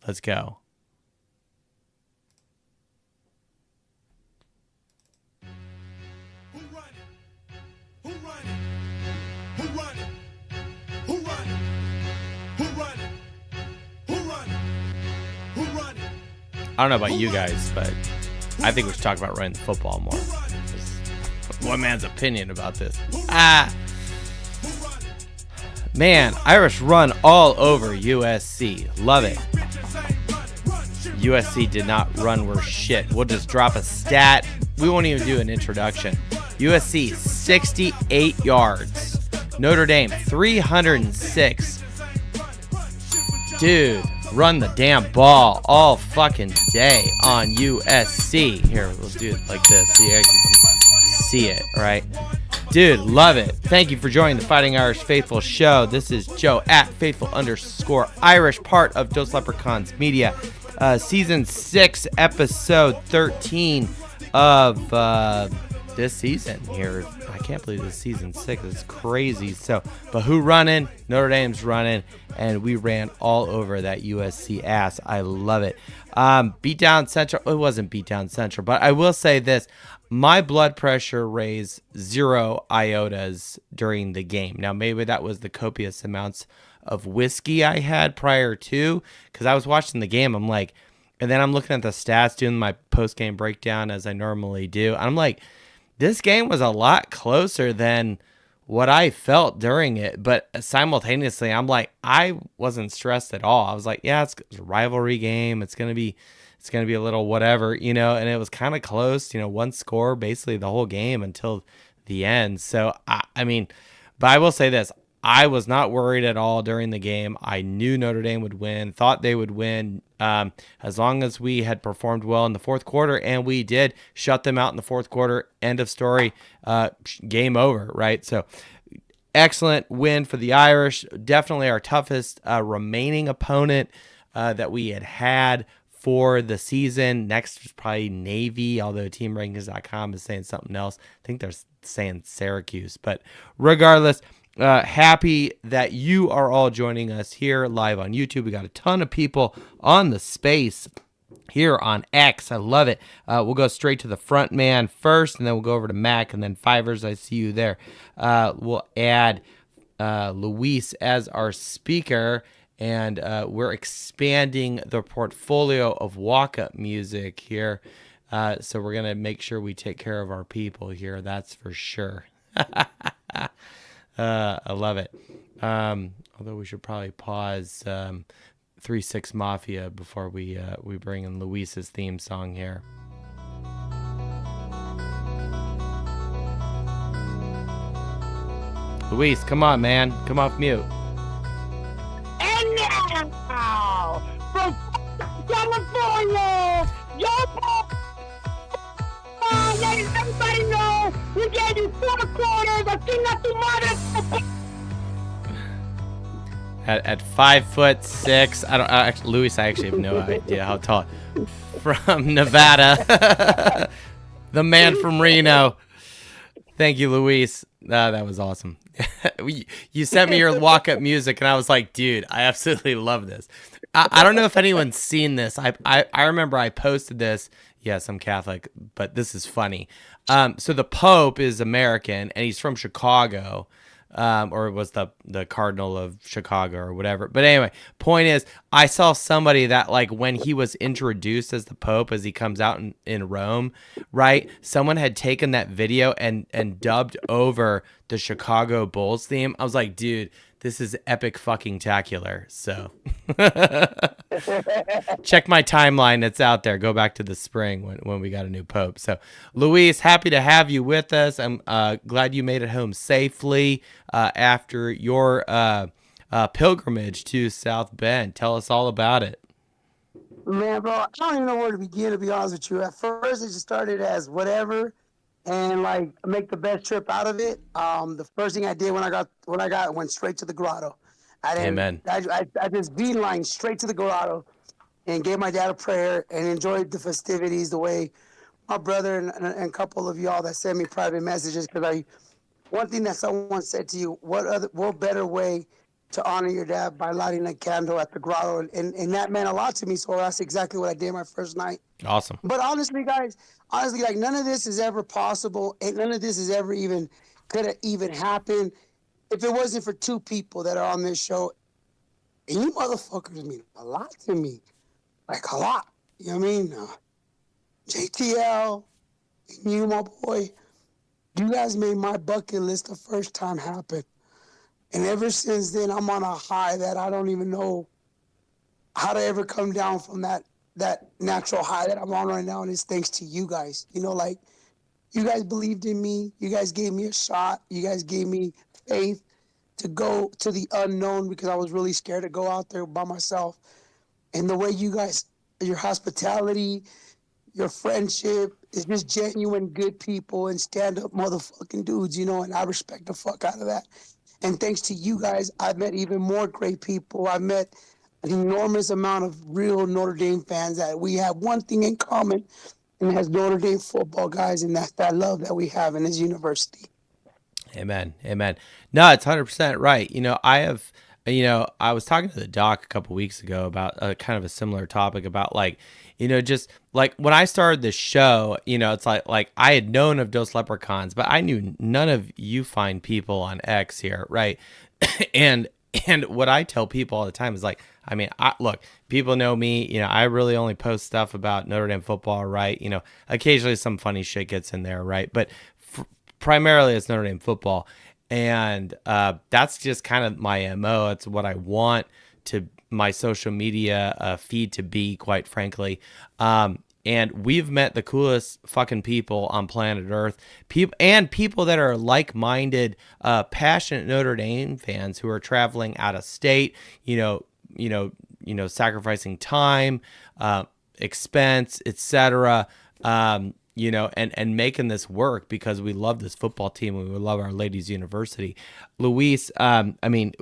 Let's go. I don't know about you guys, but I think we should talk about running the football more. One man's opinion about this. Man, Irish run all over USC. Love it. USC did not run worth shit. We'll just drop a stat. We won't even do an introduction. USC, 68 yards. Notre Dame, 306. Dude, run the damn ball all fucking day on USC. Here, we'll do it like this so you guys can see it, all right? Dude, love it. Thank you for joining the Fighting Irish Faithful show. This is Joe at Faithful_Irish, part of Dose Leprechauns Media. Season 6, episode 13 of this season here. I can't believe this is season 6. It's crazy. So, but who running? Notre Dame's running, and we ran all over that USC ass. I love it. Beatdown Central. It wasn't Beatdown Central, but I will say this. My blood pressure raised 0 iotas during the game. Now, maybe that was the copious amounts of whiskey I had prior to, because I was watching the game. I'm like, and then I'm looking at the stats, doing my post-game breakdown as I normally do. I'm like, this game was a lot closer than what I felt during it. But simultaneously, I'm like, I wasn't stressed at all. I was like, yeah, it's a rivalry game. It's going to be a little whatever, and it was kind of close, one score basically the whole game until the end. So, I mean, but I will say this. I was not worried at all during the game. I knew Notre Dame would win, thought they would win, as long as we had performed well in the fourth quarter, and we did shut them out in the fourth quarter. End of story, game over, right? So, excellent win for the Irish. Definitely our toughest remaining opponent that we had for the season. Next is probably Navy, although teamrankings.com is saying something else. I think they're saying Syracuse. But regardless, happy that you are all joining us here live on YouTube. We got a ton of people on the space here on X. I love it. We'll go straight to the front man first, and then we'll go over to Mac, and then Fivers, I see you there. We'll add Luis as our speaker. And we're expanding the portfolio of walk-up music here. So we're going to make sure we take care of our people here. That's for sure. I love it. Although we should probably pause 3-6 Mafia before we bring in Luis's theme song here. Luis, come on, man. Come off mute. And now, from California, letting everybody know we gave you 4 quarters of King of the Mother. At 5'6", Luis, I actually have no idea how tall. From Nevada, the man from Reno. Thank you, Luis. That was awesome. You sent me your walk-up music, and I was like, dude, I absolutely love this. I don't know if anyone's seen this. I remember I posted this. Yes, I'm Catholic, but this is funny. So the Pope is American, and he's from Chicago, or was the Cardinal of Chicago or whatever. But anyway, point is, I saw somebody that, like, when he was introduced as the Pope, as he comes out in Rome, right? Someone had taken that video and dubbed over the Chicago Bulls theme. I was like, dude, this is epic fucking tacular. So check my timeline. It's out there. Go back to the spring when we got a new Pope. So Luis, happy to have you with us. I'm glad you made it home safely after your pilgrimage to South Bend. Tell us all about it. Man, bro, I don't even know where to begin, to be honest with you. At first, it just started as whatever, and like make the best trip out of it. The first thing I did when I went straight to the grotto. Amen. I just beeline straight to the grotto and gave my dad a prayer and enjoyed the festivities the way my brother and a couple of y'all that sent me private messages. Because one thing that someone said to you, what better way to honor your dad by lighting a candle at the grotto, and that meant a lot to me. So that's exactly what I did my first night. Awesome. But honestly, guys, like none of this is ever possible, and none of this is ever even could have even happened if it wasn't for two people that are on this show. And you motherfuckers mean a lot to me, like a lot. You know what I mean? JTL and you, my boy, you guys made my bucket list the first time happen. And ever since then, I'm on a high that I don't even know how to ever come down from that natural high that I'm on right now. And it's thanks to you guys. You know, like, you guys believed in me. You guys gave me a shot. You guys gave me faith to go to the unknown because I was really scared to go out there by myself. And the way you guys, your hospitality, your friendship is just genuine good people and stand-up motherfucking dudes, you know, and I respect the fuck out of that. And thanks to you guys, I've met even more great people. I've met an enormous amount of real Notre Dame fans that we have one thing in common, and that's Notre Dame football, guys, and that's that love that we have in this university. Amen. Amen. No, it's 100% right. You know, I was talking to the doc a couple weeks ago about kind of a similar topic about like, you know, just like when I started this show, you know, it's like I had known of Dos Leprechauns, but I knew none of you fine people on X here, right? and what I tell people all the time is like, I mean, look, people know me, you know, I really only post stuff about Notre Dame football, right? You know, occasionally some funny shit gets in there, right? But primarily it's Notre Dame football. And that's just kind of my MO. It's what I want to my social media feed to be, quite frankly. And we've met the coolest fucking people on planet Earth. People that are like-minded, passionate Notre Dame fans who are traveling out of state, you know, sacrificing time, expense, etc. You know, and making this work because we love this football team and we love our ladies university. Luis, I mean,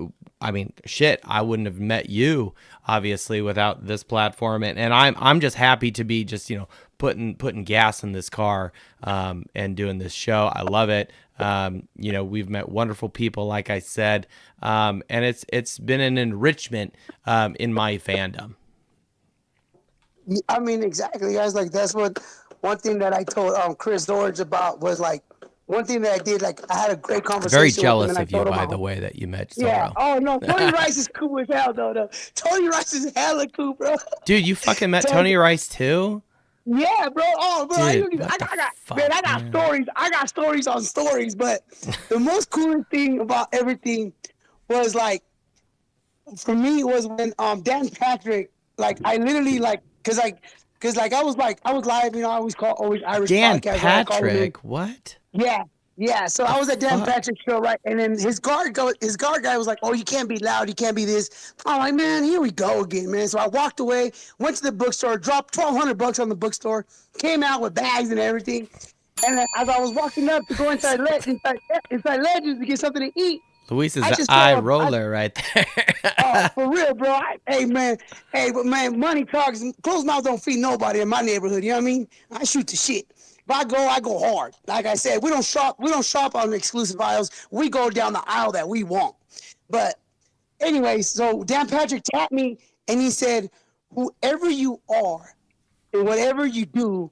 shit, I wouldn't have met you obviously without this platform. And I'm just happy to be just, you know, putting gas in this car, and doing this show. I love it. You know, we've met wonderful people, like I said, and it's been an enrichment, in my fandom. I mean, exactly, guys. Like, that's what one thing that I told Chris George about was like one thing that I did. Like, I had a great conversation. Very jealous with him, of you, by the way, that you met so yeah. well. Oh no, Tony Rice is cool as hell, though. Tony Rice is hella cool, bro. Dude, you fucking met Tony Rice too? Yeah, bro. Oh, bro. Dude, I got stories. I got stories on stories. But the most coolest thing about everything was like, for me, was when Dan Patrick, like, I literally like, cause I was live, you know, I always Irish Dan podcast. Patrick, what? Yeah. So I was at Dan Patrick's show, right? And then his guard guy was like, "Oh, you can't be loud, you can't be this." I'm like, "Man, here we go again, man." So I walked away, went to the bookstore, dropped $1,200 on the bookstore, came out with bags and everything. And then as I was walking up to go inside Legends to get something to eat, Luis is an eye roller right there. Oh, for real, bro. But money talks. Closed mouths don't feed nobody in my neighborhood. You know what I mean? I shoot the shit. If I go hard. Like I said, we don't shop on exclusive aisles. We go down the aisle that we want. But anyway, so Dan Patrick tapped me and he said, "Whoever you are and whatever you do,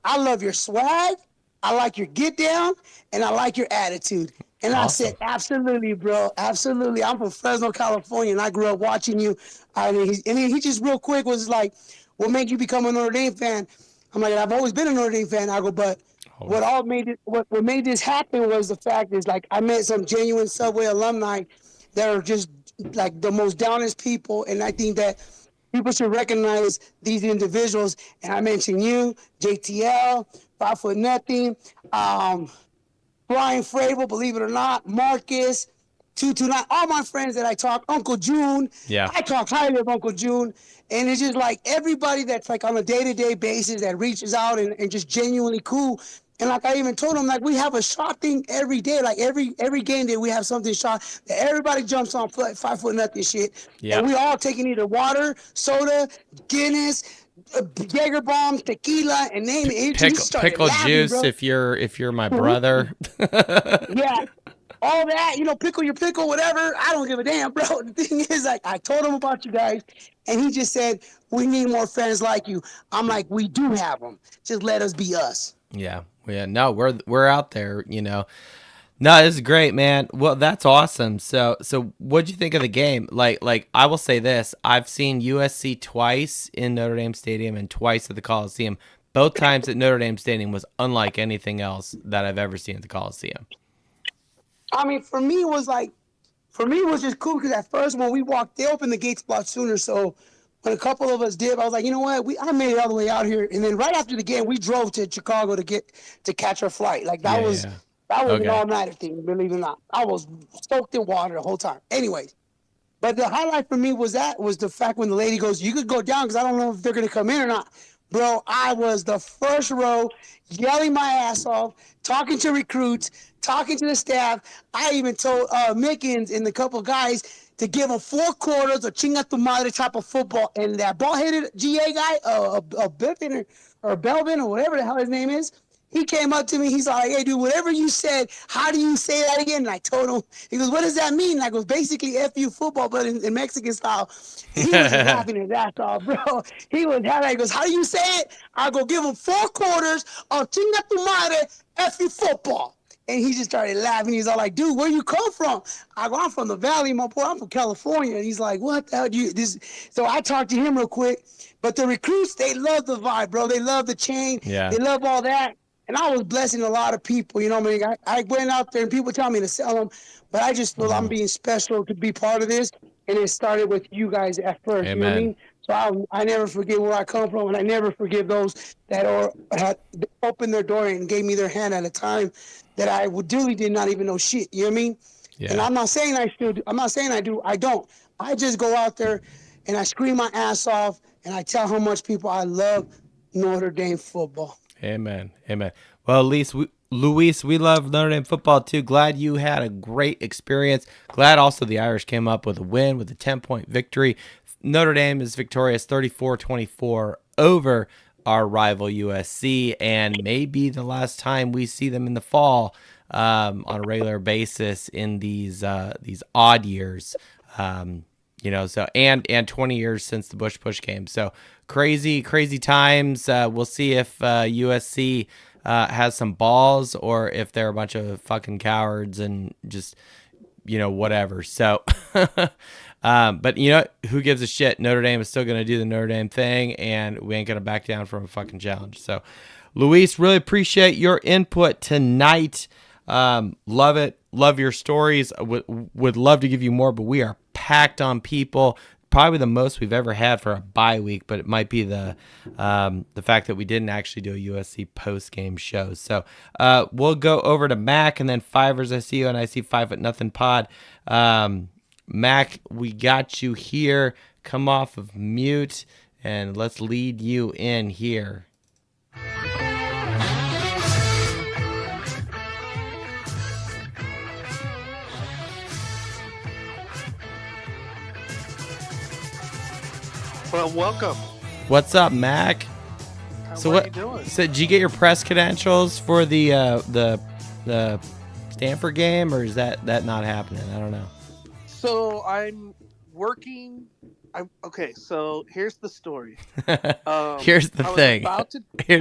I love your swag, I like your get down, and I like your attitude." And awesome. I said, "Absolutely, bro. Absolutely. I'm from Fresno, California, and I grew up watching you." And then he just real quick was like, "What made you become a Notre Dame fan?" I'm like, "I've always been a Notre Dame fan." I go, "But what made this happen was the fact is, like, I met some genuine Subway alumni that are just like the most downest people, and I think that people should recognize these individuals." And I mentioned you, JTL, 5 Foot Nothing, Brian Frable, believe it or not, Marcus, 229, all my friends that I talk, Uncle June. Yeah. I talk highly of Uncle June. And it's just like everybody that's like on a day-to-day basis that reaches out and just genuinely cool. And like I even told them, like, we have a shot thing every day. Like every game day we have something shot that everybody jumps on 5 Foot Nothing shit. Yeah. And we all taking either water, soda, Guinness, Jaeger bombs, tequila, and name it. Pickle juice, bro. if you're my brother. Yeah. all that, pickle your pickle, whatever. I don't give a damn, bro. The thing is, like, I told him about you guys, and he just said, we need more fans like you. I'm like, we do have them. Just let us be us. Yeah. No, we're out there, No, this is great, man. Well, that's awesome. So what'd you think of the game? Like I will say this: I've seen USC twice in Notre Dame Stadium and twice at the Coliseum. Both times at Notre Dame Stadium was unlike anything else that I've ever seen at the Coliseum. I mean, for me, it was just cool because at first when we walked, they opened the gates a lot sooner. So when a couple of us did, I was like, you know what? I made it all the way out here, and then right after the game, we drove to Chicago to catch our flight. Like that was. Yeah. That was Okay. an all-nighter thing, believe it or not. I was soaked in water the whole time. Anyways, but the highlight for me was the fact when the lady goes, you could go down because I don't know if they're going to come in or not. Bro, I was the first row, yelling my ass off, talking to recruits, talking to the staff. I even told Mickens and the couple guys to give them 4 quarters of chinga tu madre type of football. And that ball-headed GA guy, Biffin or Belvin or whatever the hell his name is, he came up to me. He's like, hey, dude, whatever you said, how do you say that again? And I told him, he goes, what does that mean? And I goes, basically F-U football, but in Mexican style. He was just laughing his ass off, bro. He was happy. He goes, how do you say it? I go, give him 4 quarters of chinga tu madre F-U football. And he just started laughing. He's all like, dude, where you come from? I go, I'm from the Valley, my boy. I'm from California. And he's like, what the hell do you, this? So I talked to him real quick. But the recruits, they love the vibe, bro. They love the chain. Yeah. They love all that. And I was blessing a lot of people, you know what I mean? I went out there and people tell me to sell them, but I just feel I'm being special to be part of this. And it started with you guys at first, Amen. you know what I mean? So I never forget where I come from, and I never forgive those that had opened their door and gave me their hand at a time that I really did not even know shit, you know what I mean? Yeah. And I'm not saying I still do. I'm not saying I do. I don't. I just go out there and I scream my ass off, and I tell how much people I love Notre Dame football. Amen. Well, Luis, we love Notre Dame football too. Glad you had a great experience. Glad also the Irish came up with a win with a 10-point victory. Notre Dame is victorious 34-24 over our rival USC, and maybe the last time we see them in the fall on a regular basis in these odd years. So and 20 years since the Bush Push game. So crazy times. We'll see if USC has some balls or if they're a bunch of fucking cowards and just, whatever. So, but who gives a shit? Notre Dame is still going to do the Notre Dame thing, and we ain't going to back down from a fucking challenge. So, Luis, really appreciate your input tonight. Love it. Love your stories. Would love to give you more, but we are packed on people. Probably the most we've ever had for a bye week, but it might be the fact that we didn't actually do a USC post-game show. So we'll go over to Mac and then Fivers. I see you, and I see 5'0" pod. Mac, we got you here. Come off of mute, and let's lead you in here. Well, welcome. What's up, Mac? How are you doing? So did you get your press credentials for the Stanford game, or is that not happening? I don't know. So I'm working. Okay. So here's the story. Here's the thing. I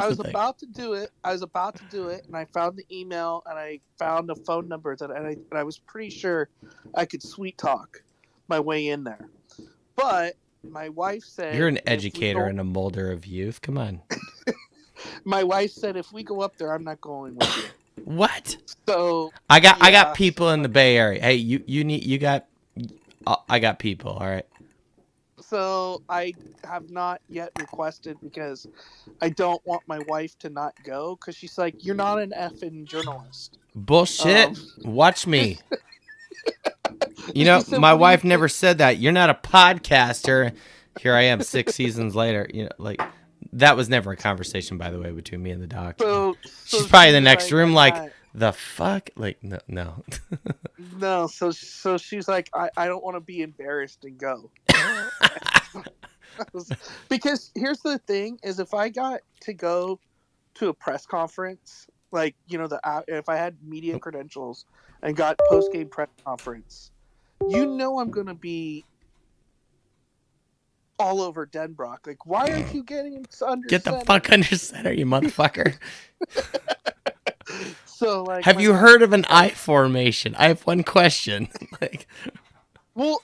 was about to do it, and I found the email, and I found a phone number and I was pretty sure I could sweet talk my way in there, but my wife said, "You're an educator and a molder of youth. Come on." My wife said, "If we go up there, I'm not going with you." What? So I got people in the Bay Area. Hey, I got people. All right. So I have not yet requested because I don't want my wife to not go because she's like, "You're not an effing journalist." Bullshit. Watch me. Said, my wife never said that. You're not a podcaster. Here I am 6 seasons later. That was never a conversation, by the way, between me and the doc. So she's probably in the next room like, the fuck? Like, no. No, so she's like, I don't want to be embarrassed and go. Because here's the thing is if I got to go to a press conference like if I had media credentials and got post game press conference, I'm gonna be all over Denbrock. Like, why aren't you getting under Get the center? fuck under center, you motherfucker. So, like, have you heard of an I formation? I have one question. Well,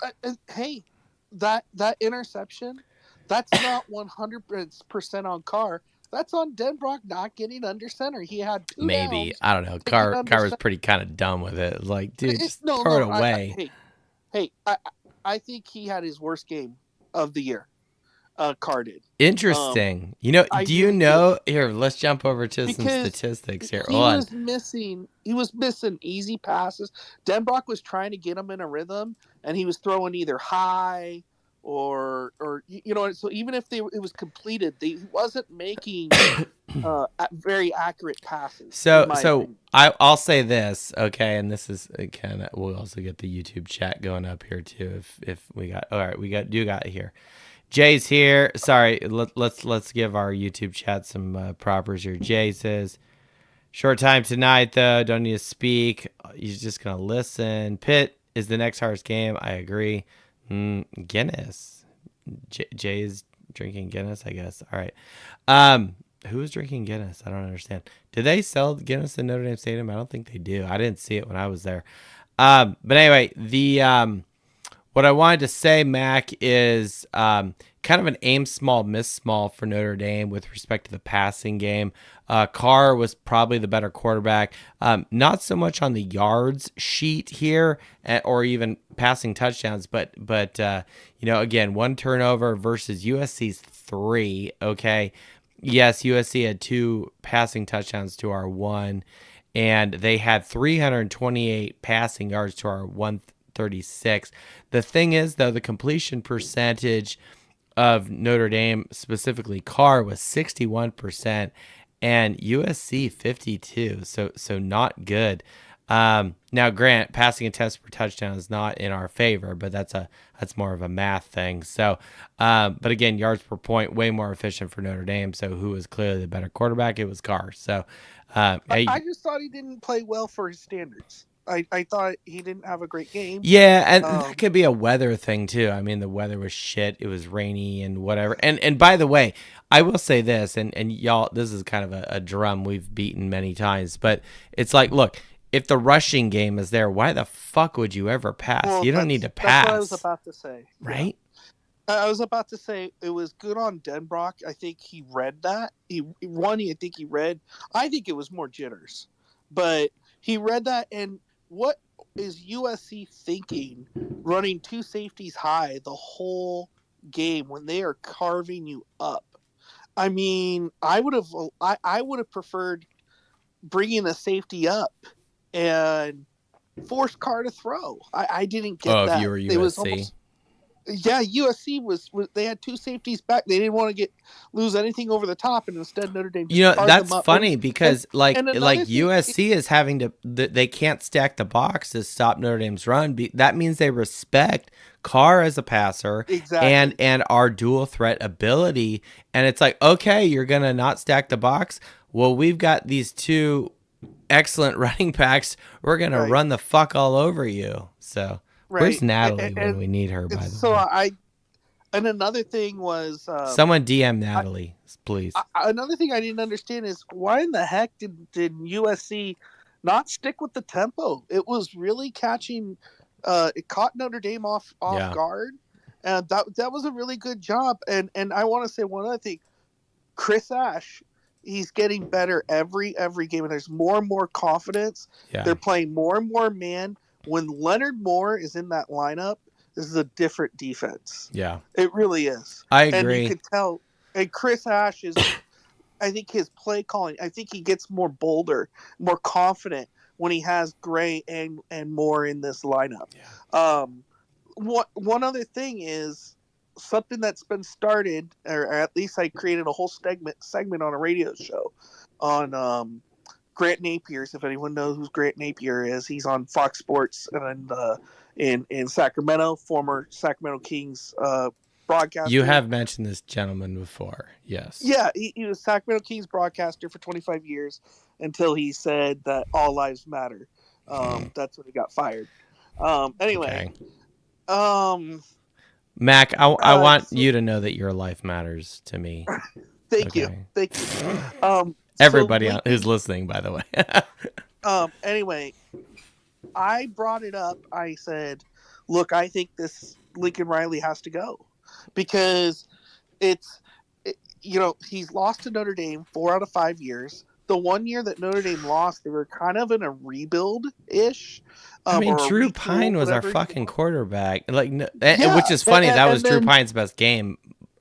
hey, that interception, that's not 100% on Carr. That's on Denbrock not getting under center. He had two Maybe. downs. I don't know. Carr was pretty kind of dumb with it. Like, dude, just throw it away. I think he had his worst game of the year. Carr did. Interesting. Do you know? Here, let's jump over to some statistics here. He was missing easy passes. Denbrock was trying to get him in a rhythm, and he was throwing either high or so even if it was completed, he wasn't making very accurate passes. So I'll say this, okay, and this is kind of, we'll also get the YouTube chat going up here too if we got, all right, we got here. Jay's here. Sorry, let's give our YouTube chat some propers here. Jay says, short time tonight though. Don't need to speak. He's just gonna listen. Pitt is the next hardest game. I agree. Guinness. Jay is drinking Guinness, I guess. All right. Who is drinking Guinness? I don't understand. Do they sell Guinness in Notre Dame Stadium? I don't think they do. I didn't see it when I was there. But anyway, what I wanted to say, Mac, is kind of an aim small, miss small for Notre Dame with respect to the passing game. Carr was probably the better quarterback. Not so much on the yards sheet here or even passing touchdowns, but again, one turnover versus USC's 3. Okay. Yes, USC had 2 passing touchdowns to our 1, and they had 328 passing yards to our 136. The thing is, though, the completion percentage of Notre Dame, specifically Carr, was 61%, and USC 52. So not good. Now, grant, passing attempts per touchdown is not in our favor, but that's more of a math thing. So, but again, yards per point, way more efficient for Notre Dame. So who was clearly the better quarterback? It was Carr. So I just thought he didn't play well for his standards. I thought he didn't have a great game. Yeah, and that could be a weather thing too. I mean, the weather was shit. It was rainy and whatever. And by the way, I will say this, and y'all, this is kind of a drum we've beaten many times, but it's like, look, if the rushing game is there, why the fuck would you ever pass? Well, you don't need to pass. That's what I was about to say. Right? Yeah. I was about to say it was good on Denbrock. I think he read that. I think it was more jitters. But he read that, and what is USC thinking running 2 safeties high the whole game when they are carving you up? I mean, I would have preferred bringing a safety up and forced Carr to throw. I didn't get that. Oh, if you were USC. It was almost, yeah, USC was they had 2 safeties back. They didn't want to lose anything over the top, and instead Notre Dame just carved that's them up. funny because like USC is having to they can't stack the box to stop Notre Dame's run. That means they respect Carr as a passer, exactly, and our dual threat ability. And it's like, okay, you're gonna not stack the box. Well, we've got these 2 excellent running backs. We're gonna run the fuck all over you. So. Right. Where's Natalie when we need her, by the way? And another thing was... someone DM Natalie, please. Another thing I didn't understand is why in the heck did USC not stick with the tempo? It was really catching... it caught Notre Dame off guard. And that was a really good job. And I want to say one other thing. Chris Ash, he's getting better every game. And there's more and more confidence. Yeah. They're playing more and more man. When Leonard Moore is in that lineup, this is a different defense. Yeah. It really is. I agree. And you can tell. And Chris Ash is, I think his play calling, I think he gets more bolder, more confident when he has Gray and Moore in this lineup. Yeah. One other thing is something that's been started, or at least I created a whole segment on a radio show on Grant Napier's. If anyone knows who Grant Napier is, he's on Fox Sports and in Sacramento, former Sacramento Kings broadcaster. You have mentioned this gentleman before. Yes. Yeah, he was Sacramento Kings broadcaster for 25 years until he said that all lives matter. That's when he got fired. Anyway. Okay. Mac, I want you to know that your life matters to me. Thank you. Everybody who's listening, by the way. Anyway, I brought it up. I said, look, I think this Lincoln Riley has to go because he's lost to Notre Dame 4 out of 5 years. The 1 year that Notre Dame lost, they were kind of in a rebuild-ish. I mean, Drew Pine was our fucking quarterback. Which is funny. That was Drew Pine's best game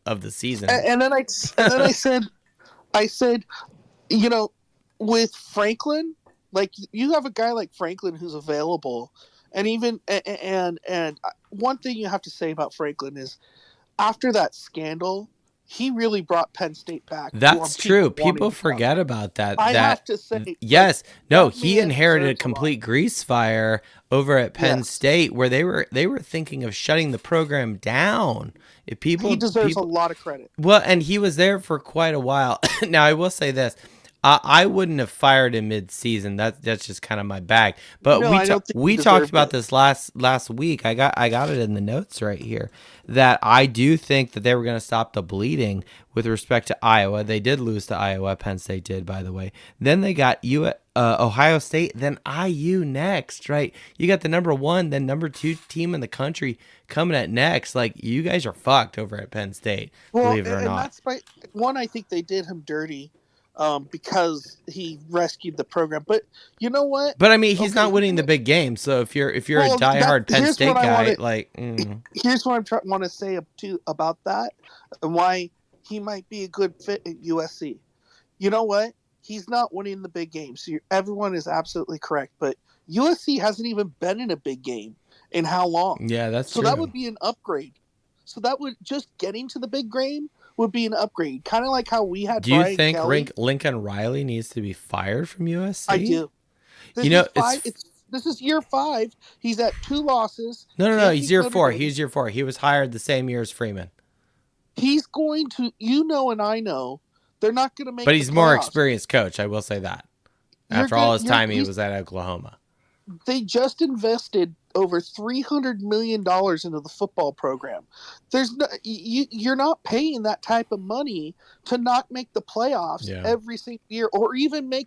of the season. And then I said, with Franklin, like you have a guy like Franklin who's available, and one thing you have to say about Franklin is, after that scandal, he really brought Penn State back. That's true. People forget about that. I have to say, yes, no, he inherited a complete grease fire over at Penn State, where they were thinking of shutting the program down. He deserves a lot of credit. Well, and he was there for quite a while. Now, I will say this. I wouldn't have fired him mid-season. That's just kind of my bag. But we talked about this last week. I got it in the notes right here, that I do think that they were going to stop the bleeding with respect to Iowa. They did lose to Iowa. Penn State did, by the way. Then they got Ohio State, then IU next, right? You got the number 1, then number 2 team in the country coming at next. Like, you guys are fucked over at Penn State, believe it or not. That's I think they did him dirty. Because he rescued the program, but you know what? But I mean, he's not winning the big game. So if you're a diehard Penn State guy, here's what I want to say about that, and why he might be a good fit at USC. You know what? He's not winning the big game. So everyone is absolutely correct, but USC hasn't even been in a big game in how long? Yeah, that's so true. That would be an upgrade. So that would just getting to the big game would be an upgrade, kind of like how we had. Do you Brian think Kelly. Lincoln Riley needs to be fired from USC? I do. This is year 5. He's at 2 losses. No. He's year 4. He's year 4. He was hired the same year as Freeman. He's going to, and I know, they're not going to make. But he's more experienced coach. I will say that. After all his time, he was at Oklahoma. They just invested over $300 million into the football program. You're not paying that type of money to not make the playoffs every single year, or even name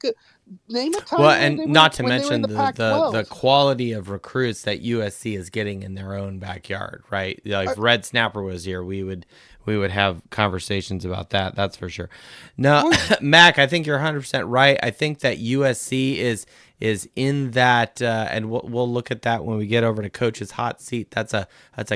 a time. Well, and not to mention the quality of recruits that USC is getting in their own backyard, right? Like if Red Snapper was here, we would have conversations about that. That's for sure. No, Mac, I think you're 100% right. I think that USC is in that, and we'll look at that when we get over to Coach's hot seat. That's a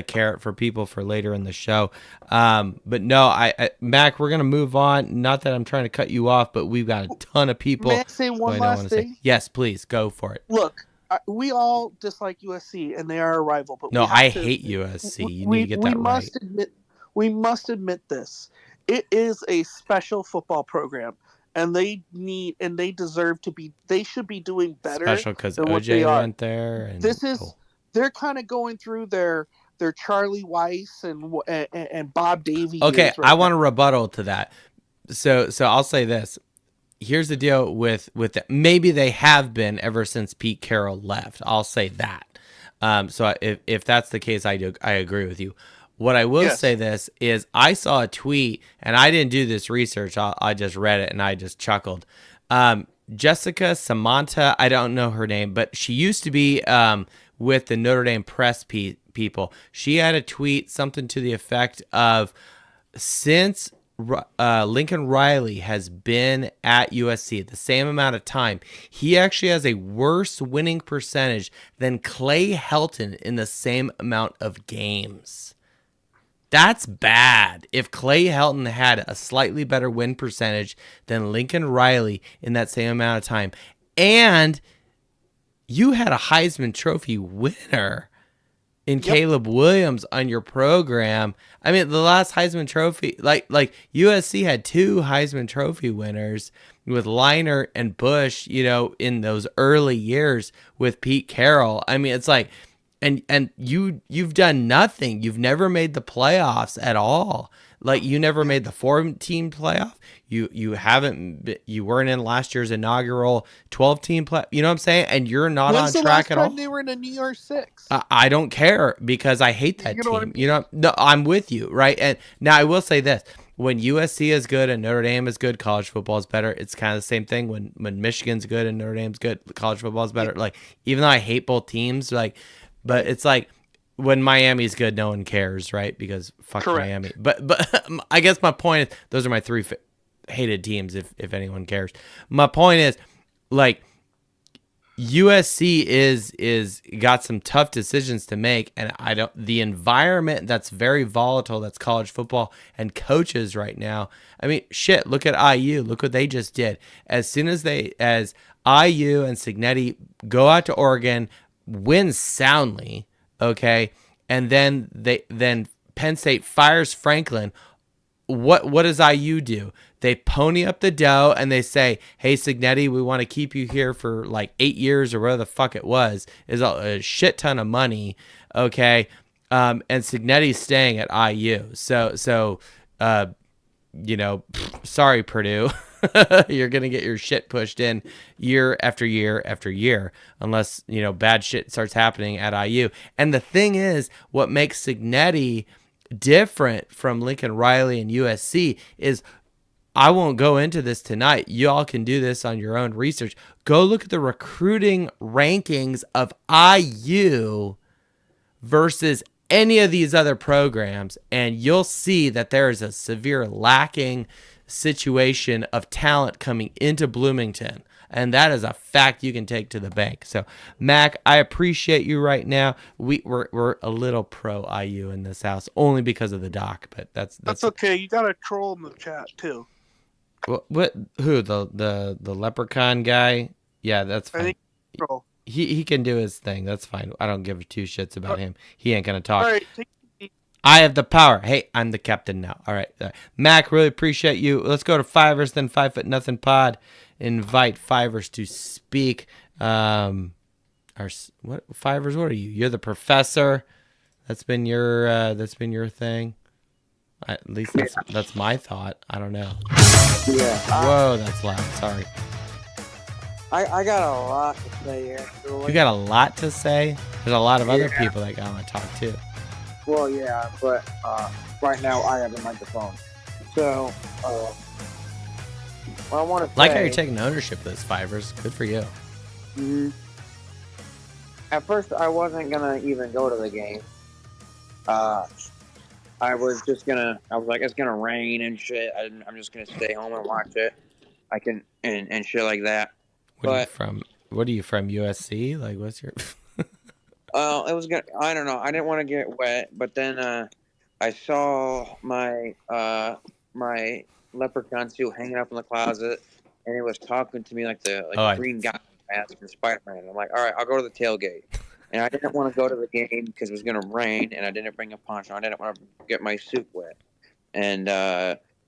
carrot for people for later in the show. But no, Mac, we're gonna move on. Not that I'm trying to cut you off, but we've got a ton of people. May I say one last thing? Yes, please go for it. Look, we all dislike USC, and they are a rival. But no, I hate USC. You need to get that right. We must admit this. It is a special football program. And they deserve to be. They should be doing better. Especially because OJ went there. And they're kind of going through their Charlie Weiss and Bob Davie. Okay, I want a rebuttal to that. So I'll say this. Here's the deal with maybe they have been ever since Pete Carroll left. I'll say that. So if that's the case, I agree with you. What I will say this is I saw a tweet, and I didn't do this research. I just read it, and I just chuckled. Jessica Samantha, I don't know her name, but she used to be with the Notre Dame press people. She had a tweet, something to the effect of, since Lincoln Riley has been at USC the same amount of time, he actually has a worse winning percentage than Clay Helton in the same amount of games. That's bad. If Clay Helton had a slightly better win percentage than Lincoln Riley in that same amount of time, and you had a Heisman Trophy winner in Caleb Williams on your program. I mean, the last Heisman Trophy, like USC had 2 Heisman Trophy winners with Leinart and Bush, in those early years with Pete Carroll. I mean, it's like, and you've done nothing. You've never made the playoffs at all. Like, you never made the 4-team playoff. You haven't. You weren't in last year's inaugural 12-team play. You know what I'm saying? And you're not When's on the track last at all. time they were in a New Year's Six? I don't care because I hate that You know what I team. mean? You know, no, I'm with you, right? And now I will say this: when USC is good and Notre Dame is good, college football is better. It's kind of the same thing when Michigan's good and Notre Dame's good, college football is better. Like, even though I hate both teams, like, but it's like when Miami's good, no one cares, right? Because fuck Correct. Miami. But I guess my point is those are my three hated teams. If anyone cares, my point is, like, USC is got some tough decisions to make, and the environment that's very volatile, that's college football and coaches right now. I mean, shit, look at IU. Look what they just did. As soon as IU and Signetti go out to Oregon, win soundly, okay, and then Penn State fires Franklin. What does IU do? They pony up the dough and they say, "Hey, Signetti, we want to keep you here for like 8 years or whatever the fuck it was. Is a shit ton of money, okay?" And Signetti's staying at IU. So, sorry, Purdue, you're gonna get your shit pushed in year after year after year, unless bad shit starts happening at IU. And the thing is, what makes Signetti different from Lincoln Riley and USC is, I won't go into this tonight. Y'all can do this on your own research. Go look at the recruiting rankings of IU versus any of these other programs, and you'll see that there is a severe lacking situation of talent coming into Bloomington. And that is a fact you can take to the bank. So, Mac, I appreciate you right now. We're a little pro IU in this house, only because of the doc, but that's okay. You got a troll in the chat too. What? Who? The leprechaun guy? Yeah, that's fine. I think troll. He can do his thing. That's fine. I don't give two shits about him. He ain't gonna talk. All right, I have the power. Hey, I'm the captain now. All right. Mac, really appreciate you. Let's go to Fivers, then 5 Foot Nothing Pod. Invite Fivers to speak. What Fivers? What are you? You're the professor. That's been your thing. At least that's my thought. I don't know. Yeah. Whoa, that's loud. Sorry. I got a lot to say here. You got a lot to say? There's a lot of other people that want to talk too. Well, yeah, but right now I have a microphone. So, what I want to say... Like how you're taking ownership of this, Fivers. Good for you. Mm-hmm. At first, I wasn't going to even go to the game. I was like, it's going to rain and shit. I'm just going to stay home and watch it. I can, and shit like that. What are you from, USC? Like, what's your... It was gonna. I don't know. I didn't want to get wet, but then I saw my my leprechaun suit hanging up in the closet, and it was talking to me like the green guy mask from Spider-Man. I'm like, all right, I'll go to the tailgate, and I didn't want to go to the game because it was gonna rain, and I didn't bring a poncho. I didn't want to get my suit wet, and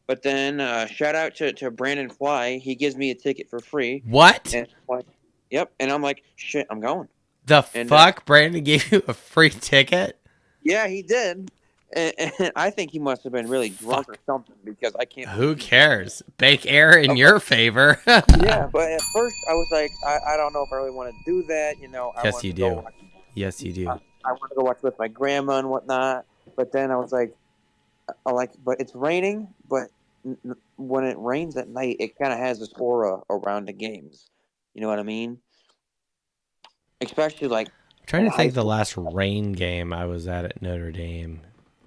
but then shout out to Brandon Fly. He gives me a ticket for free. What? And yep, and I'm like, shit, I'm going. The fuck? Brandon gave you a free ticket? Yeah, he did. And I think he must have been really drunk or something because I can't. Who cares? Bank air in your favor. Yeah, but at first I was like, I don't know if I really want to do that. Yes, you do. Yes, you do. I want to go watch with my grandma and whatnot. But then I was like, but it's raining. But when it rains at night, it kind of has this aura around the games. You know what I mean? Especially like... I'm trying to think the last rain game I was at Notre Dame.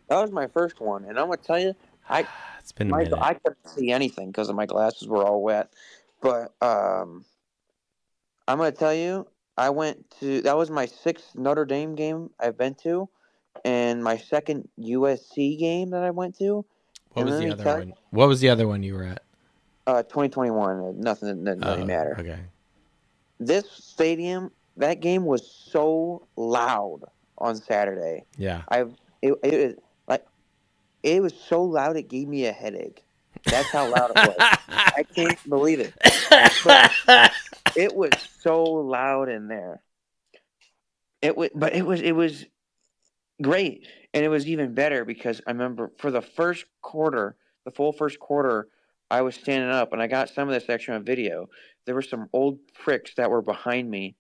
That was my first one, and I'm gonna tell you, it's been a minute. I couldn't see anything because my glasses were all wet. But I'm gonna tell you, that was my 6th Notre Dame game I've been to, and my 2nd USC game that I went to. What was the other one? What was the other one you were at? 2021. Nothing didn't really matter. Okay. This stadium. That game was so loud on Saturday. Yeah. It was so loud it gave me a headache. That's how loud it was. I can't believe it. But it was so loud in there. It was great, and it was even better because I remember for the first quarter, the full first quarter, I was standing up, and I got some of this actually on video. There were some old pricks that were behind me,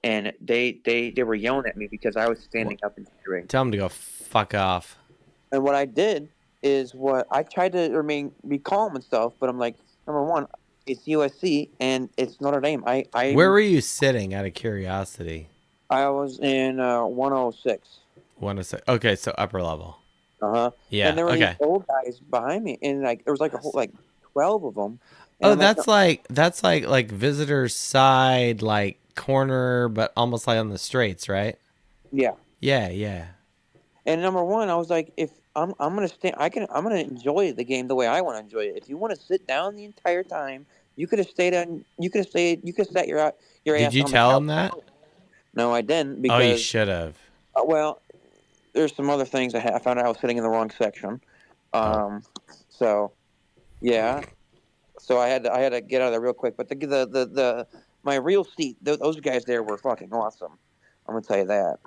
and they were yelling at me because I was standing up and cheering. Tell them to go fuck off. And what I did is what I tried to be calm and stuff, but I'm like, number one, it's USC and it's Notre Dame. Where were you sitting, out of curiosity? I was in 106. Okay, so upper level. Yeah. And there were Okay. these old guys behind me, and like there was like a whole 12 of them. Oh, that's like visitors side, like corner, but almost like on the straights, right? Yeah. Yeah. And number one, I was like, if I'm gonna stay, I'm gonna enjoy the game the way I want to enjoy it. If you want to sit down the entire time, you could have stayed on. You could have stayed. You could have sat your ass. Did you tell him that? No, I didn't. Because, oh, you should have. Well, there's some other things I found out I was sitting in the wrong section. So, yeah. So I had to get out of there real quick. But the my real seat, those guys there were fucking awesome. I'm gonna tell you that.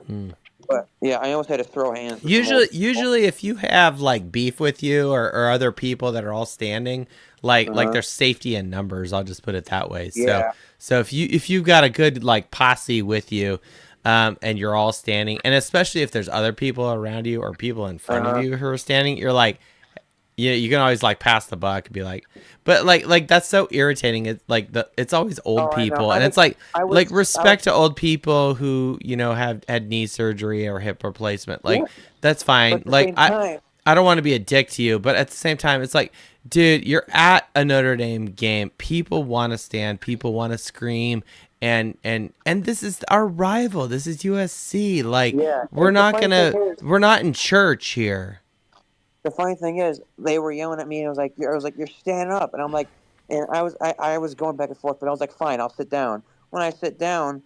But yeah, I almost had to throw hands. Usually, if you have like beef with you or other people that are all standing, like there's safety in numbers. I'll just put it that way. Yeah. So if you've got a good like posse with you, and you're all standing, and especially if there's other people around you or people in front of you who are standing, you're like, you can always like pass the buck and be like, but like that's so irritating. It's like it's always old people, and it's like respect to old people who have had knee surgery or hip replacement. Like that's fine. Like I don't want to be a dick to you, but at the same time, it's like, dude, you're at a Notre Dame game. People want to stand. People want to scream. And this is our rival. This is USC. Like we're not in church here. The funny thing is, they were yelling at me, and I was like, "You're standing up," and I'm like, and I was going back and forth, but I was like, "Fine, I'll sit down." When I sit down,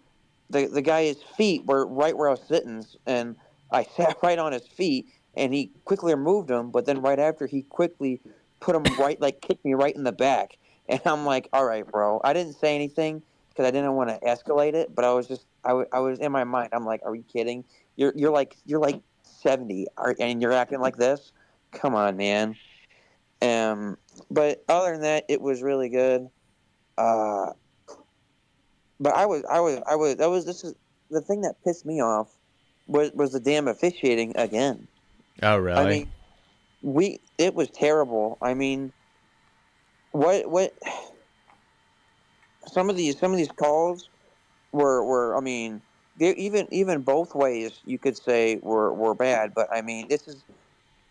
the guy's feet were right where I was sitting, and I sat right on his feet, and he quickly removed them. But then right after, he quickly put them right, like kicked me right in the back, and I'm like, "All right, bro." I didn't say anything because I didn't want to escalate it, but I was just, I was in my mind. I'm like, "Are you kidding? You're like 70, and you're acting like this." Come on, man. But other than that, it was really good. But this is the thing that pissed me off was the damn officiating again. Oh, really? I mean, it was terrible. I mean, what some of these calls were I mean, even both ways you could say were bad, but I mean, this is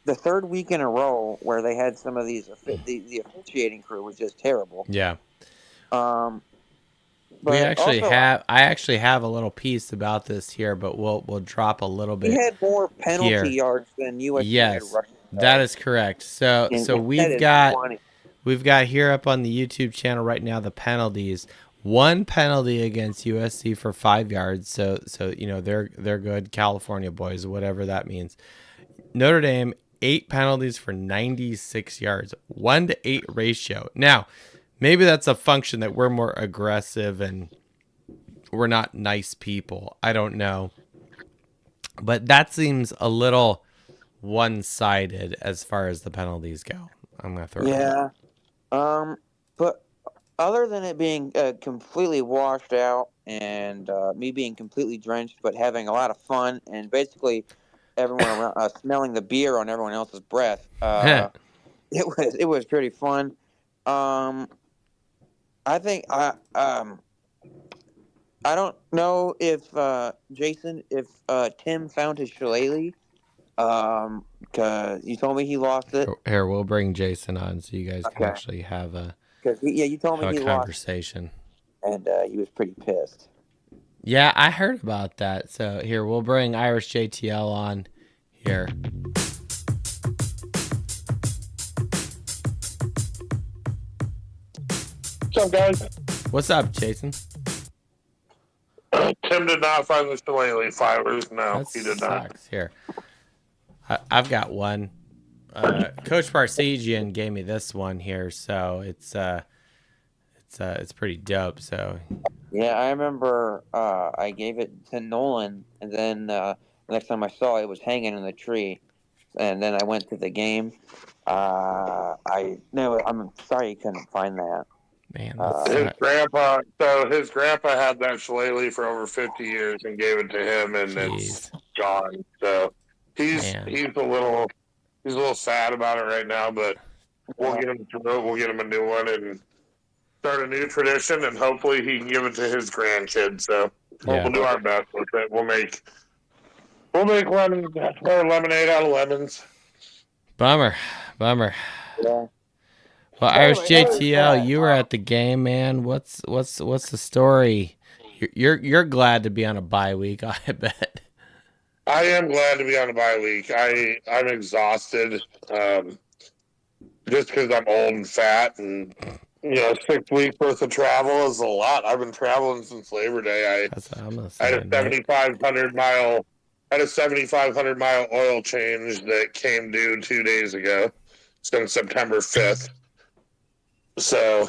the third week in a row where they had some of these the officiating crew was just terrible. Yeah. But I actually have a little piece about this here, but we'll drop a little bit. He had more penalty here. yards than USC yes, had. That is correct. So we've got here up on the YouTube channel right now the penalties. One penalty against USC for 5 yards. So they're good California boys, whatever that means. Notre Dame 8 penalties for 96 yards, 1-to-8 ratio. Now, maybe that's a function that we're more aggressive and we're not nice people. I don't know. But that seems a little one-sided as far as the penalties go. I'm going to throw it out. But other than it being completely washed out and me being completely drenched but having a lot of fun and basically everyone around smelling the beer on everyone else's breath. It was pretty fun. I think I don't know if Jason, if Tim found his shillelagh. Cause you told me he lost it. Here, we'll bring Jason on so you guys can actually have a you told me he conversation. Lost, and he was pretty pissed. Yeah, I heard about that. So here, we'll bring Irish JTL on here. What's up, guys? What's up, Jason? Tim did not find the shillelagh fibers. No, he did not. Here, I've got one. Coach Parsegian gave me this one here, so it's pretty dope. So Yeah, I remember I gave it to Nolan, and then the next time I saw it, it was hanging in the tree. And then I went to the game. I'm sorry you couldn't find that. Man, that His sucks. grandpa had that shillelagh for over 50 years and gave it to him, and it's Jeez. gone. So he's Man. he's a little sad about it right now, but we'll get him through it. We'll get him a new one and start a new tradition, and hopefully he can give it to his grandkids. So Yeah. we'll do our best with it. We'll make lemonade out of lemons. Bummer. Yeah. Well, Irish JTL, you were at the game, man. What's the story? You're glad to be on a bye week, I bet. I am glad to be on a bye week. I'm exhausted, just because I'm old and fat, and 6 weeks worth of travel is a lot. I've been traveling since Labor Day. That's what I'm gonna I had say. a 7,500 mile oil change that came due 2 days ago, since September 5th. So,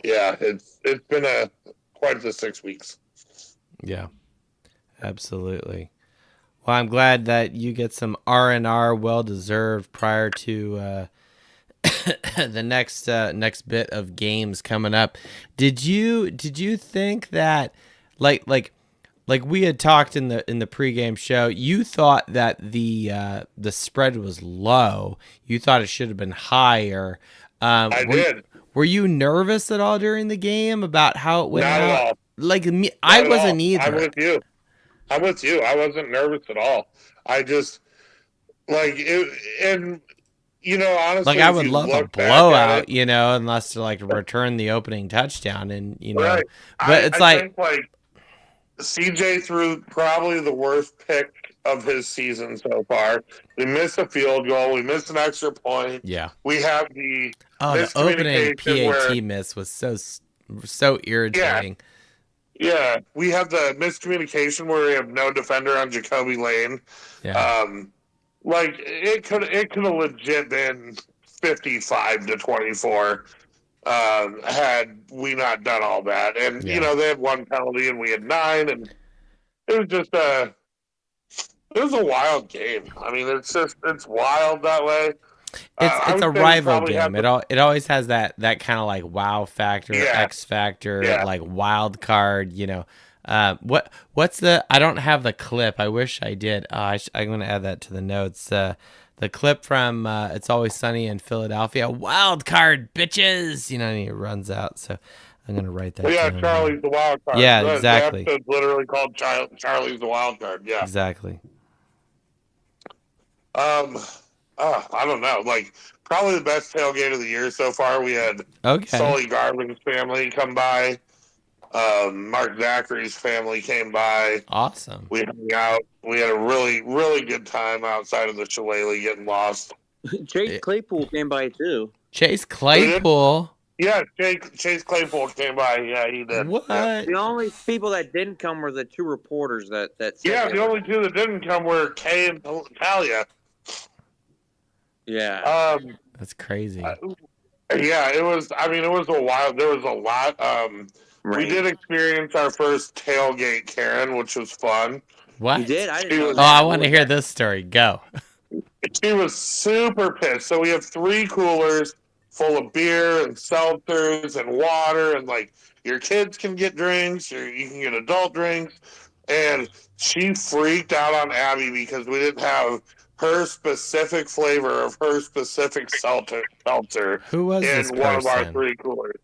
yeah, it's been quite the 6 weeks. Yeah, absolutely. Well, I'm glad that you get some R&R, well deserved, prior to the next bit of games coming up. Did you think that like we had talked in the pregame show, you thought that the spread was low. You thought it should have been higher. I did. Were you nervous at all during the game about how it went Not out? at all. Like me, Not I at wasn't all. either. I'm with you. I wasn't nervous at all. I just it, and honestly, Like, I would love a blowout, it, unless to like return the opening touchdown, and right. But it's I think CJ threw probably the worst pick of his season so far. We missed a field goal. We missed an extra point. yeah. We have the The opening miscommunication PAT miss was so irritating. Yeah, we have the miscommunication where we have no defender on Jacoby Lane. Yeah. It could have legit been 55-24 had we not done all that. And Yeah. they had one penalty and we had 9, and it was just it was a wild game. I mean, it's wild that way. It's a rival game. It always has that kind of like wow factor, X factor, like wild card. What's the? I don't have the clip. I wish I did. I'm going to add that to the notes. The clip from It's Always Sunny in Philadelphia. Wild card, bitches. And he runs out. So I'm going to write that. Well, yeah, down. Charlie's the wild card. Yeah, exactly. The episode's literally called Charlie's the wild card. Yeah, exactly. I don't know. Probably the best tailgate of the year so far. We had Sully Garvin's family come by. Mark Zachary's family came by. Awesome. We hung out. We had a really, really good time outside of the shillelagh getting lost. Chase Claypool came by too. Chase Claypool? Yeah, Chase Claypool came by. Yeah, he did. What? Yeah. The only people that didn't come were the 2 reporters that Yeah, the only 2 that didn't come were Kay and Talia. Yeah. That's crazy. Yeah, it was. I mean, it was a wild. There was a lot. We did experience our first tailgate, Karen, which was fun. What? You did? I didn't know that. I want to hear this story. Go. She was super pissed. So we have 3 coolers full of beer and seltzers and water, and your kids can get drinks, or you can get adult drinks. And she freaked out on Abby because we didn't have her specific flavor of her specific seltzer. Who was in this one of our person? 3 coolers?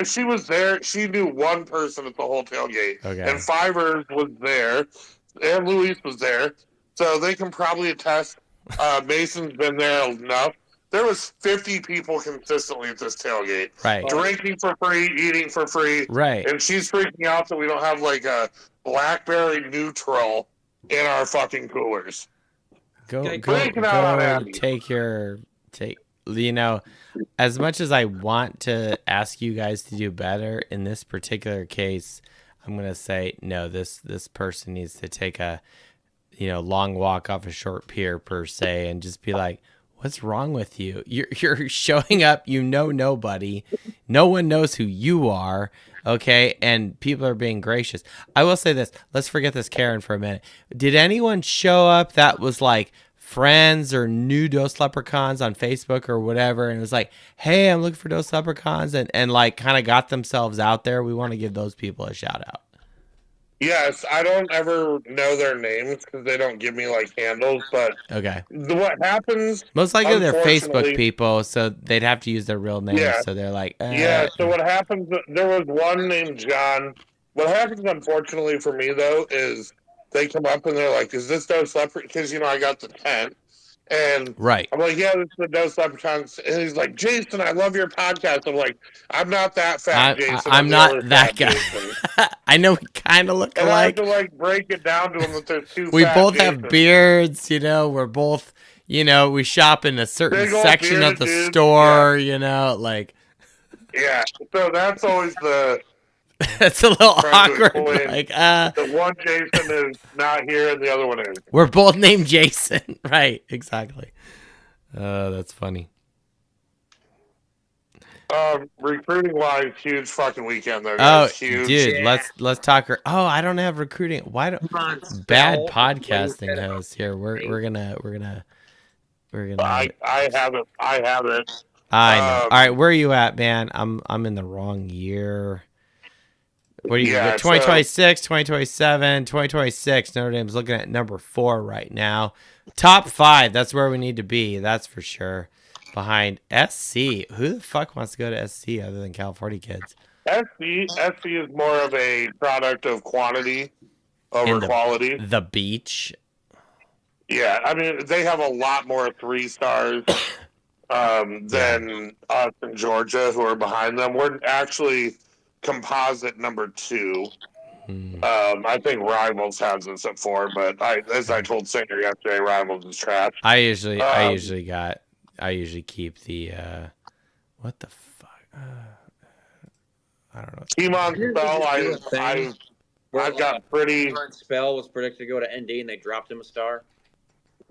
She was there. She knew one person at the whole tailgate. Okay. And Fivers was there. And Luis was there. So they can probably attest. Mason's been there enough. There was 50 people consistently at this tailgate. Right. Drinking for free, eating for free. Right. And she's freaking out that we don't have a blackberry neutral in our fucking coolers. Go take as much as I want to ask you guys to do better in this particular case, I'm going to say no, this person needs to take a long walk off a short pier per se, and just be like, what's wrong with you? You're showing up, nobody, no one knows who you are. Okay, and people are being gracious. I will say this. Let's forget this Karen for a minute. Did anyone show up that was like friends or new Dose Leprechauns on Facebook or whatever, and it was like, hey, I'm looking for Dose Leprechauns, and like kind of got themselves out there? We want to give those people a shout out. Yes, I don't ever know their names because they don't give me like handles. But Okay. what happens? Most likely they're unfortunately, Facebook people, so they'd have to use their real names. Yeah. So they're like, Yeah. So what happens? There was one named John. What happens, unfortunately for me though, is they come up and they're like, "Is this Dose Leprechaun?" Because I got the tent, and right. I'm like, "Yeah, this is the Dose Leprechaun." And he's like, "Jason, I love your podcast." I'm like, "I'm not that fat, Jason. I'm the not other that fat guy." Jason." I know we kind of look And alike. I have to like break it down to him that there's two. We fat both Jasons. have beards, we're both, we shop in a certain Big old section of bearded the dudes, store, like. Yeah, so that's always the. It's a little trying to awkward. explain. Like, The one Jason is not here and the other one is. we're both named Jason. Right, exactly. That's funny. Recruiting wise, huge fucking weekend though. Oh, Guys. Huge. dude, Yeah. let's talk. I don't have recruiting. Why don't bad podcasting host here? We're gonna. I have it. I have it. I know. All right, where are you at, man? I'm in the wrong year. What do you got? 2026, 2027, 2026. Notre Dame's looking at number 4 right now. Top 5. That's where we need to be. That's for sure. Behind SC. Who the fuck wants to go to SC other than California kids? SC is more of a product of quantity over quality. The beach. Yeah, I mean they have a lot more 3 stars than us in Georgia, who are behind them. We're actually composite number 2. I think Rivals has us at 4, but as I told Singer yesterday, Rivals is trash. I usually keep the what the fuck? I don't know. Team on spell, I've got pretty. Spell was predicted to go to ND, and they dropped him a star.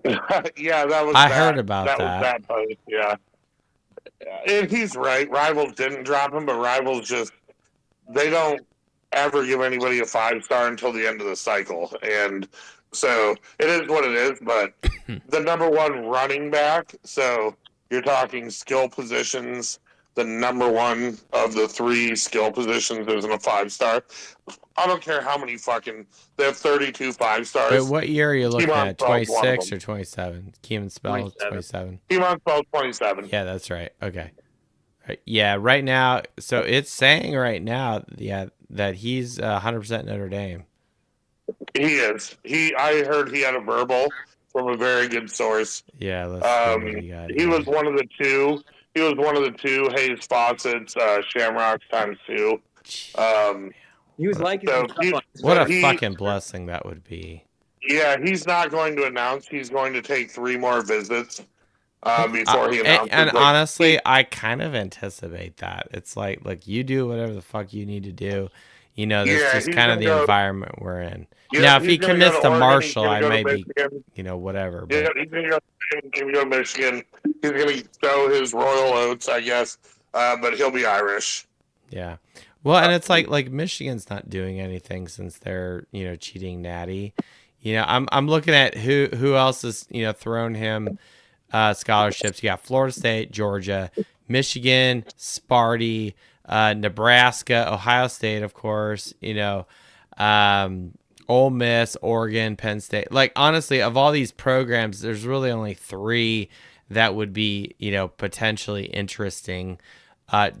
Yeah, that was. I heard about that. Was that post, yeah. And he's right. Rivals didn't drop him, but Rivals they don't ever give anybody a 5-star until the end of the cycle, and so it is what it is. But the number 1 running back, so you're talking skill positions. The number 1 of the 3 skill positions isn't a 5-star. I don't care how many they have 32 5-stars. Wait, what year are you looking at? 26 or 27? Keeman Spell 27. Keeman Spell 27. Yeah, that's right. Okay. Right. Yeah, right now. So it's saying right now, that he's 100% Notre Dame. He is. I heard he had a verbal from a very good source. Yeah, let's see what he got. He was one of the 2. He was one of the 2 Hayes Fawcett's Shamrocks times 2. He was what a fucking blessing that would be. Yeah, he's not going to announce. He's going to take 3 more visits before he announces. And honestly, I kind of anticipate that. It's like you do whatever the fuck you need to do. This is kind of the environment we're in. Yeah, now, if he commits to Marshall, I may be, Michigan. whatever. Yeah, But. he's going to go to Michigan. He's going to sow his royal oats, I guess, but he'll be Irish. Yeah. Well, and it's like Michigan's not doing anything since they're, cheating Natty. I'm looking at who else has, thrown him scholarships. You got Florida State, Georgia, Michigan, Sparty, Nebraska, Ohio State, of course, Ole Miss, Oregon, Penn State. Like, honestly, of all these programs, there's really only 3 that would be, potentially interesting.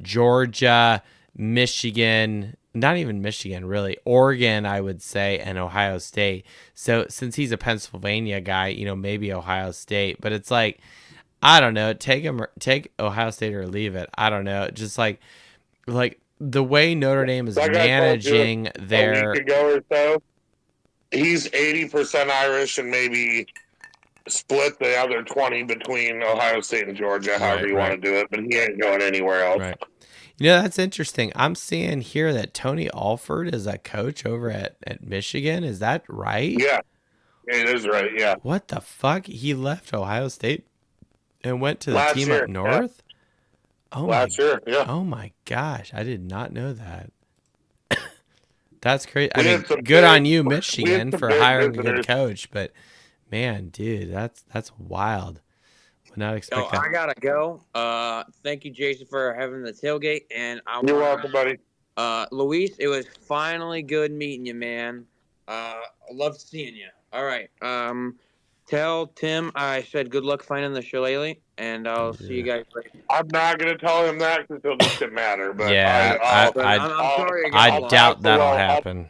Georgia, Michigan, not even Michigan, really. Oregon, I would say, and Ohio State. So since he's a Pennsylvania guy, maybe Ohio State. But it's like, I don't know. Take Ohio State or leave it. I don't know. Just like the way Notre Dame is managing their. A week ago or so, he's 80% Irish and maybe split the other 20 between Ohio State and Georgia, however you want to do it. But he ain't going anywhere else. Right. That's interesting. I'm seeing here that Tony Alford is a coach over at Michigan. Is that right? Yeah, it is right. Yeah. What the fuck? He left Ohio State and went to the team year, up north? Yeah. Last year, yeah. Oh my gosh. I did not know that. That's crazy. I We mean, had some good big- on you, we had Michigan, some for big hiring a visitors. good coach. But man, dude, that's wild. Would not So expect that. I gotta go. Thank you, Jason, for having the tailgate, and You're welcome, buddy. Luis, it was finally good meeting you, man. I love seeing you. All right. Tell Tim I said good luck finding the shillelagh, and I'll see you guys later. I'm not gonna tell him that because he'll just get madder. But Yeah, I'm sorry. I doubt that'll I'll- happen.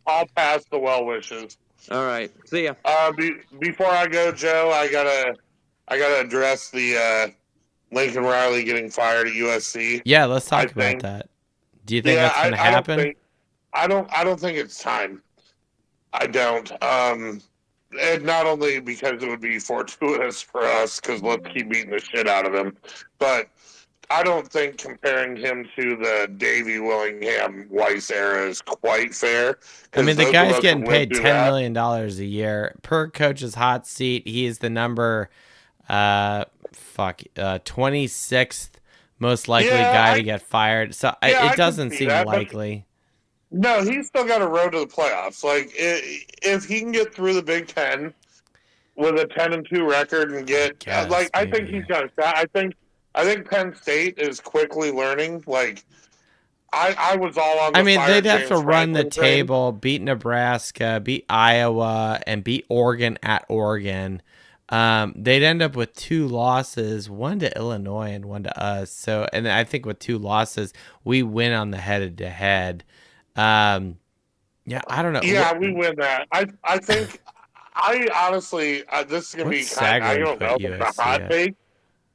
I'll pass the well wishes. All right. See ya. Before I go, Joe, I gotta address the Lincoln Riley getting fired at USC. Yeah, let's talk I about think- that. Do you think that's going to happen? I don't think it's time. I don't. And not only because it would be fortuitous for us, because let's keep beating the shit out of him, but I don't think comparing him to the Davey Willingham Weiss era is quite fair. I mean, the those of guy's us getting who lived paid through $10 that- million a year per coach's hot seat. He is the number 26th most likely guy to get fired. So I it doesn't can see seem that, but- likely. No, he's still got a road to the playoffs. Like, if he can get through the Big Ten with a 10-2 record and get I guess, I think maybe. he's got a shot. I think Penn State is quickly learning. Like, I was all on. I mean, they'd have to James run the Franklin train. table, beat Nebraska, beat Iowa, and beat Oregon at Oregon. They'd end up with 2 losses, one to Illinois and one to us. So, and I think with 2 losses, we win on the head-to-head. Yeah, I don't know. Yeah, we win that. I think. I honestly, this is gonna What be. Sagan I don't know put if it's a USC hot at? take.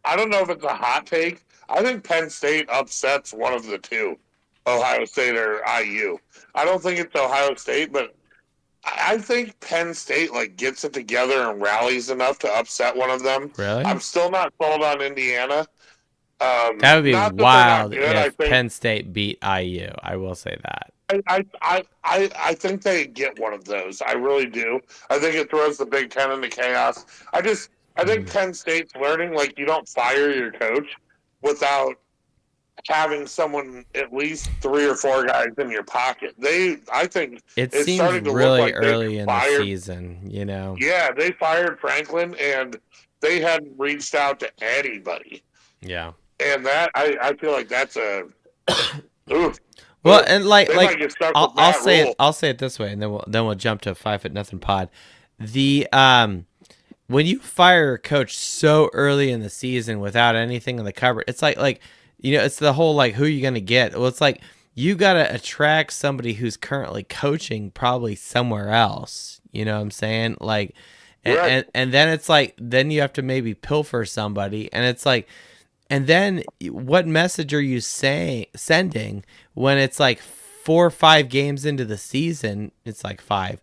I don't know if it's a hot take. I think Penn State upsets one of the two, Ohio State or IU. I don't think it's Ohio State, but I think Penn State gets it together and rallies enough to upset one of them. Really? I'm still not sold on Indiana. That would be not that they're not wild good, I if think- Penn State beat IU. I will say that. I think they get one of those. I really do. I think it throws the Big Ten into chaos. I think Penn State's learning you don't fire your coach without having someone, at least 3 or 4 guys in your pocket. I think It it's seems starting to look really like they early in the fired- season, Yeah, they fired Franklin and they hadn't reached out to anybody. Yeah. And that I feel like that's a oof. Well, and They might get stuck with I'll that say rule. it. I'll say it this way, and then we'll jump to 5 Foot Nothing Pod. The when you fire a coach so early in the season without anything in the cupboard, it's it's the whole who are you gonna get? Well, it's you gotta attract somebody who's currently coaching probably somewhere else. You know what I'm saying? Right. And then it's then you have to maybe pilfer somebody, and it's and then what message are you sending when it's 4 or 5 games into the season? It's 5,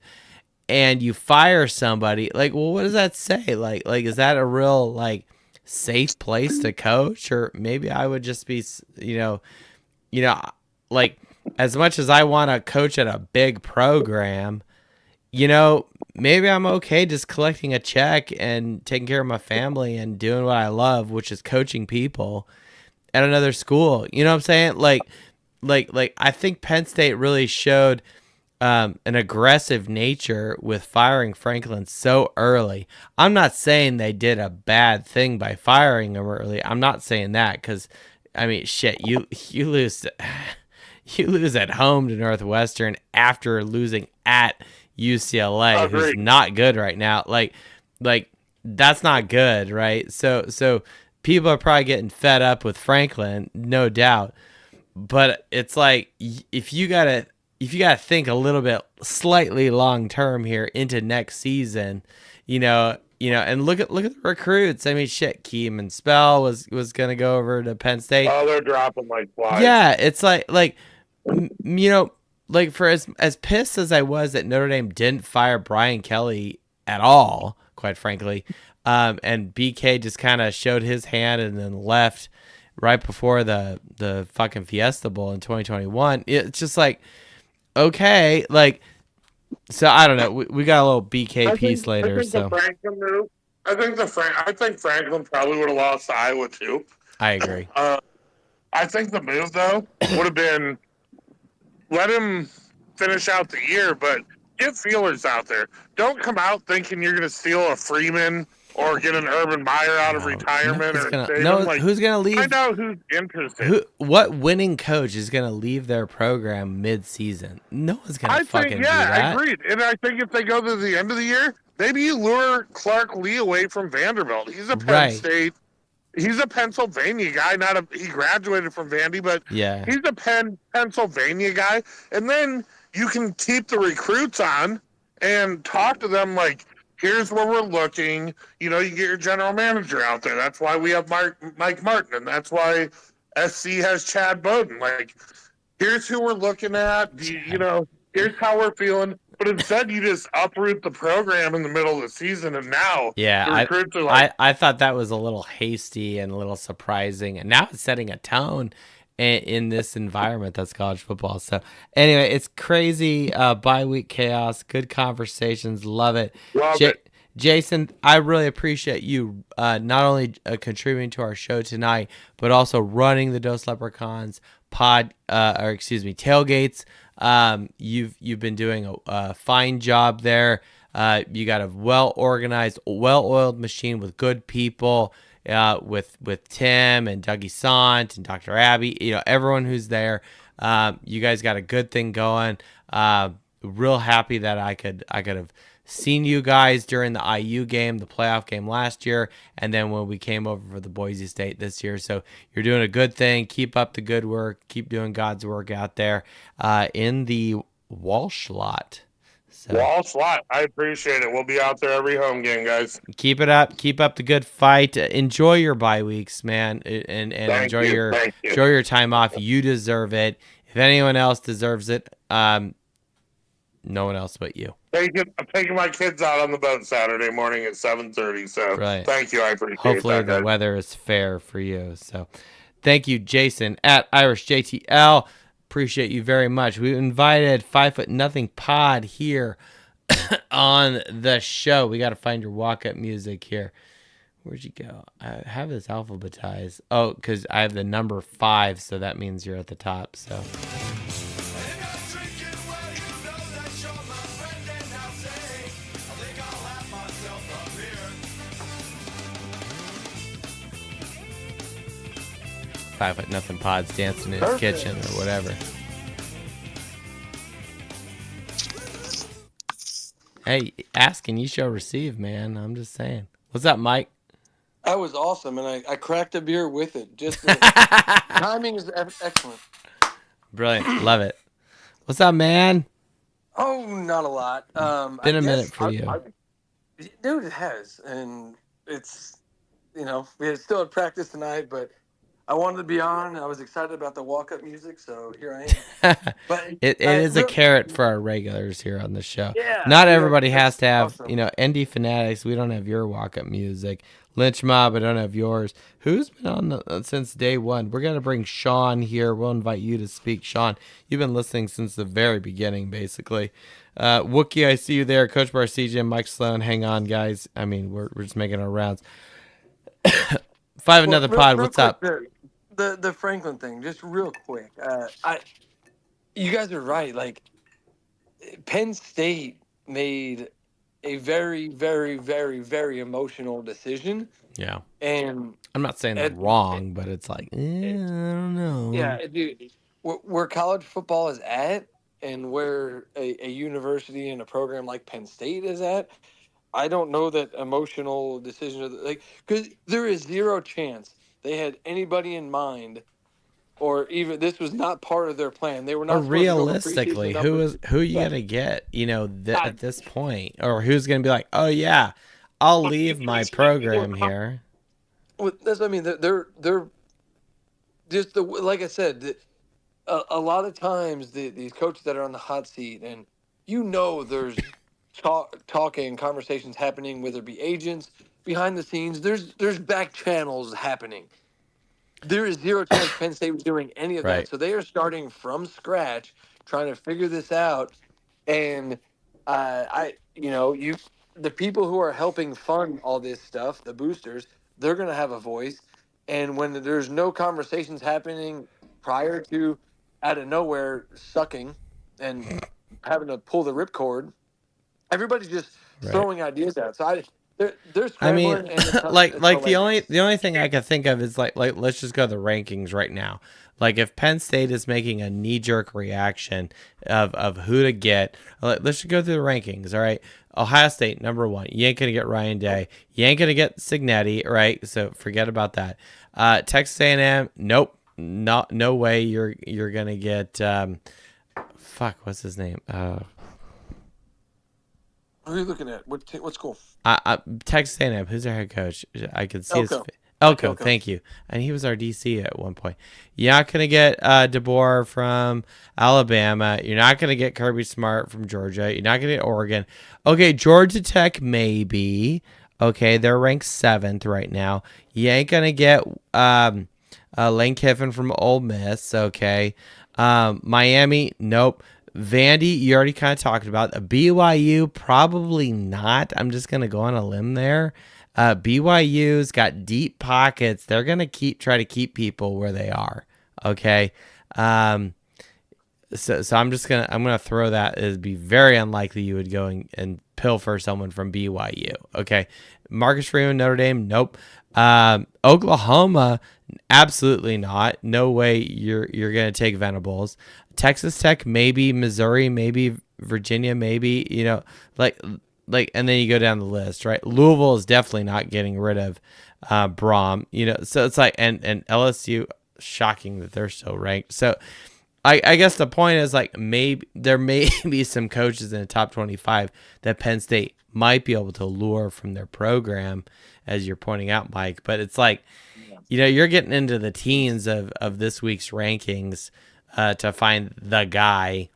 and you fire somebody. Well, what does that say? Is that a real safe place to coach? Or maybe I would just be, as much as I want to coach at a big program, maybe I'm okay just collecting a check and taking care of my family and doing what I love, which is coaching people at another school. You know what I'm saying? I think Penn State really showed an aggressive nature with firing Franklin so early. I'm not saying they did a bad thing by firing him early. I'm not saying that because, I mean, shit, you lose you lose at home to Northwestern after losing at UCLA, who's Agreed. not good right now. That's not good, right? So people are probably getting fed up with Franklin, no doubt. But it's if you gotta think a little bit slightly long term here into next season, and look at the recruits. I mean, shit, Keem Spell was gonna go over to Penn State. Oh, they're dropping like flies. Yeah, it's for as pissed as I was that Notre Dame didn't fire Brian Kelly at all, quite frankly, and BK just kind of showed his hand and then left right before the fucking Fiesta Bowl in 2021. It's just okay, so I don't know. We got a little BK piece later. I think So the Franklin move. I think Franklin probably would have lost to Iowa too. I agree. I think the move though would have been let him finish out the year, but get feelers out there. Don't come out thinking you're going to steal a Freeman or get an Urban Meyer out of retirement or save him. Like, who's gonna leave? Find out who's interested. What winning coach is gonna leave their program mid-season? No one's gonna fucking do that. I agreed. And I think if they go to the end of the year, maybe you lure Clark Lee away from Vanderbilt. He's a Penn State. He's a Pennsylvania guy. He graduated from Vandy, but he's a Pennsylvania guy. And then you can keep the recruits on and talk to them like, here's where we're looking. You know, you get your general manager out there. That's why we have Mike Martin, and that's why SC has Chad Bowden. Like, here's who we're looking at. You know, here's how we're feeling. But instead, you just uproot the program in the middle of the season, and now recruits are like... I thought that was a little hasty and a little surprising, and now it's setting a tone in this environment that's college football. So anyway, it's crazy bye-week chaos, good conversations, love it. Jason, I really appreciate you not only contributing to our show tonight, but also running the Dos Leprechauns tailgates. You've been doing a fine job there. You got a well-organized, well-oiled machine with good people. With Tim and Dougie Sant and Dr. Abby, you know, everyone who's there. You guys got a good thing going. Real happy that I could have seen you guys during the IU game, the playoff game last year, and then when we came over for the Boise State this year. So you're doing a good thing. Keep up the good work. Keep doing God's work out there in the Walsh lot. So, Walsh lot, I appreciate it. We'll be out there every home game, guys. Keep it up. Keep up the good fight. Enjoy your bye weeks, man, and enjoy your time off. You deserve it. If anyone else deserves it, no one else but you. I'm taking my kids out on the boat Saturday morning at 7:30. So thank you. I appreciate it. Hopefully the weather is fair for you. So thank you, Jason at IrishJTL. Appreciate you very much. We invited 5'0" pod here on the show. We got to find your walk-up music here. Where'd you go? I have this alphabetized. Oh, because I have the number 5, so that means you're at the top. So. Nothing pods dancing in his kitchen or whatever. Hey, asking you shall receive, man. I'm just saying. What's up, Mike? That was awesome, and I cracked a beer with it. Just timing is excellent. Brilliant, love it. What's up, man? Oh, not a lot. Been a minute for you, dude. It has, and it's we still had practice tonight, but. I wanted to be on. I was excited about the walk-up music, so here I am. But it is a carrot for our regulars here on the show. Yeah, not everybody has to have, awesome. ND Fanatics, we don't have your walk-up music. Lynch Mob, I don't have yours. Who's been on since day one? We're going to bring Sean here. We'll invite you to speak. Sean, you've been listening since the very beginning, basically. Wookie, I see you there. Coach Bar CJ, Mike Sloan, hang on, guys. I mean, we're just making our rounds. Another pod, what's up? The Franklin thing, just real quick. You guys are right. Like, Penn State made a very, very, very, very emotional decision. Yeah. And I'm not saying they're wrong, but it's like, I don't know. Yeah, dude, where college football is at and where a university and a program like Penn State is at, I don't know that emotional decisions, because there is zero chance they had anybody in mind, or even this was not part of their plan. They were not. Realistically, who you gonna get? At this point, or who's gonna be like, oh yeah, I'll leave my program here. Well, that's what I mean. They're just like I said. A lot of times these coaches that are on the hot seat, and there's talking conversations happening, whether it be agents behind the scenes. There's back channels happening. There is zero chance Penn State was doing any of that. So they are starting from scratch, trying to figure this out. And the people who are helping fund all this stuff, the boosters, they're going to have a voice. And when there's no conversations happening prior to out of nowhere sucking and having to pull the ripcord. Everybody's just throwing ideas out. So they're I mean, scrambling, and it's like hilarious. the only thing I can think of is like let's just go to the rankings right now. Like if Penn State is making a knee jerk reaction of who to get, let's just go through the rankings. All right, Ohio State #1. You ain't gonna get Ryan Day. You ain't gonna get Cignetti. Right, so forget about that. Texas A&M, nope, no way. You're gonna get fuck. What's his name? Who are you looking at? What school? Texas A&M. Who's their head coach? I could see Elko. Elko. Thank you. And he was our DC at one point. You're not gonna get DeBoer from Alabama. You're not gonna get Kirby Smart from Georgia. You're not gonna get Oregon. Okay, Georgia Tech maybe. Okay, they're ranked 7th right now. You ain't gonna get Lane Kiffin from Ole Miss. Okay, Miami. Nope. Vandy, you already kind of talked about. BYU, probably not. I'm just gonna go on a limb there. BYU's got deep pockets. They're gonna try to keep people where they are. Okay. So I'm gonna throw that. It'd be very unlikely you would go and pilfer someone from BYU. Okay. Marcus Freeman, Notre Dame, nope. Oklahoma, absolutely not. No way you're gonna take Venables. Texas Tech, maybe. Missouri, maybe. Virginia, maybe. And then you go down the list, right? Louisville is definitely not getting rid of Braum. So it's like, and LSU, shocking that they're still ranked. So I guess the point is like maybe there may be some coaches in the top 25 that Penn State might be able to lure from their program, as you're pointing out, Mike. But it's like, you're getting into the teens of this week's rankings to find the guy.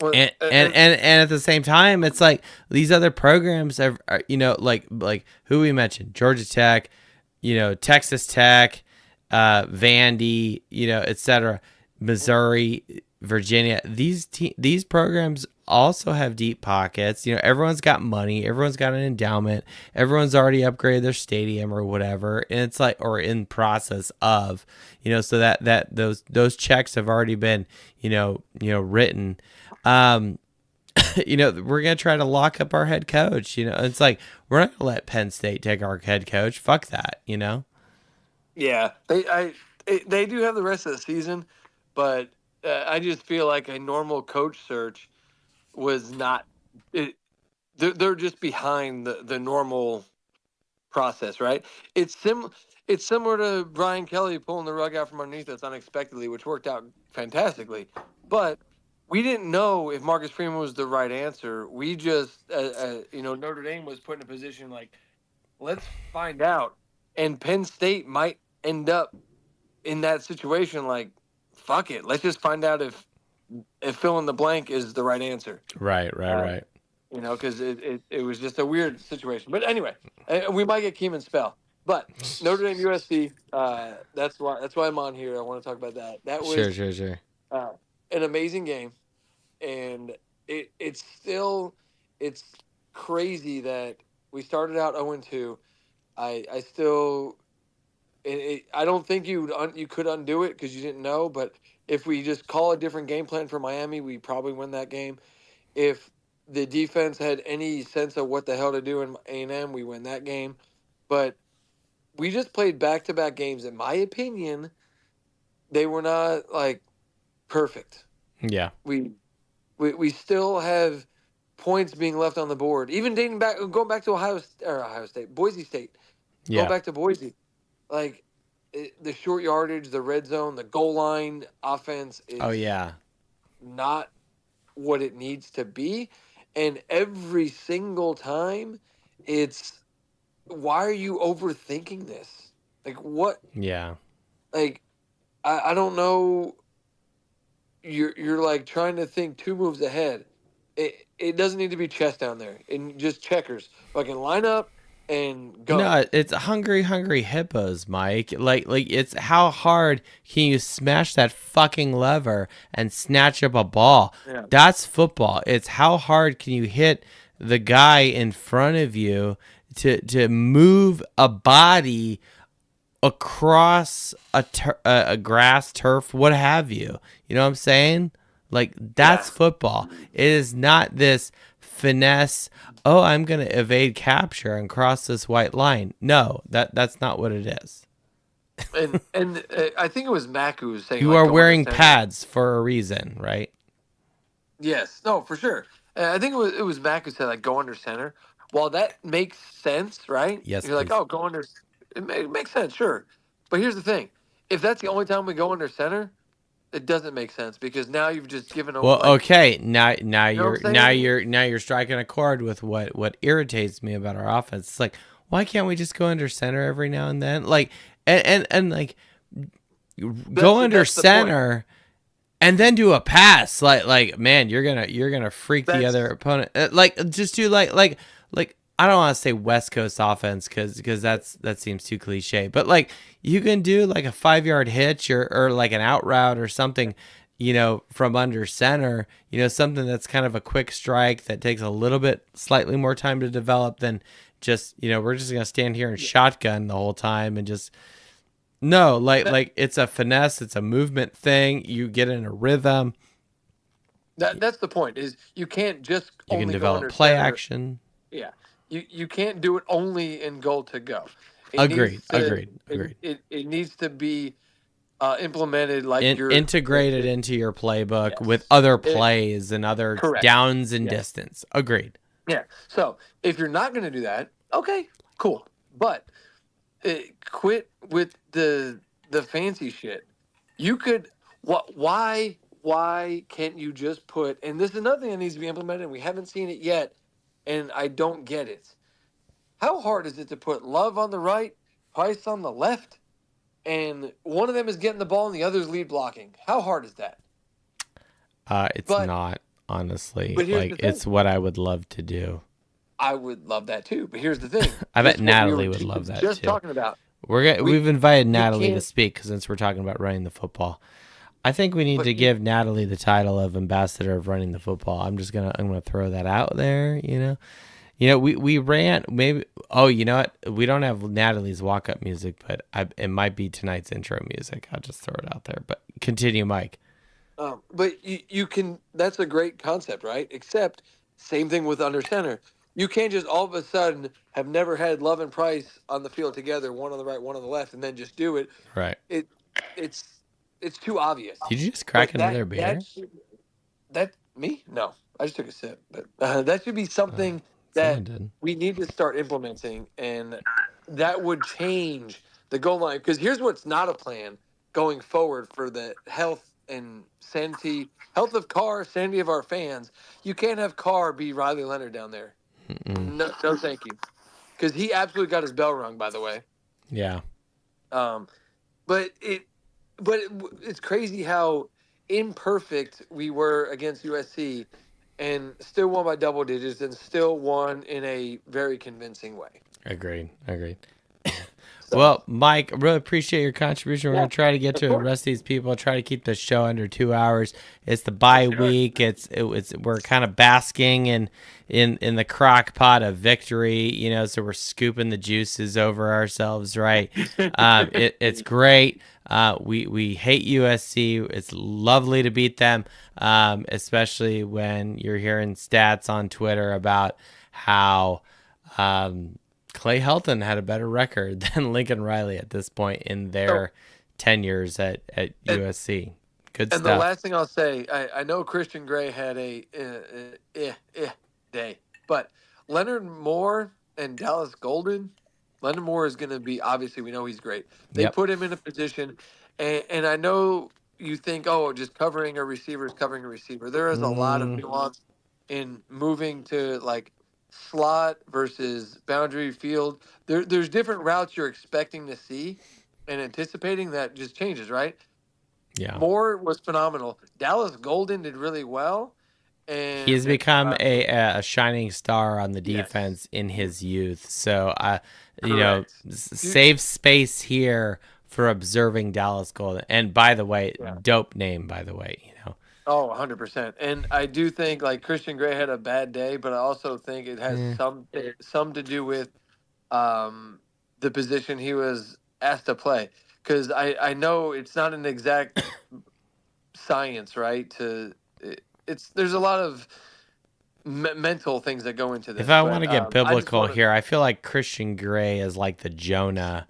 And at the same time, it's like these other programs are like who we mentioned, Georgia Tech, Texas Tech, Vandy, etc., Missouri, Virginia. These programs also have deep pockets. Everyone's got money, everyone's got an endowment, everyone's already upgraded their stadium or whatever, and it's like, or in process of, so that those checks have already been, written. We're gonna try to lock up our head coach. It's like we're not gonna let Penn State take our head coach. Fuck that. Yeah, they do have the rest of the season, but I just feel like a normal coach search was not. They're just behind the normal process, right? It's similar to Brian Kelly pulling the rug out from underneath us unexpectedly, which worked out fantastically, but we didn't know if Marcus Freeman was the right answer. We just, Notre Dame was put in a position like, let's find out. And Penn State might end up in that situation like, fuck it. Let's just find out if fill in the blank is the right answer. Right. Because it was just a weird situation. But anyway, we might get Keeman Spell. But Notre Dame USC, that's why I'm on here. I want to talk about that. That was sure. An amazing game, and it's crazy that we started out 0-2. I still I don't think you could undo it because you didn't know, but if we just call a different game plan for Miami, we probably win that game. If the defense had any sense of what the hell to do in A&M, we win that game. But we just played back-to-back games. In my opinion, they were not like perfect. Yeah. We still have points being left on the board. Even going back to Ohio State, Boise State. Yeah. Going back to Boise. Like the short yardage, the red zone, the goal line offense is not what it needs to be. And every single time it's, why are you overthinking this? Like what? Yeah. Like I don't know. You're like trying to think 2 moves ahead. It doesn't need to be chess down there and just checkers. Fucking line up and go. No, it's hungry hippos, Mike. Like it's how hard can you smash that fucking lever and snatch up a ball? Yeah. That's football. It's how hard can you hit the guy in front of you to move a body across a grass, turf, what have you. You know what I'm saying? Like, that's football. It is not this finesse, oh, I'm going to evade capture and cross this white line. No, that's not what it is. And I think it was Mac who was saying You like are go under wearing center. pads for a reason, right? Yes, no, for sure. I think it was Mac who said like go under center. While that makes sense, right? Yes, You're like, please. oh, go under. It makes sense, sure. But here's the thing: if that's the only time we go under center, it doesn't make sense because now you've just given a Well, like, okay, now you know you're what I'm saying? now you're striking a chord with what irritates me about our offense. It's like, why can't we just go under center every now and then? Like, and like go under That's the point. center and then do a pass. Like man, you're gonna freak the That's- other opponent. Like just do like I don't want to say West Coast offense because that seems too cliche. But like you can do like a 5-yard hitch or like an out route or something, from under center. Something that's kind of a quick strike that takes a little bit slightly more time to develop than just we're just gonna stand here and shotgun the whole time and just. No, like it's a finesse, it's a movement thing. You get in a rhythm. That's the point. Is you can't just You only can go develop under play center. action. Yeah, you can't do it only in goal to go. Agreed. It needs to be implemented like Integrated into your playbook Yes. with other plays and other Correct. downs and Yes. distance. Agreed. Yeah. So if you're not going to do that, okay, cool. But quit with the fancy shit. You could why can't you just put, and this is another thing that needs to be implemented, and we haven't seen it yet, and I don't get it. How hard is it to put Love on the right, Price on the left, and one of them is getting the ball and the other is lead blocking? How hard is that? It's not, honestly. But here's like the thing. it's what I would love to do. I would love that too, but here's the thing. I bet Just what we Natalie were would love that just too. talking about. We've invited Natalie to can't- speak since we're talking about running the football. I think we need to give Natalie the title of ambassador of running the football. I'm gonna throw that out there. We ran maybe. Oh, you know what? We don't have Natalie's walk up music, but it might be tonight's intro music. I'll just throw it out there. But continue, Mike. But you can. That's a great concept, right? Except same thing with under center. You can't just all of a sudden have never had Love and Price on the field together, one on the right, one on the left, and then just do it. Right. It's too obvious. Did you just crack another beer? That me? No, I just took a sip. But that should be something Someone that did. we need to start implementing, and that would change the goal line. Because here's what's not a plan going forward for the health and health of Carr, sanity of our fans. You can't have Carr be Riley Leonard down there. No, thank you. Because he absolutely got his bell rung, by the way. Yeah. But it's crazy how imperfect we were against USC and still won by double digits and still won in a very convincing way. Agreed. Well, Mike, I really appreciate your contribution. We're going to try to get to the rest of these people, try to keep the show under 2 hours. It's the bye week. We're kind of basking in the crock pot of victory, so we're scooping the juices over ourselves, right? It's great. We hate USC. It's lovely to beat them, especially when you're hearing stats on Twitter about how Clay Helton had a better record than Lincoln Riley at this point in their tenures at USC. Good stuff. And the last thing I'll say, I know Christian Gray had a day, but Leonard Moore and Dallas Golden, Leonard Moore is going to be, obviously we know he's great. They put him in a position, and I know you think, oh, just covering a receiver is covering a receiver. There is a lot of nuance in moving to like slot versus boundary field. There's different routes you're expecting to see and anticipating that just changes, right? Yeah. Moore was phenomenal. Dallas Golden did really well. And he's become a shining star on the defense in his youth. So, save space here for observing Dallas Golden. And by the way, dope name, by the way, Oh, 100%. And I do think like Christian Gray had a bad day, but I also think it has some to do with the position he was asked to play. Because I know it's not an exact science, right, to there's a lot of mental things that go into this. If I want to get biblical wanna... here, I feel like Christian Grey is like the Jonah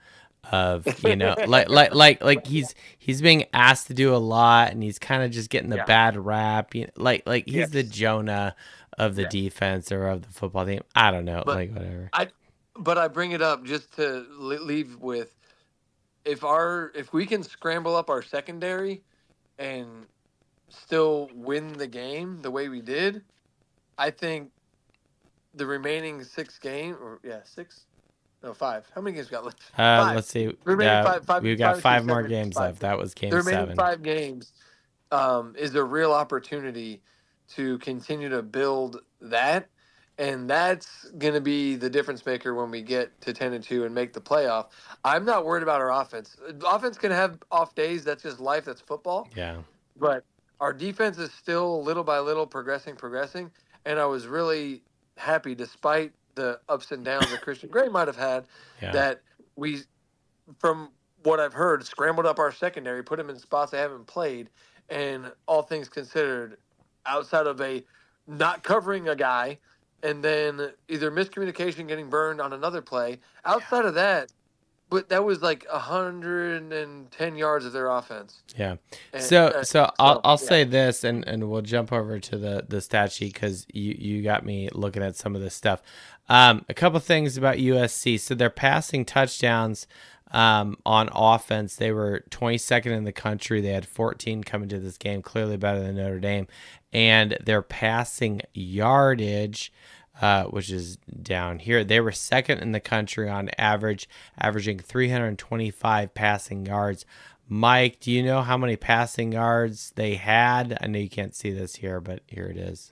of, like he's being asked to do a lot, and he's kind of just getting the bad rap. Like he's the Jonah of the defense or of the football team. I don't know, whatever. But I bring it up just to leave with, if we can scramble up our secondary and still win the game the way we did, I think the remaining 5. How many games we got left? 5. Let's see. We've got 5 more games left. That was game 7. The remaining 5 games is a real opportunity to continue to build that. And that's going to be the difference maker when we get to 10-2 and make the playoff. I'm not worried about our offense. Offense can have off days. That's just life. That's football. Yeah. But our defense is still little by little progressing. And I was really happy, despite the ups and downs that Christian Grey might have had, that we, from what I've heard, scrambled up our secondary, put them in spots they haven't played. And all things considered, outside of a not covering a guy, and then either miscommunication getting burned on another play. Outside of that, but that was like 110 yards of their offense. Yeah. And, so I'll say this, and we'll jump over to the stat sheet because you got me looking at some of this stuff. A couple things about USC. So their passing touchdowns on offense, they were 22nd in the country. They had 14 coming to this game, clearly better than Notre Dame. And their passing yardage, which is down here, they were second in the country on average, averaging 325 passing yards. Mike, do you know how many passing yards they had? I know you can't see this here, but here it is.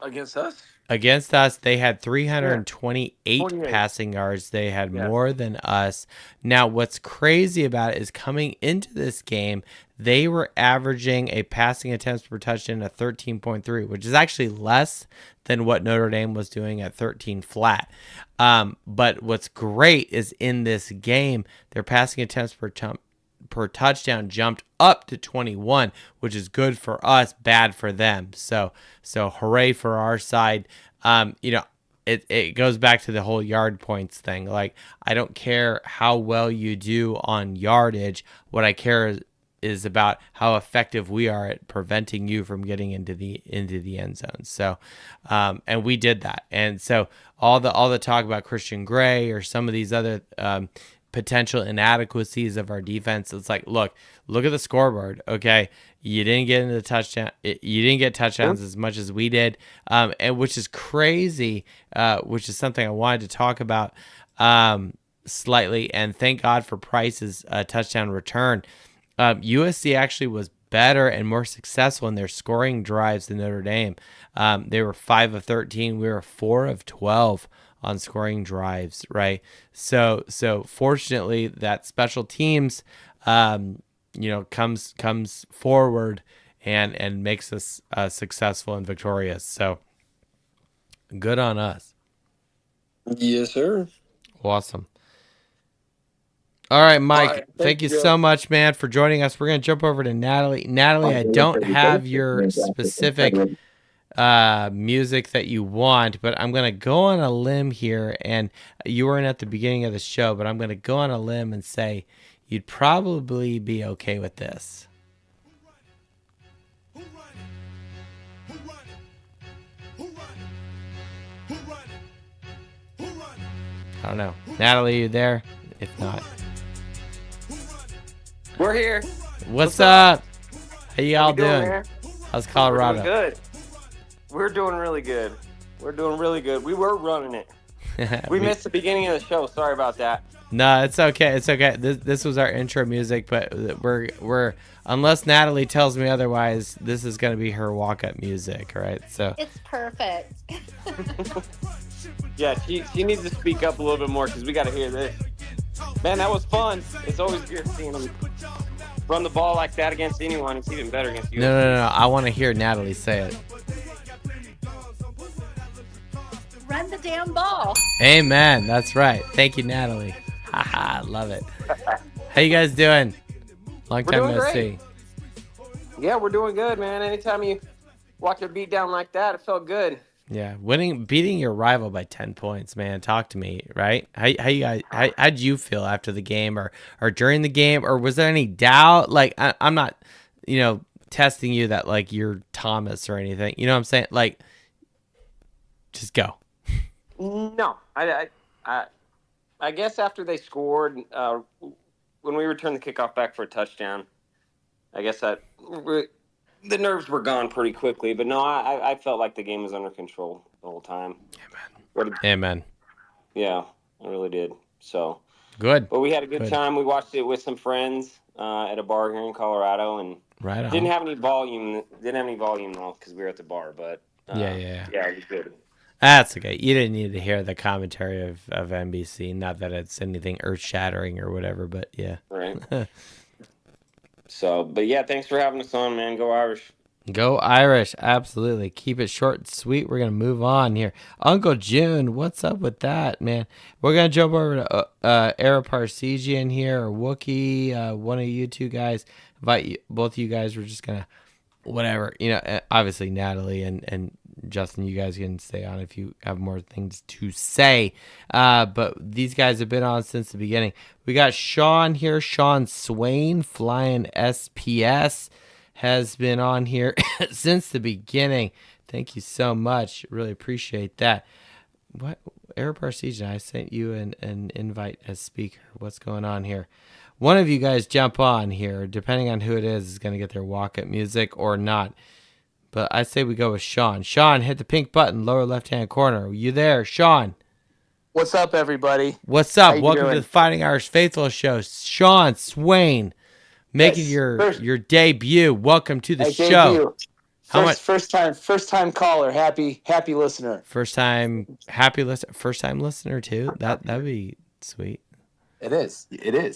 Against us? Against us, they had 328 passing yards. They had more than us. Now, what's crazy about it is coming into this game, they were averaging a passing attempts per touchdown of 13.3, which is actually less than what Notre Dame was doing at 13 flat. But what's great is in this game, their passing attempts per touchdown jumped up to 21, which is good for us, bad for them. So hooray for our side. It goes back to the whole yard points thing. Like, I don't care how well you do on yardage. What I care is about how effective we are at preventing you from getting into the end zone. So, and we did that. And so all the talk about Christian Grey or some of these other potential inadequacies of our defense, it's like, look at the scoreboard. Okay, you didn't get into the touchdown. You didn't get touchdowns as much as we did, and which is crazy. Which is something I wanted to talk about slightly. And thank God for Price's touchdown return. USC actually was better and more successful in their scoring drives than Notre Dame. They were 5 of 13. We were 4 of 12 on scoring drives, right? So fortunately, that special teams, comes forward and makes us successful and victorious. So good on us. Yes, sir. Awesome. All right, Mike, thank you so much, man, for joining us. We're going to jump over to Natalie. Natalie, I don't have your specific music that you want, but I'm going to go on a limb here, and you weren't at the beginning of the show, but I'm going to go on a limb and say you'd probably be okay with this. I don't know. Natalie, you there? If not, we're here. What's up? How y'all doing? Man? How's Colorado? We're doing good. We're doing really good. We're doing really good. We were running it. We missed the beginning of the show. Sorry about that. No, it's okay. It's okay. This was our intro music, but we're unless Natalie tells me otherwise, this is going to be her walk-up music, right? So it's perfect. Yeah, she needs to speak up a little bit more because we got to hear this. Man, that was fun. It's always good seeing him run the ball like that against anyone. It's even better against you. No. I want to hear Natalie say it. Run the damn ball. Amen. That's right. Thank you, Natalie. Haha, love it. How you guys doing? Long time no see. Yeah, we're doing good, man. Anytime you watch a beat down like that, it felt good. Yeah, beating your rival by 10 points, man. Talk to me, right? How you guys? How'd you feel after the game, or during the game, or was there any doubt? Like, I'm not, testing you that like you're Thomas or anything. You know what I'm saying? Like, just go. No, I guess after they scored, when we returned the kickoff back for a touchdown, I guess that the nerves were gone pretty quickly. But no, I felt like the game was under control the whole time. Amen. Yeah, I really did. So good. But we had a good time. We watched it with some friends at a bar here in Colorado, and didn't have any volume. Didn't have any volume though because we were at the bar. But yeah, it was good. That's okay. You didn't need to hear the commentary of NBC. Not that it's anything earth-shattering or whatever, but yeah. Right. So, but yeah, thanks for having us on, man. Go Irish. Go Irish. Absolutely. Keep it short and sweet. We're going to move on here. Uncle June, what's up with that, man? We're going to jump over to Era Parsegian here, or Wookie, one of you two guys. Invite you, both of you guys. We're just going to, whatever. Obviously, Natalie and Justin, you guys can stay on if you have more things to say. But these guys have been on since the beginning. We got Sean here. Sean Swain, flying SPS, has been on here since the beginning. Thank you so much. Really appreciate that. What, Eric Parsegian, I sent you an invite as speaker. What's going on here? One of you guys jump on here, depending on who it is going to get their walk-up music or not. But I say we go with Sean. Sean, hit the pink button, lower left-hand corner. Are you there, Sean? What's up, everybody? What's up? Welcome to the Fighting Irish Faithful Show. Sean Swain, making your debut. Welcome to the show. First time caller. Happy listener. First time listener too. That'd be sweet. It is.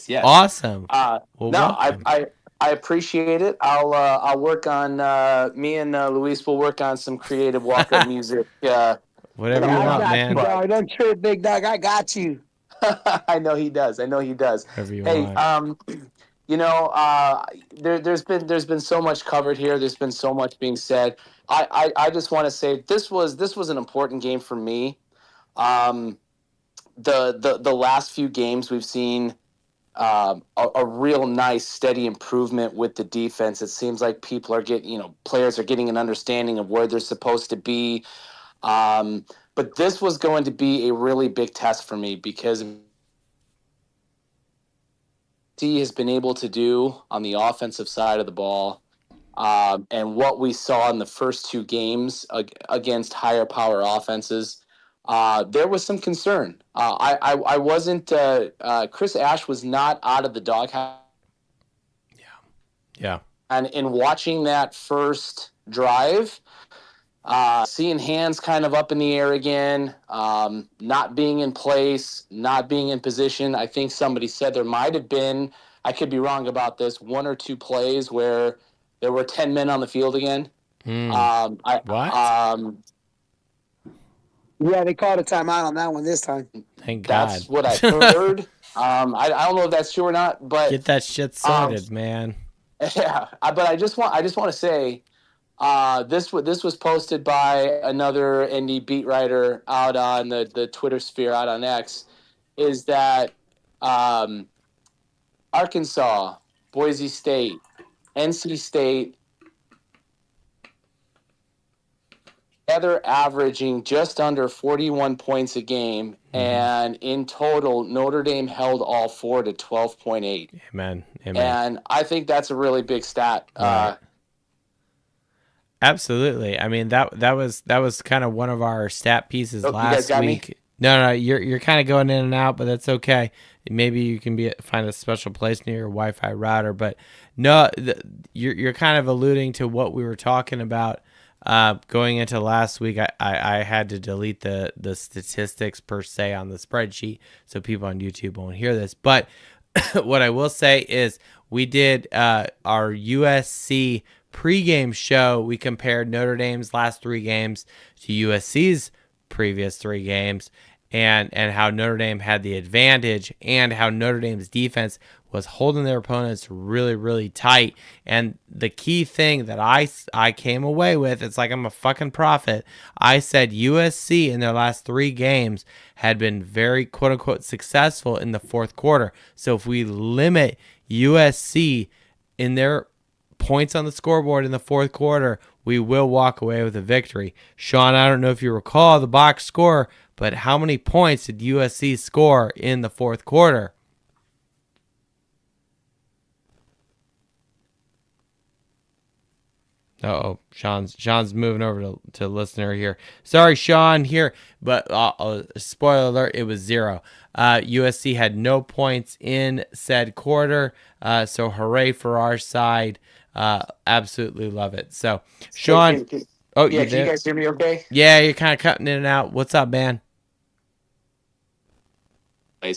Yes. Awesome. I appreciate it. I'll work on me and Luis will work on some creative walk-up music. Whatever you want, man. Dog. Don't trip, big dog. I got you. I know he does. Whatever you want. There's been so much covered here. There's been so much being said. I just want to say this was an important game for me. The last few games we've seen a real nice steady improvement with the defense. It seems like players are getting an understanding of where they're supposed to be. But this was going to be a really big test for me because he has been able to do on the offensive side of the ball. And what we saw in the first two games against higher power offenses, there was some concern. I wasn't. Chris Ash was not out of the doghouse. Yeah. And in watching that first drive, seeing hands kind of up in the air again, not being in place, not being in position. I think somebody said there might have been, I could be wrong about this, one or two plays where there were 10 men on the field again. What? Yeah, they called a timeout on that one this time. Thank God. That's what I heard. I don't know if that's true or not, but get that shit sorted, man. Yeah, but I just want to say, this was posted by another indie beat writer out on the Twitter sphere, out on X, is that Arkansas, Boise State, NC State, together averaging just under 41 points a game, and in total, Notre Dame held all four to 12.8. Amen. And I think that's a really big stat. Right. Absolutely. I mean, that was kind of one of our stat pieces last week. Me? No, you're kind of going in and out, but that's okay. Maybe you can find a special place near your Wi-Fi router, but no, you're kind of alluding to what we were talking about going into last week. I had to delete the statistics per se on the spreadsheet so people on YouTube won't hear this. But what I will say is we did our USC pregame show. We compared Notre Dame's last three games to USC's previous three games, and how Notre Dame had the advantage and how Notre Dame's defense was holding their opponents really, really tight. And the key thing that I came away with, it's like I'm a fucking prophet. I said USC in their last 3 games had been very quote unquote successful in the fourth quarter. So if we limit USC in their points on the scoreboard in the fourth quarter, we will walk away with a victory. Sean, I don't know if you recall the box score, but how many points did USC score in the fourth quarter? Uh-oh, Sean's moving over to listener here. Sorry, Sean, here, but spoiler alert, it was 0. USC had no points in said quarter, so hooray for our side. Absolutely love it. So, Sean, Can you guys hear me okay? Yeah, you're kind of cutting in and out. What's up, man?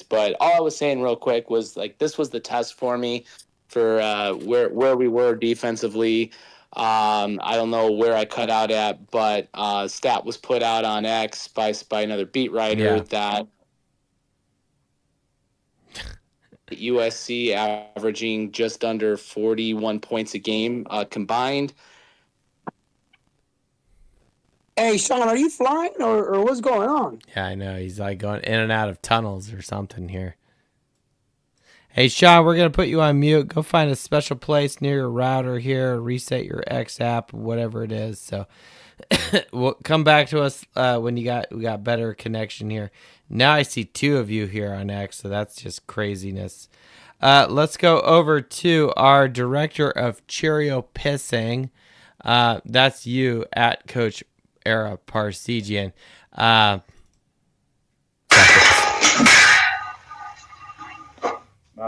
But all I was saying real quick was like this was the test for me for where we were defensively. I don't know where I cut out at, but stat was put out on X by another beat writer that USC averaging just under 41 points a game combined. Hey, Sean, are you flying or what's going on? Yeah, I know. He's like going in and out of tunnels or something here. Hey, Sean, we're going to put you on mute. Go find a special place near your router here. Reset your X app, whatever it is. So we'll come back to us when we got better connection here. Now I see 2 of you here on X, so that's just craziness. Let's go over to our director of Cheerio Pissing. That's you at Coach Era Parsegian. My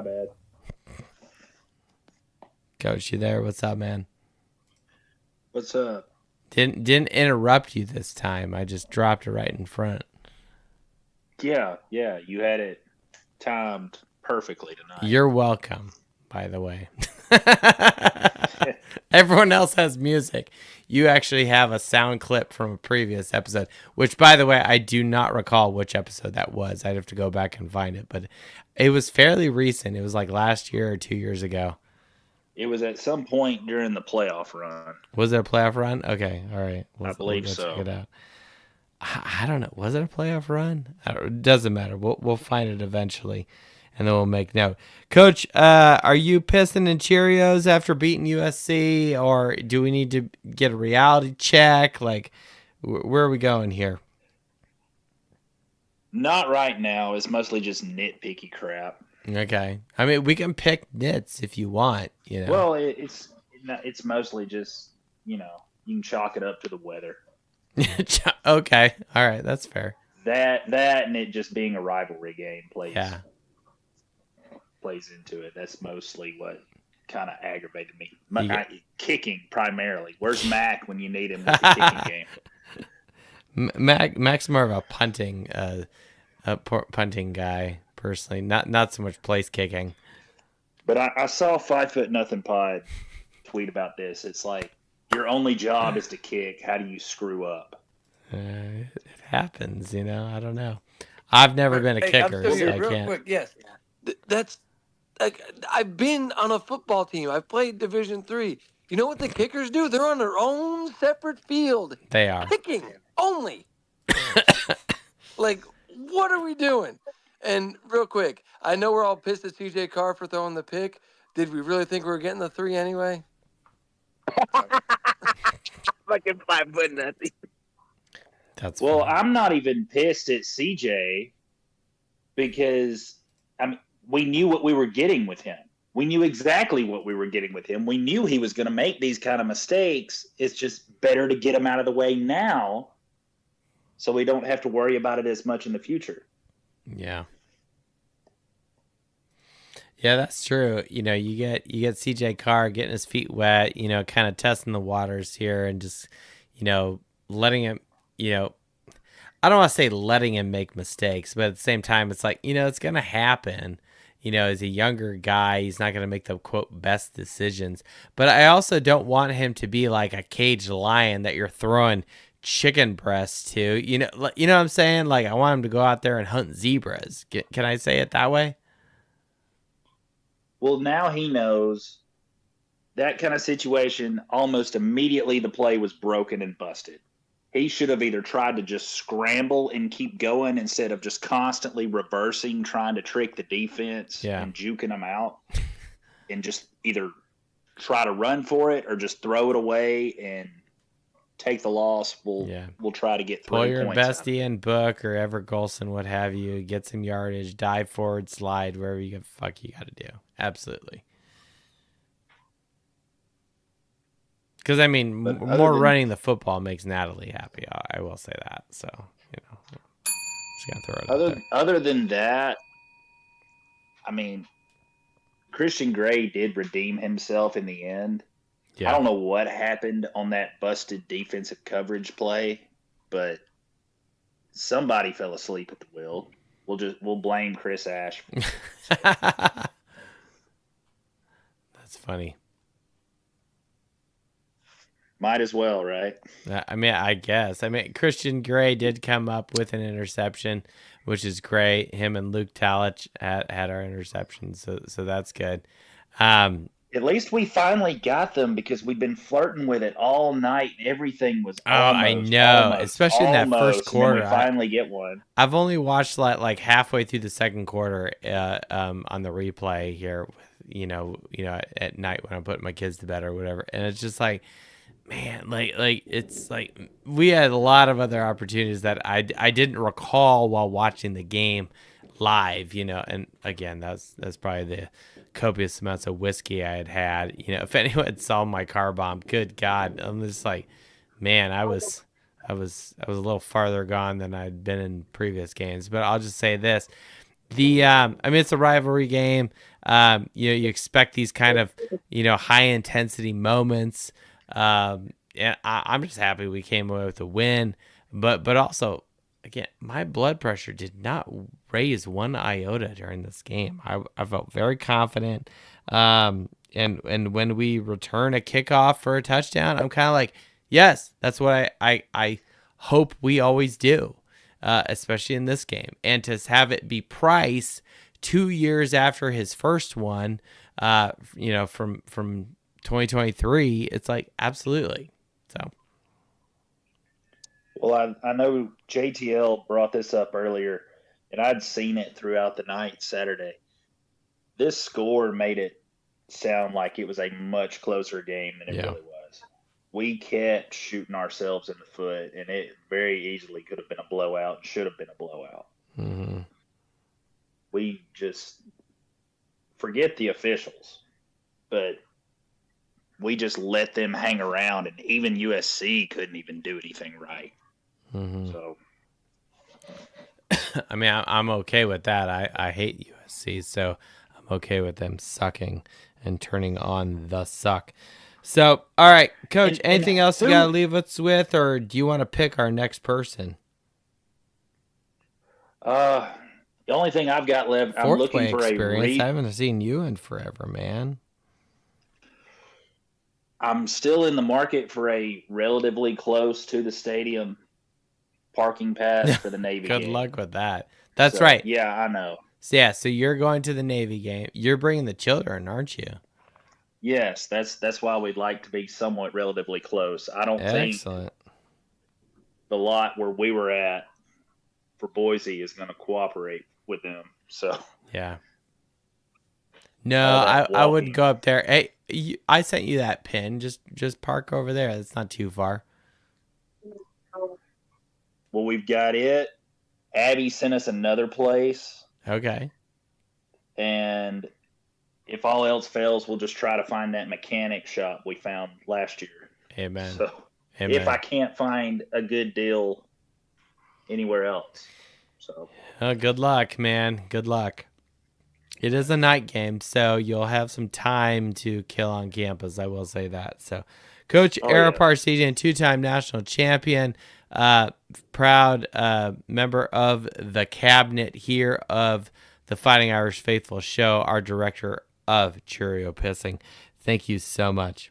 bad. Coach, you there? What's up, man? What's up? Didn't interrupt you this time. I just dropped it right in front. Yeah, you had it timed perfectly tonight. You're welcome, by the way. Everyone else has music. You actually have a sound clip from a previous episode, which, by the way, I do not recall which episode that was. I'd have to go back and find it, but it was fairly recent. It was like last year or 2 years ago. It was at some point during the playoff run. Was there a playoff run? Okay, all right. I believe so. Check it out. I don't know. Was it a playoff run? It doesn't matter. We'll find it eventually, and then we'll make note. Coach, are you pissing in Cheerios after beating USC, or do we need to get a reality check? Like, where are we going here? Not right now. It's mostly just nitpicky crap. Okay. I mean, we can pick nits if you want. You know. Well, it's mostly just you can chalk it up to the weather. Okay. All right. That's fair. That and it just being a rivalry game plays into it. That's mostly what kind of aggravated me. Kicking primarily. Where's Mac when you need him with the kicking game? Mac's more of a punting guy personally. Not so much place kicking. But I saw 5 Foot Nothing Pod tweet about this. It's like your only job is to kick. How do you screw up? It happens, I don't know. I've never been a kicker, so I can't. Quick, yes, that's like I've been on a football team. I've played Division III. You know what the kickers do? They're on their own separate field. They are kicking only. Like, what are we doing? And real quick, I know we're all pissed at CJ Carr for throwing the pick. Did we really think we were getting the 3 anyway? Fucking 5 Foot Nothing. That's well, funny. I'm not even pissed at CJ because we knew what we were getting with him. We knew exactly what we were getting with him. We knew he was going to make these kind of mistakes. It's just better to get him out of the way now so we don't have to worry about it as much in the future. Yeah. Yeah, that's true. You get CJ Carr getting his feet wet, kind of testing the waters here and just, letting him, I don't want to say letting him make mistakes, but at the same time, it's like, it's going to happen. As a younger guy, he's not going to make the, quote, best decisions. But I also don't want him to be like a caged lion that you're throwing chicken breasts to. You know what I'm saying? Like, I want him to go out there and hunt zebras. Can I say it that way? Yeah, I mean, I think that's what CJ is. I think he's going to be a good player. I think he's going to be a good player. But I think Well, now he knows that kind of situation. Almost immediately, the play was broken and busted. He should have either tried to just scramble and keep going instead of just constantly reversing, trying to trick the defense and juking them out, and just either try to run for it or just throw it away and take the loss. We'll try to get 3 Pull your points. bestie in Book or Everett Golson, what have you. Get some yardage, dive forward, slide, wherever you got to do. Absolutely. Because, I mean, more running the football makes Natalie happy. I will say that. So, just going to throw it out there. Other than that, I mean, Christian Gray did redeem himself in the end. Yeah. I don't know what happened on that busted defensive coverage play, but somebody fell asleep at the wheel. We'll blame Chris Ash. That's funny. Might as well, right? I mean, I guess. I mean, Christian Gray did come up with an interception, which is great. Him and Luke Talich had our interceptions, so that's good. At least we finally got them because we've been flirting with it all night. Everything was I know, especially in that first quarter. We finally get one. I've only watched like halfway through the second quarter on the replay here, at night when I'm putting my kids to bed or whatever, and it's just like, man, like it's like we had a lot of other opportunities that I didn't recall while watching the game live, and again, that's probably the copious amounts of whiskey I had. If anyone saw my car bomb, good God, I'm just like, man, I was a little farther gone than I'd been in previous games. But I'll just say this: it's a rivalry game. You expect these kind of high intensity moments. And I'm just happy we came away with a win, but also, again, my blood pressure did not raise one iota during this game. I felt very confident. And when we return a kickoff for a touchdown, I'm kind of like, yes, that's what I hope we always do, especially in this game. And to have it be Price 2 years after his first one, from 2023, it's like, absolutely. So, well, I know JTL brought this up earlier, and I'd seen it throughout the night Saturday. This score made it sound like it was a much closer game than it really was. We kept shooting ourselves in the foot, and it very easily could have been a blowout, should have been a blowout. Mm-hmm. We just forget the officials, but we just let them hang around, and even USC couldn't even do anything right. Mm-hmm. So, I mean, I'm okay with that. I hate USC, so I'm okay with them sucking and turning on the suck. So, all right, Coach, anything else you got to leave us with, or do you want to pick our next person? The only thing I've got left, I'm looking for experience. I haven't seen you in forever, man. I'm still in the market for a relatively close to the stadium parking pass for the Navy Good game. luck with that. That's right. Yeah, I know. So you're going to the Navy game. You're bringing the children, aren't you? Yes, that's why we'd like to be somewhat relatively close. I don't think the lot where we were at for Boise is going to cooperate with them. So yeah. No, I wouldn't go up there. Hey, I sent you that pin. Just park over there. That's not too far. Well, we've got it. Abby sent us another place. Okay. And if all else fails, we'll just try to find that mechanic shop we found last year. Amen. So Amen. If I can't find a good deal anywhere else. So good luck, man. Good luck. It is a night game, so you'll have some time to kill on campus. I will say that. So, Coach Ara Parseghian, two-time national champion, proud member of the cabinet here of the Fighting Irish Faithful Show, our director of Cheerio Pissing. Thank you so much.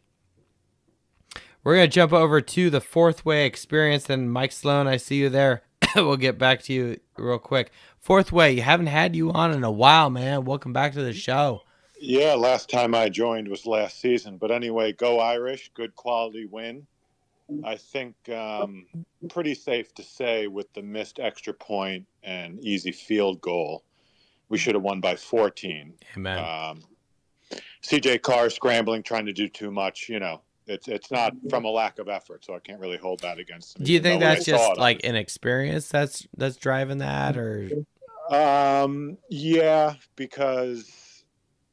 We're going to jump over to the Fourth Way Experience, and Mike Sloan, I see you there. We'll get back to you real quick. Fourth Way, you haven't had you on in a while, man. Welcome back to the show. Yeah, last time I joined was last season. But anyway, go Irish. Good quality win. I think pretty safe to say with the missed extra point and easy field goal, we should have won by 14. Amen. CJ Carr scrambling, trying to do too much. It's not from a lack of effort, so I can't really hold that against him. Do you think that's just like inexperience that's driving that, or? Yeah, because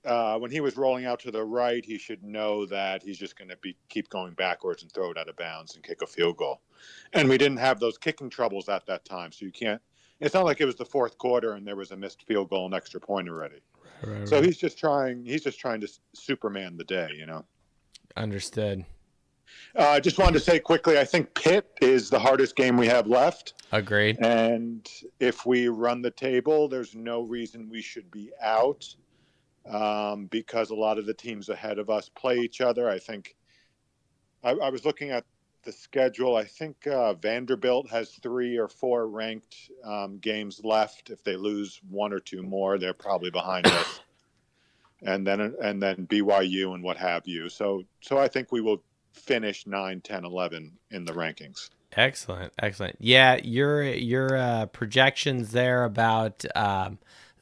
when he was rolling out to the right, he should know that he's just going to keep going backwards and throw it out of bounds and kick a field goal. And we didn't have those kicking troubles at that time, so you can't. It's not like it was the fourth quarter and there was a missed field goal and extra point already. Right. So he's just trying to Superman the day, Understood. I just wanted to say quickly, I think Pitt is the hardest game we have left. Agreed. And if we run the table, there's no reason we should be out because a lot of the teams ahead of us play each other. I think I was looking at the schedule. I think Vanderbilt has 3 or 4 ranked games left. If they lose 1 or 2 more, they're probably behind us. And then BYU and what have you. So I think we will finish 9, 10, 11 in the rankings. Excellent. Yeah, your projections there about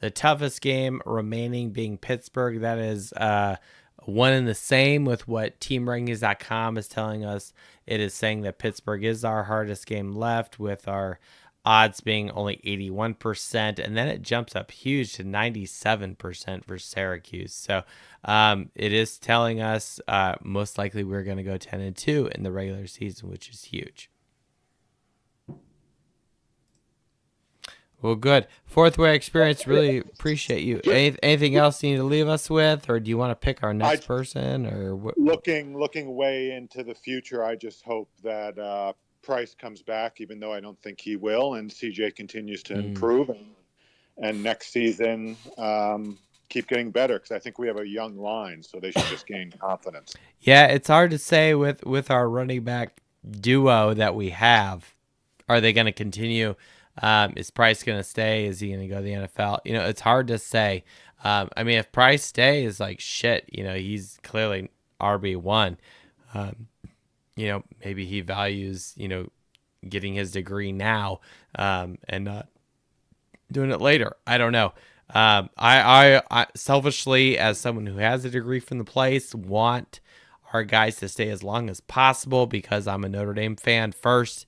the toughest game remaining being Pittsburgh. That is one and the same with what TeamRankings.com is telling us. It is saying that Pittsburgh is our hardest game left, with our odds being only 81%, and then it jumps up huge to 97% for Syracuse. So it is telling us most likely we're going to go 10-2 in the regular season, which is huge. Well, good. Fourth Way Experience, really appreciate you. Anything else you need to leave us with, or do you want to pick our next person? Or what? Looking way into the future, I just hope that Price comes back, even though I don't think he will, and CJ continues to improve, and next season keep getting better, because I think we have a young line, so they should just gain confidence. Yeah, it's hard to say with our running back duo that we have. Are they going to continue? Is Price going to stay? Is he going to go to the NFL? It's hard to say. I mean, if Price stays, like shit, he's clearly RB1. Maybe he values, getting his degree now and not doing it later. I don't know. I selfishly, as someone who has a degree from the place, want our guys to stay as long as possible because I'm a Notre Dame fan first.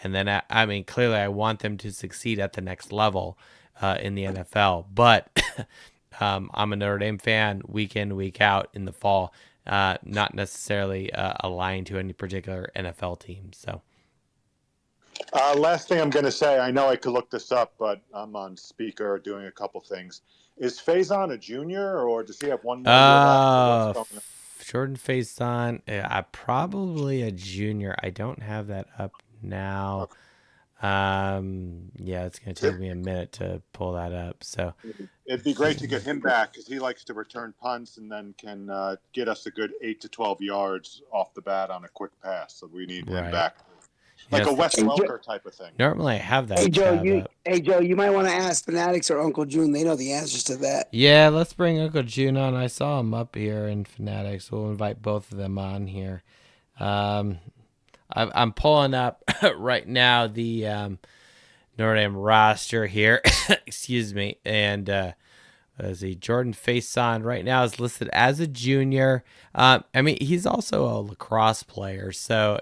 And then, clearly I want them to succeed at the next level in the NFL. But I'm a Notre Dame fan week in, week out in the fall, not necessarily aligned to any particular NFL team. So, last thing I'm going to say, I know I could look this up, but I'm on speaker doing a couple things. Is Faison a junior, or does he have one more year left? Jordan Faison, probably a junior. I don't have that up now. Okay. It's going to take me a minute to pull that up. So it'd be great to get him back, because he likes to return punts and then can get us a good 8 to 12 yards off the bat on a quick pass. So we need him back, like a Wes Welker type of thing. Normally I have that. Hey Joe, you might want to ask Fanatics or Uncle June. They know the answers to that. Yeah, let's bring Uncle June on. I saw him up here in Fanatics. We'll invite both of them on here. I'm pulling up right now the Notre Dame roster here. Excuse me. And Jordan Faison right now is listed as a junior. He's also a lacrosse player, so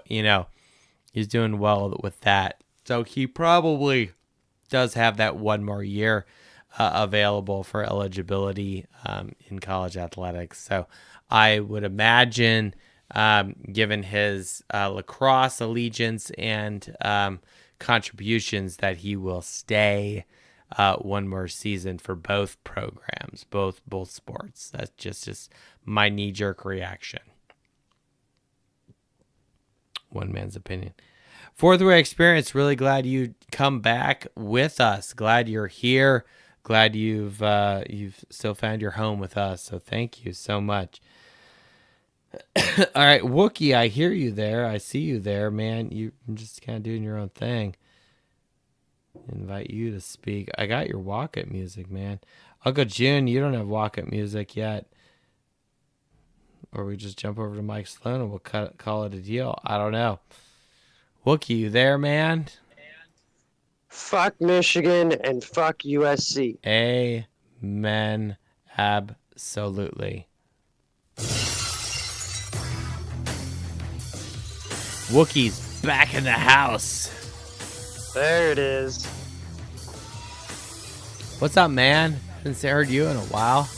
he's doing well with that. So he probably does have that one more year available for eligibility in college athletics. So I would imagine, given his lacrosse allegiance and contributions, that he will stay one more season for both programs, both sports. That's just my knee-jerk reaction. One man's opinion. Fourth Way Experience, really glad you come back with us. Glad you're here. Glad you've still found your home with us. So thank you so much. All right, Wookie, I hear you there. I see you there, man. You're just kind of doing your own thing. Invite you to speak. I got your walk-up music, man. Uncle June, you don't have walk-up music yet. or we just jump over to Mike Sloan and we'll call it a deal. I don't know. Wookie, you there, man? Fuck Michigan and fuck USC. Amen. Absolutely. Wookie's back in the house. There it is. What's up, man? Haven't heard you in a while.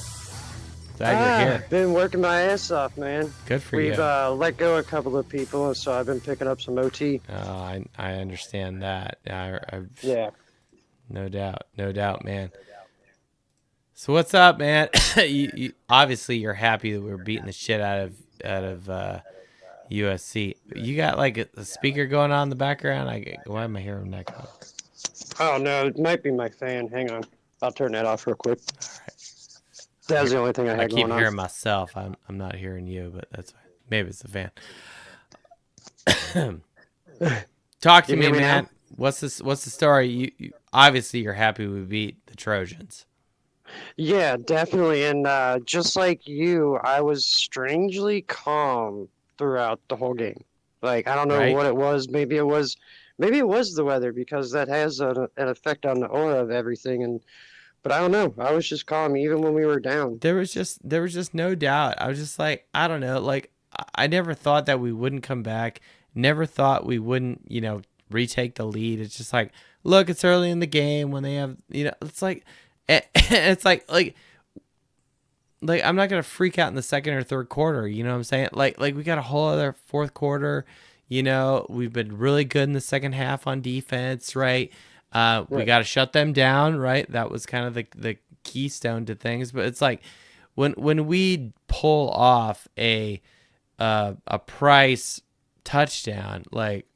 Glad you're here. Been working my ass off, man. Good for We've you. let go a couple of people, so I've been picking up some OT. I understand that. Yeah. No doubt, man. So what's up, man? you obviously you're happy that we were beating the shit out of USC. You got like a speaker going on in the background. Why am I hearing that? Oh no, it might be my fan. Hang on, I'll turn that off real quick. All right. That was the only thing I had going on. I keep hearing myself. I'm not hearing you, but that's fine. Maybe it's the fan. Talk to me, man. What's the story? You obviously you're happy we beat the Trojans. Yeah, definitely. And just like you, I was strangely calm throughout the whole game. Like, I don't know what it was. Maybe it was the weather, because that has an effect on the aura of everything. But I don't know. I was just calm even when we were down. There was just no doubt. I was just like, I don't know. Like, I never thought that we wouldn't come back. Never thought we wouldn't, retake the lead. It's just like, look, it's early in the game when they have, it's like, it's like I'm not gonna freak out in the second or third quarter. You know what I'm saying? Like we got a whole other fourth quarter. We've been really good in the second half on defense, right? We got to shut them down, right? That was kind of the keystone to things. But it's like when we pull off a Price touchdown, like,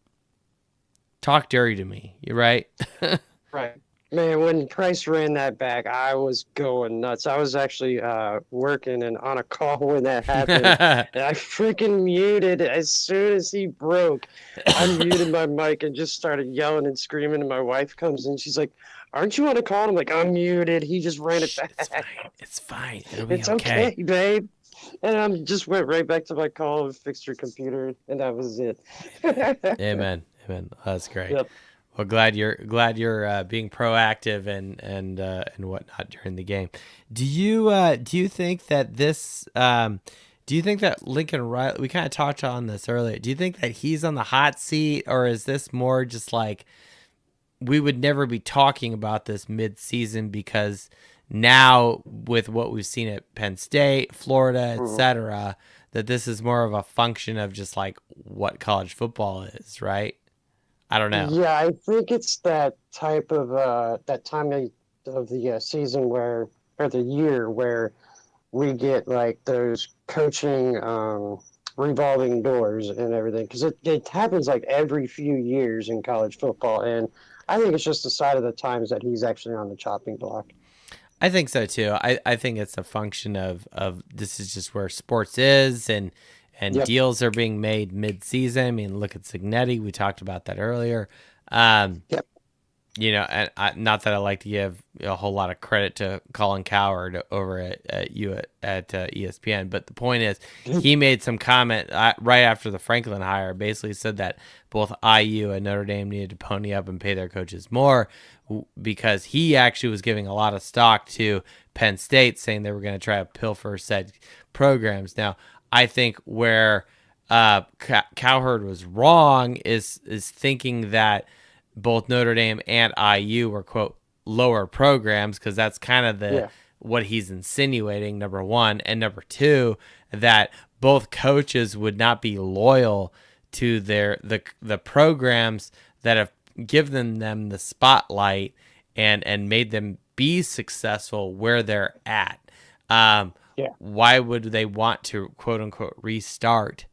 talk dirty to me, you right? Right. Man, when Price ran that back, I was going nuts. I was actually working and on a call when that happened. And I freaking muted as soon as he broke. I muted my mic and just started yelling and screaming. And my wife comes in. She's like, "Aren't you on a call?" And I'm like, "I'm muted. He just ran it back." It's fine. It'll be it's okay, babe. And I just went right back to my call and fixed your computer, and that was it. Amen. That's great. Yep. Well, glad you're being proactive and whatnot during the game. Do you think that this? Do you think that Lincoln Riley? We kind of talked on this earlier. Do you think that he's on the hot seat, or is this more just like we would never be talking about this mid-season because now with what we've seen at Penn State, Florida, etc., that this is more of a function of just like what college football is, right? I don't know. Yeah, I think it's that type of that time of the season or the year where we get like those coaching revolving doors and everything, because it happens like every few years in college football, and I think it's just a sign of the times that he's actually on the chopping block. I think so too. I think it's a function of this is just where sports is, and deals are being made mid-season. I mean, look at Signetti. We talked about that earlier. And not that I like to give a whole lot of credit to Colin Cowherd over at ESPN, but the point is he made some comment right after the Franklin hire, basically said that both IU and Notre Dame needed to pony up and pay their coaches more, because he actually was giving a lot of stock to Penn State, saying they were going to try to pilfer said programs. Now, I think where Cowherd was wrong is thinking that both Notre Dame and IU were, quote, lower programs, because that's kind of what he's insinuating, number one. And number two, that both coaches would not be loyal to the programs that have given them the spotlight and made them be successful where they're at. Why would they want to, quote unquote, restart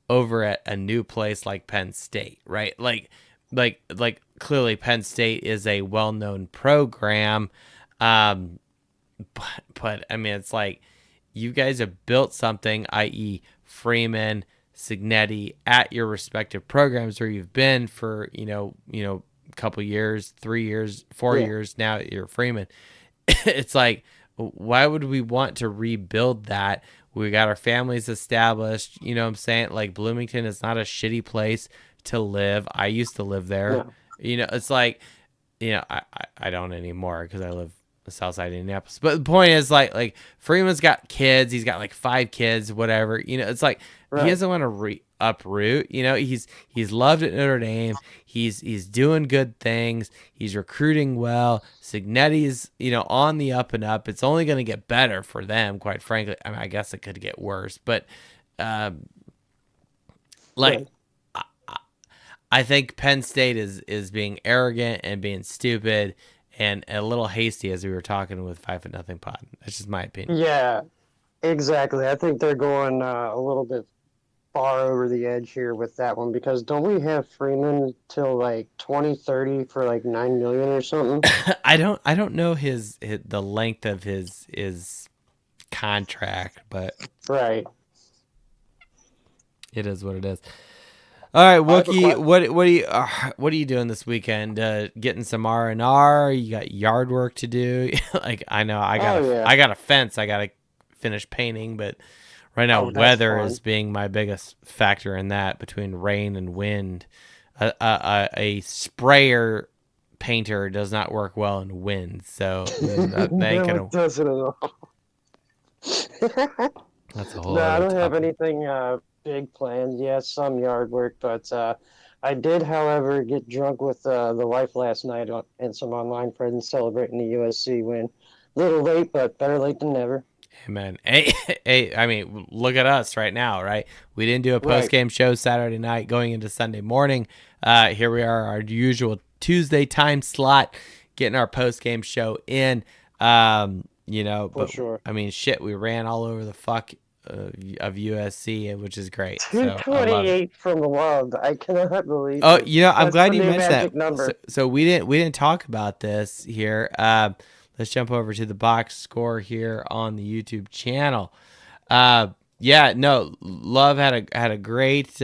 over at a new place like Penn State, right? Like clearly Penn State is a well-known program. But I mean, it's like you guys have built something, i.e. Freeman, Signetti, at your respective programs where you've been for, a couple years, 3 years, 4 years now you're Freeman. It's like, why would we want to rebuild that We got our families established. You know what I'm saying? Like, Bloomington is not a shitty place to live. I used to live there. No. You know, it's like, you know, I don't anymore because I live the south side of Indianapolis. But the point is, like Freeman's got kids. He's got like 5 kids, whatever. You know, it's like Right. he doesn't want to uproot. You know, he's loved at Notre Dame. He's doing good things. He's recruiting well. Signetti's, you know, on the up and up. It's only going to get better for them, quite frankly. I mean, I guess it could get worse, but like. Right. I think Penn State is being arrogant and being stupid and a little hasty, as we were talking with 5-0 pod. That's just my opinion. Yeah, exactly. I think they're going a little bit far over the edge here with that one because don't we have Freeman till like 2030 for like $9 million or something? I don't know the length of his contract, but Right. it is what it is. All right, Wookie, what are you doing this weekend? Getting some R&R? You got yard work to do? Like, I know I got a fence I got to finish painting, but right now weather is being my biggest factor in that between rain and wind. A sprayer painter does not work well in wind, so that ain't gonna. It doesn't at all. That's a whole. No, I don't have anything big plans. Yeah, some yard work, but I did, however, get drunk with the wife last night and some online friends celebrating the USC win. A little late, but better late than never. Hey, man. Hey, I mean, look at us right now, right? We didn't do a post-game show Saturday night going into Sunday morning. Here we are, our usual Tuesday time slot, getting our post-game show in. You know, but sure. I mean, shit, we ran all over the fuck of USC, which is great. 228 from Love. I cannot believe. Oh, you know, I'm glad you mentioned that. Number. So we didn't talk about this here. Let's jump over to the box score here on the YouTube channel. Yeah, no, Love had a great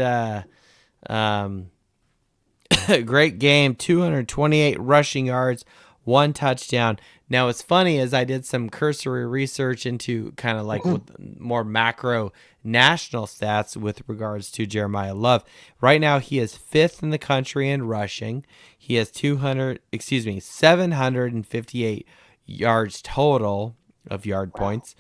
great game. 228 rushing yards, 1 touchdown. Now, what's funny is I did some cursory research into kind of like more macro national stats with regards to Jeremiah Love. Right now, he is 5th in the country in rushing. He has 758 yards total of yard points.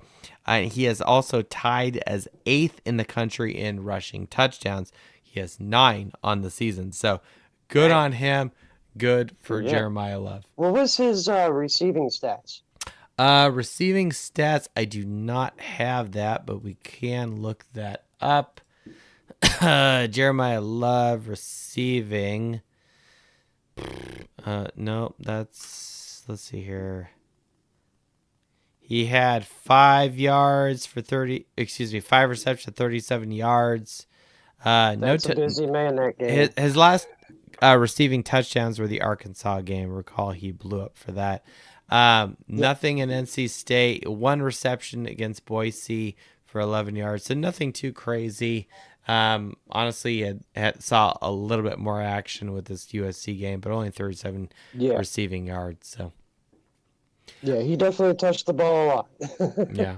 He is also tied as 8th in the country in rushing touchdowns. He has 9 on the season. So good on him. Good for Jeremiah Love. What was his receiving stats? Receiving stats, I do not have that, but we can look that up. Jeremiah Love receiving. No, let's see here. He had 5 yards for 5 receptions, 37 yards. That's a busy man that game. His last receiving touchdowns were the Arkansas game. Recall he blew up for that. Nothing in NC State. 1 reception against Boise for 11 yards. So nothing too crazy. Honestly, saw a little bit more action with this USC game, but only 37 receiving yards. So. Yeah, he definitely touched the ball a lot. Yeah.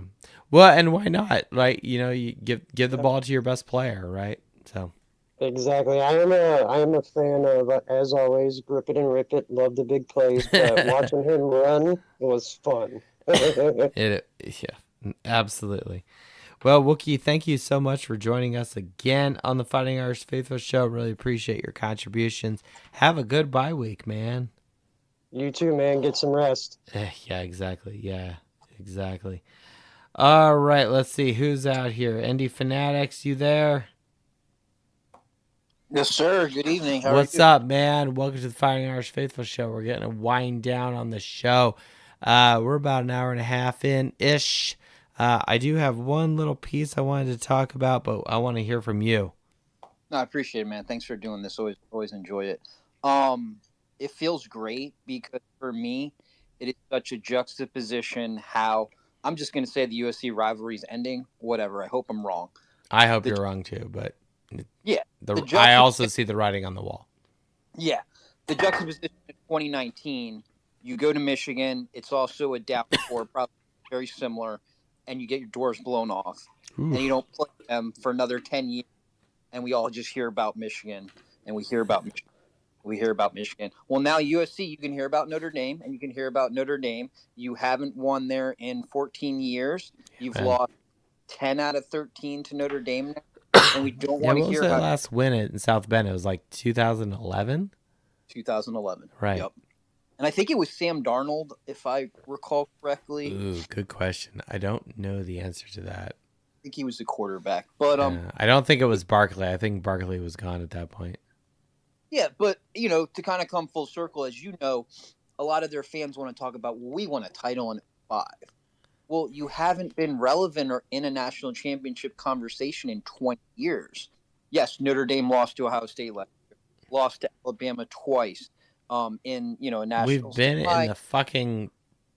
Well, and why not? Right? You know, you give the ball to your best player, right? So. Exactly. I am a fan of, as always, grip it and rip it. Love the big plays, but watching him run was fun. Yeah, absolutely. Well, Wookie, thank you so much for joining us again on the Fighting Irish Faithful Show. Really appreciate your contributions. Have a good bye week, man. You too, man. Get some rest. Yeah, exactly. Yeah, exactly. All right, let's see who's out here. Indy Fanatics, you there? Yes, sir. Good evening. How What's are you? up, man? Welcome to the Fighting Irish Faithful Show. We're getting a wind down on the show. We're about an hour and a half in-ish. I do have one little piece I wanted to talk about, but I want to hear from you. No, I appreciate it, man. Thanks for doing this. Always enjoy it. It feels great because for me, it is such a juxtaposition how I'm just going to say the USC rivalry is ending. Whatever. I hope I'm wrong. I hope you're wrong too, but yeah, I also see the writing on the wall. Yeah, the juxtaposition in 2019, you go to Michigan. It's also a down for probably very similar. and you get your doors blown off, Oof. and you don't play them for another 10 years, and we all just hear about Michigan, and we hear about Michigan. We hear about Michigan. Well, now USC, you can hear about Notre Dame, and you can hear about Notre Dame. You haven't won there in 14 years. You've Man. lost 10 out of 13 to Notre Dame now, and we don't Yeah, want to what was hear that about last win in South Bend? It was like 2011? 2011. Right. Yep. And I think it was Sam Darnold, if I recall correctly. Ooh, good question. I don't know the answer to that. I think he was the quarterback. But I don't think it was Barkley. I think Barkley was gone at that point. yeah, but to kind of come full circle, as you know, a lot of their fans want to talk about, well, we won a title in 5. Well, you haven't been relevant or in a national championship conversation in 20 years. Yes, Notre Dame lost to Ohio State last year, lost to Alabama twice. In a national. We've been in the fucking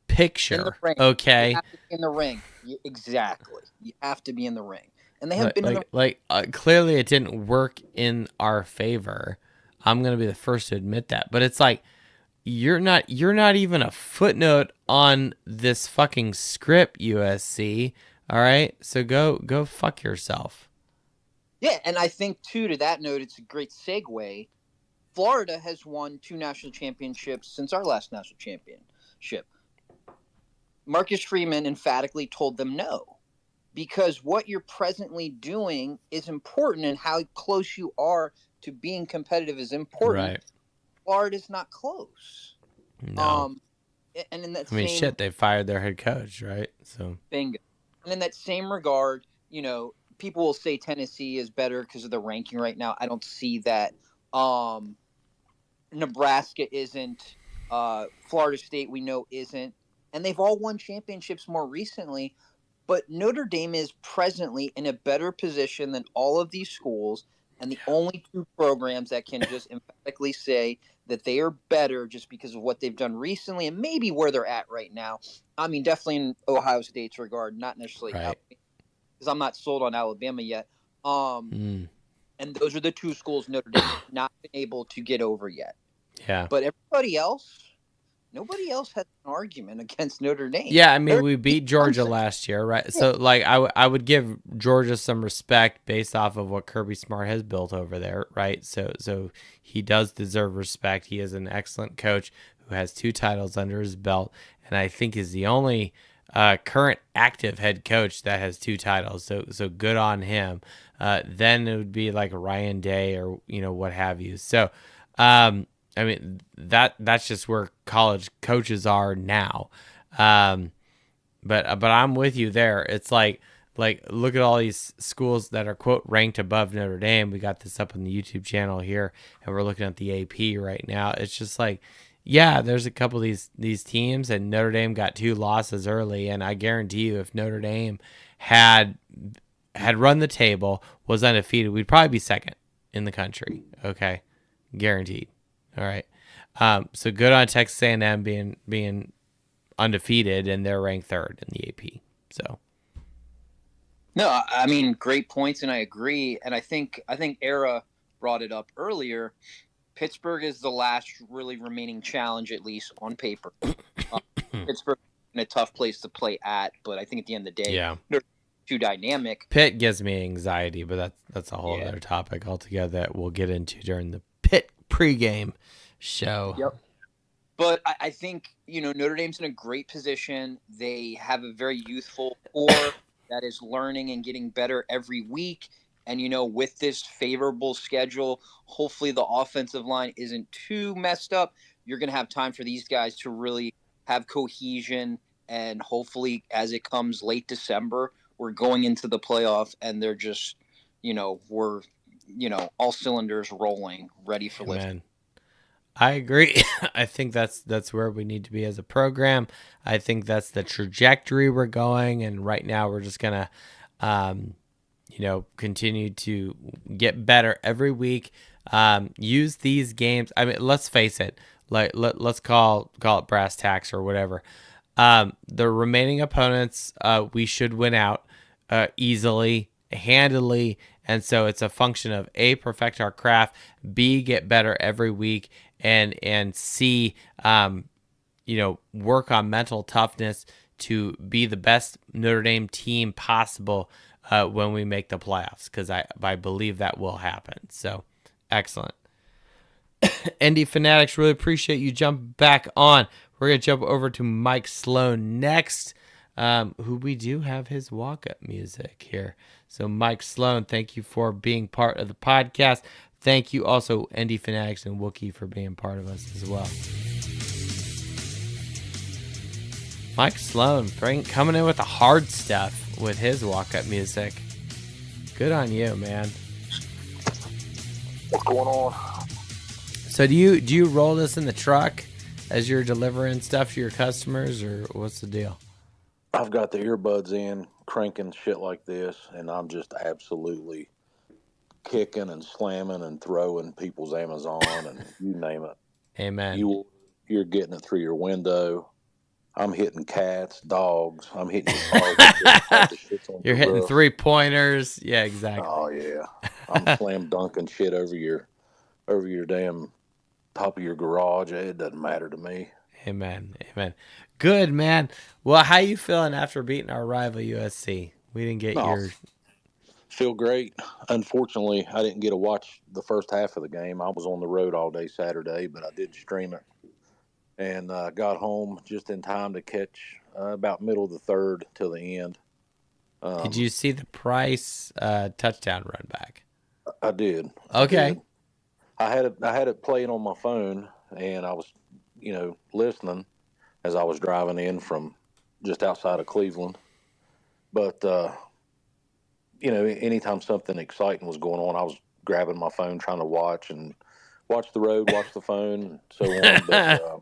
picture. In the ring. Okay. You have to be in the ring. Exactly. You have to be in the ring, and they have been in the clearly it didn't work in our favor. I'm gonna be the first to admit that, but it's like you're not even a footnote on this fucking script, USC. All right, so go fuck yourself. Yeah, and I think too, to that note, it's a great segue. Florida has won 2 national championships since our last national championship. Marcus Freeman emphatically told them no, because what you're presently doing is important, and how close you are to being competitive is important. Right. Florida's not close. No. And in that shit, they fired their head coach, right? So bingo. And in that same regard, people will say Tennessee is better because of the ranking right now. I don't see that. Nebraska isn't. Florida State, we know, isn't. And they've all won championships more recently. But Notre Dame is presently in a better position than all of these schools. And the only 2 programs that can just emphatically say that they are better just because of what they've done recently and maybe where they're at right now. I mean, definitely in Ohio State's regard, not necessarily right. Because I'm not sold on Alabama yet. And those are the 2 schools Notre Dame has not been able to get over yet. Yeah. But everybody else, nobody else has an argument against Notre Dame. Yeah, I mean, we beat Georgia last year, right? Yeah. So, I would give Georgia some respect based off of what Kirby Smart has built over there, right? So he does deserve respect. He is an excellent coach who has 2 titles under his belt, and I think is the only current active head coach that has 2 titles. So good on him. Then it would be like Ryan Day or what have you. So, I mean, that's just where college coaches are now. But I'm with you there. It's like look at all these schools that are quote ranked above Notre Dame. We got this up on the YouTube channel here, and we're looking at the AP right now. It's just like, yeah, there's a couple of these teams, and Notre Dame got 2 losses early, and I guarantee you, if Notre Dame had run the table, was undefeated, we'd probably be second in the country. Okay, guaranteed. All right. So good on Texas A&M being undefeated, and they're ranked 3rd in the AP. So. No, I mean, great points, and I agree. And I think Era brought it up earlier. Pittsburgh is the last really remaining challenge, at least on paper. Pittsburgh in a tough place to play at, but I think at the end of the day, yeah, they're too dynamic. Pitt gives me anxiety, but that's a whole other topic altogether that we'll get into during the Pitt pregame show. Yep. But I think, Notre Dame's in a great position. They have a very youthful core that is learning and getting better every week. And, with this favorable schedule, hopefully the offensive line isn't too messed up. You're going to have time for these guys to really have cohesion. And hopefully as it comes late December, we're going into the playoff and they're just, we're, all cylinders rolling, ready for lifting. I agree. I think that's where we need to be as a program. I think that's the trajectory we're going. And right now we're just going to, continue to get better every week. Use these games. I mean, let's face it. Let's call it brass tacks or whatever. The remaining opponents, we should win out easily, handily. And so it's a function of A, perfect our craft, B, get better every week, and C, work on mental toughness to be the best Notre Dame team possible when we make the playoffs, because I believe that will happen. So, excellent. ND Fanatics, really appreciate you jumping back on. We're going to jump over to Mike Sloan next, who we do have his walk-up music here. So, Mike Sloan, thank you for being part of the podcast. Thank you also, ND Fanatics and Wookie, for being part of us as well. Mike Sloan coming in with the hard stuff with his walk-up music. Good on you, man. What's going on? So do you roll this in the truck as you're delivering stuff to your customers, or what's the deal? I've got the earbuds in, cranking shit like this, and I'm just absolutely kicking and slamming and throwing people's Amazon and you name it. Amen. You're getting it through your window. I'm hitting cats, dogs. I'm hitting your car. You're hitting roof. 3-pointers. Yeah, exactly. Oh yeah. I'm slam dunking shit over your damn top of your garage. It doesn't matter to me. Amen. Amen. Good, man. Well, how you feeling after beating our rival USC? We didn't get your... Feel great. Unfortunately, I didn't get to watch the first half of the game. I was on the road all day Saturday, but I did stream it. And got home just in time to catch about middle of the third till the end. Did you see the Price touchdown run back? I did. Okay. I had it playing on my phone, and I was, listening as I was driving in from just outside of Cleveland. But, anytime something exciting was going on, I was grabbing my phone, trying to watch the road, watch the phone, and so on. But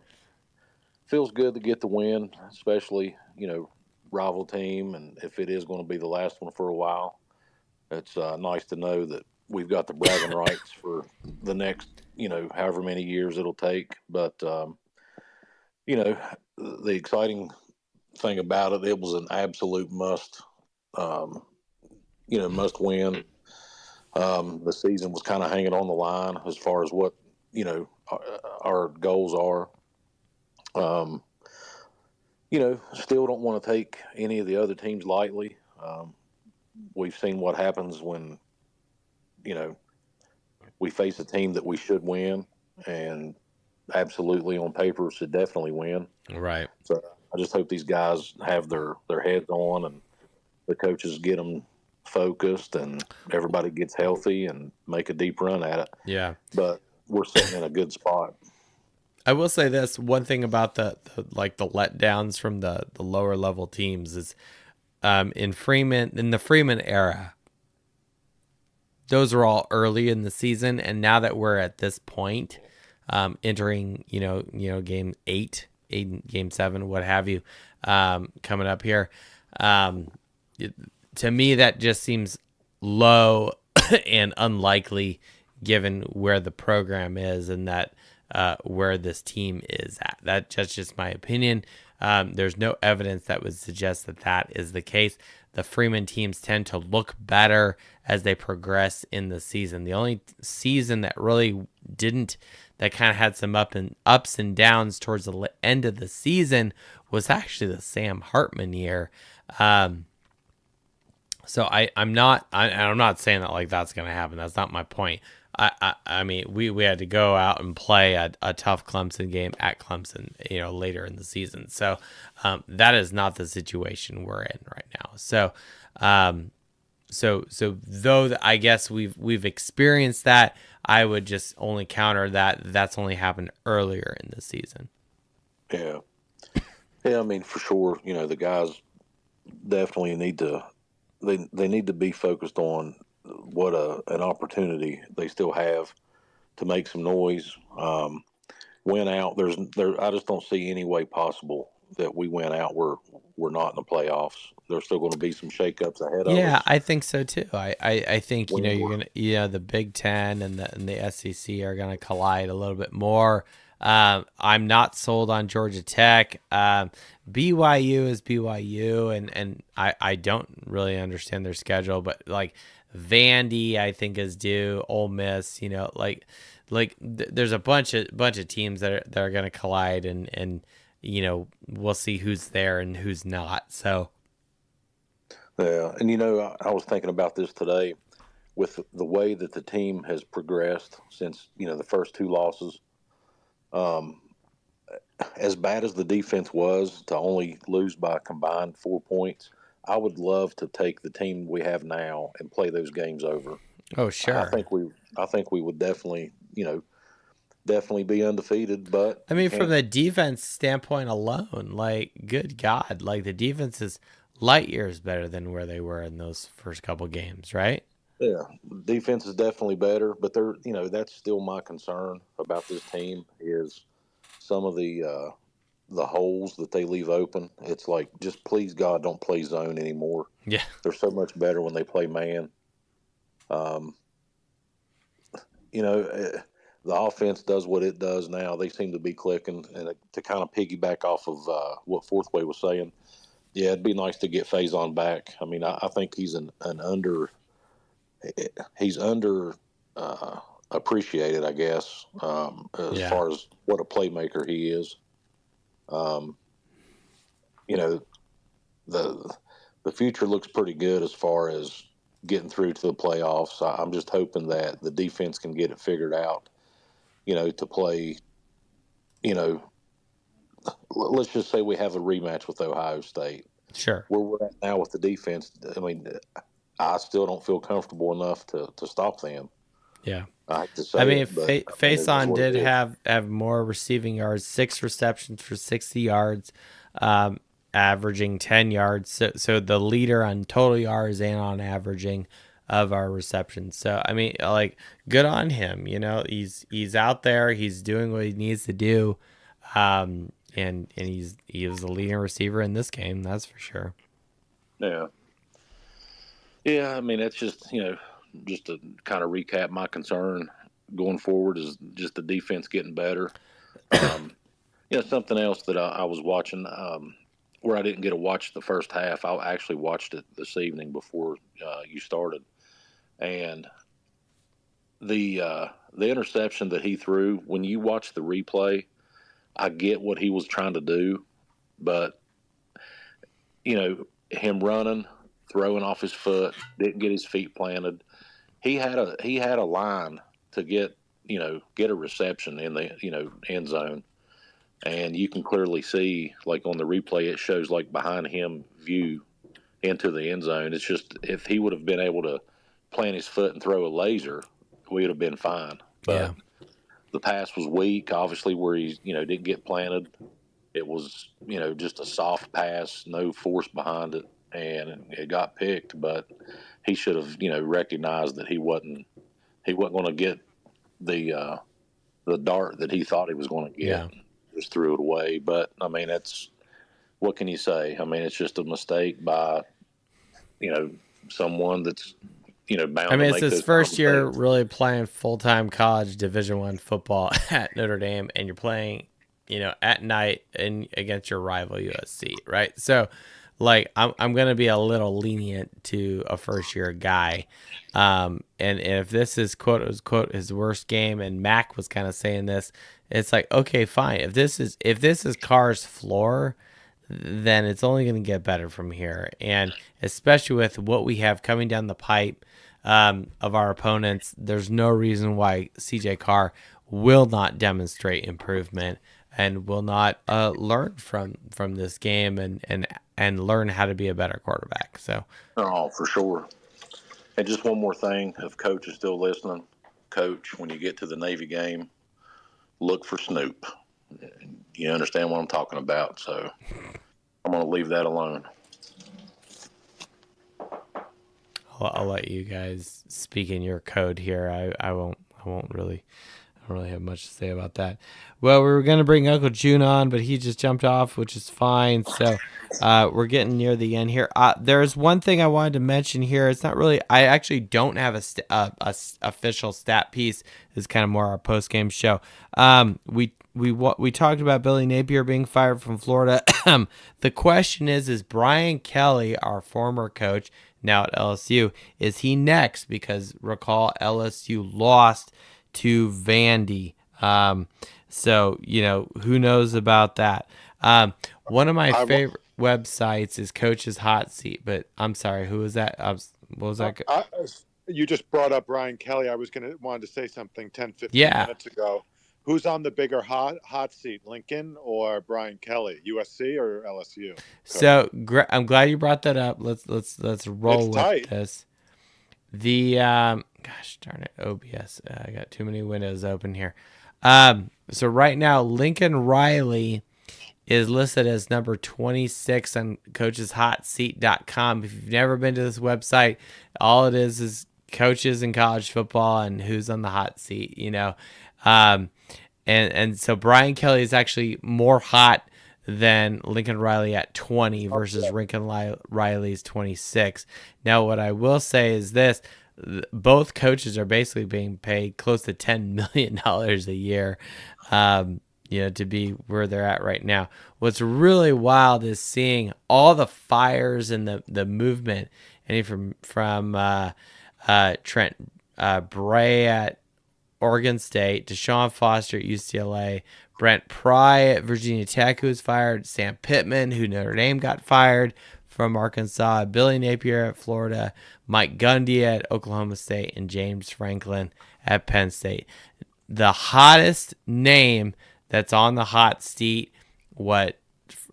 feels good to get the win, especially, rival team. And if it is going to be the last one for a while, it's nice to know that we've got the bragging rights for the next, however many years it'll take. But, the exciting thing about it, it was an absolute must, must win. The season was kind of hanging on the line as far as what, our goals are. Still don't want to take any of the other teams lightly. We've seen what happens when, we face a team that we should win, and absolutely on paper should definitely win. Right. So I just hope these guys have their heads on, and the coaches get them focused, and everybody gets healthy and make a deep run at it. Yeah. But we're sitting in a good spot. I will say this one thing about the letdowns from the lower level teams is in the Freeman era, those were all early in the season, and now that we're at this point, entering game 8, game 7, what have you, coming up here, to me that just seems low and unlikely given where the program is and that where this team is at. That's just my opinion. There's no evidence that would suggest that is the case. The Freeman teams tend to look better as they progress in the season. The only season that really didn't, that kind of had some ups and downs towards the end of the season, was actually the Sam Hartman year. So I'm not saying that like that's going to happen. That's not my point. I mean, we had to go out and play a tough Clemson game at Clemson, later in the season. So that is not the situation we're in right now. So though I guess we've experienced that, I would just only counter that that's only happened earlier in the season. Yeah. Yeah, I mean, for sure, the guys definitely need to they need to be focused on what an opportunity they still have to make some noise. Win out. I just don't see any way possible that we win out. We're not in the playoffs. There's still going to be some shakeups ahead of us. Yeah, I think so too. I think you're gonna the Big Ten and the SEC are gonna collide a little bit more. I'm not sold on Georgia Tech. BYU is BYU, and I don't really understand their schedule, but like Vandy, I think is due. Ole Miss, there's a bunch of teams that are going to collide, and we'll see who's there and who's not. So, yeah. And, I was thinking about this today with the way that the team has progressed since, the first two losses. As bad as the defense was to only lose by a combined 4 points, I would love to take the team we have now and play those games over. Oh, sure. I think we would definitely, definitely be undefeated. But I mean, from the defense standpoint alone, like, good God, like the defense is light years better than where they were in those first couple games, right? Yeah, defense is definitely better, but that's still my concern about this team is some of the holes that they leave open. It's like, just please God, don't play zone anymore. Yeah, they're so much better when they play man. The offense does what it does now. They seem to be clicking, and to kind of piggyback off of what Fourthway was saying. Yeah, it'd be nice to get Faison back. I mean, I think he's he's under appreciated, I guess, as far as what a playmaker he is. The future looks pretty good as far as getting through to the playoffs. I'm just hoping that the defense can get it figured out, to play, let's just say we have a rematch with Ohio State. Sure. Where we're at now with the defense, I mean, I still don't feel comfortable enough to stop them. Yeah. I have to say. I mean, Faison did have more receiving yards, 6 receptions for 60 yards, averaging 10 yards. So the leader on total yards and on averaging of our receptions. So, I mean, like, good on him. He's out there. He's doing what he needs to do. And he was the leading receiver in this game. That's for sure. Yeah. Yeah. I mean, that's just, just to kind of recap, my concern going forward is just the defense getting better. Something else that I was watching, where I didn't get to watch the first half. I actually watched it this evening before you started, and the interception that he threw. When you watch the replay, I get what he was trying to do, but him running, throwing off his foot, didn't get his feet planted. He had a line to get a reception in the end zone. And you can clearly see, like on the replay, it shows like behind him view into the end zone. It's just, if he would have been able to plant his foot and throw a laser, we would have been fine. But the pass was weak, obviously, where he didn't get planted. It was just a soft pass, no force behind it, and it got picked. But he should have recognized that he wasn't going to get the dart that he thought he was going to get. Yeah. Just threw it away. But I mean, what can you say? I mean, it's just a mistake by someone that's bound. I mean, to it's make his first year really playing full-time college Division I football at Notre Dame, and you're playing at night and against your rival USC, right? So, like, I'm gonna be a little lenient to a first-year guy, and if this is quote unquote his worst game, and Mac was kind of saying this, it's like, okay, fine. If this is Carr's floor, then it's only going to get better from here. And especially with what we have coming down the pipe of our opponents, there's no reason why CJ Carr will not demonstrate improvement and will not learn from this game and learn how to be a better quarterback. So, oh, for sure. And just one more thing, if Coach is still listening, Coach, when you get to the Navy game, look for Snoop. You understand what I'm talking about, so I'm going to leave that alone. I'll let you guys speak in your code here. I won't really have much to say about that. Well, we were going to bring Uncle June on, but he just jumped off, which is fine. So we're getting near the end here. There's one thing I wanted to mention here. It's not really, I actually don't have a official stat piece. It's kind of more our post-game show. We talked about Billy Napier being fired from Florida. The question is Brian Kelly, our former coach, now at LSU, is he next? Because recall LSU lost to Vandy. So, who knows about that? One of my favorite websites is Coach's Hot Seat, but I'm sorry, who was that? What was that? You just brought up Brian Kelly. I was wanted to say something 10, 15 Yeah. minutes ago. Who's on the bigger hot seat, Lincoln or Brian Kelly, USC or LSU? So I'm glad you brought that up. Let's roll with this. The gosh darn it, OBS. I got too many windows open here. So right now, Lincoln Riley is listed as number 26 on coacheshotseat.com. If you've never been to this website, all it is coaches in college football and who's on the hot seat, and so Brian Kelly is actually more hot than Lincoln Riley at 20 versus Lincoln Riley's 26. Now, what I will say is this. Both coaches are basically being paid close to $10 million a year, to be where they're at right now. What's really wild is seeing all the fires and the movement. And from Trent Bray at Oregon State, Deshaun Foster at UCLA, Brent Pry at Virginia Tech, who was fired, Sam Pittman, who Notre Dame got fired from Arkansas, Billy Napier at Florida, Mike Gundy at Oklahoma State, and James Franklin at Penn State. The hottest name that's on the hot seat, what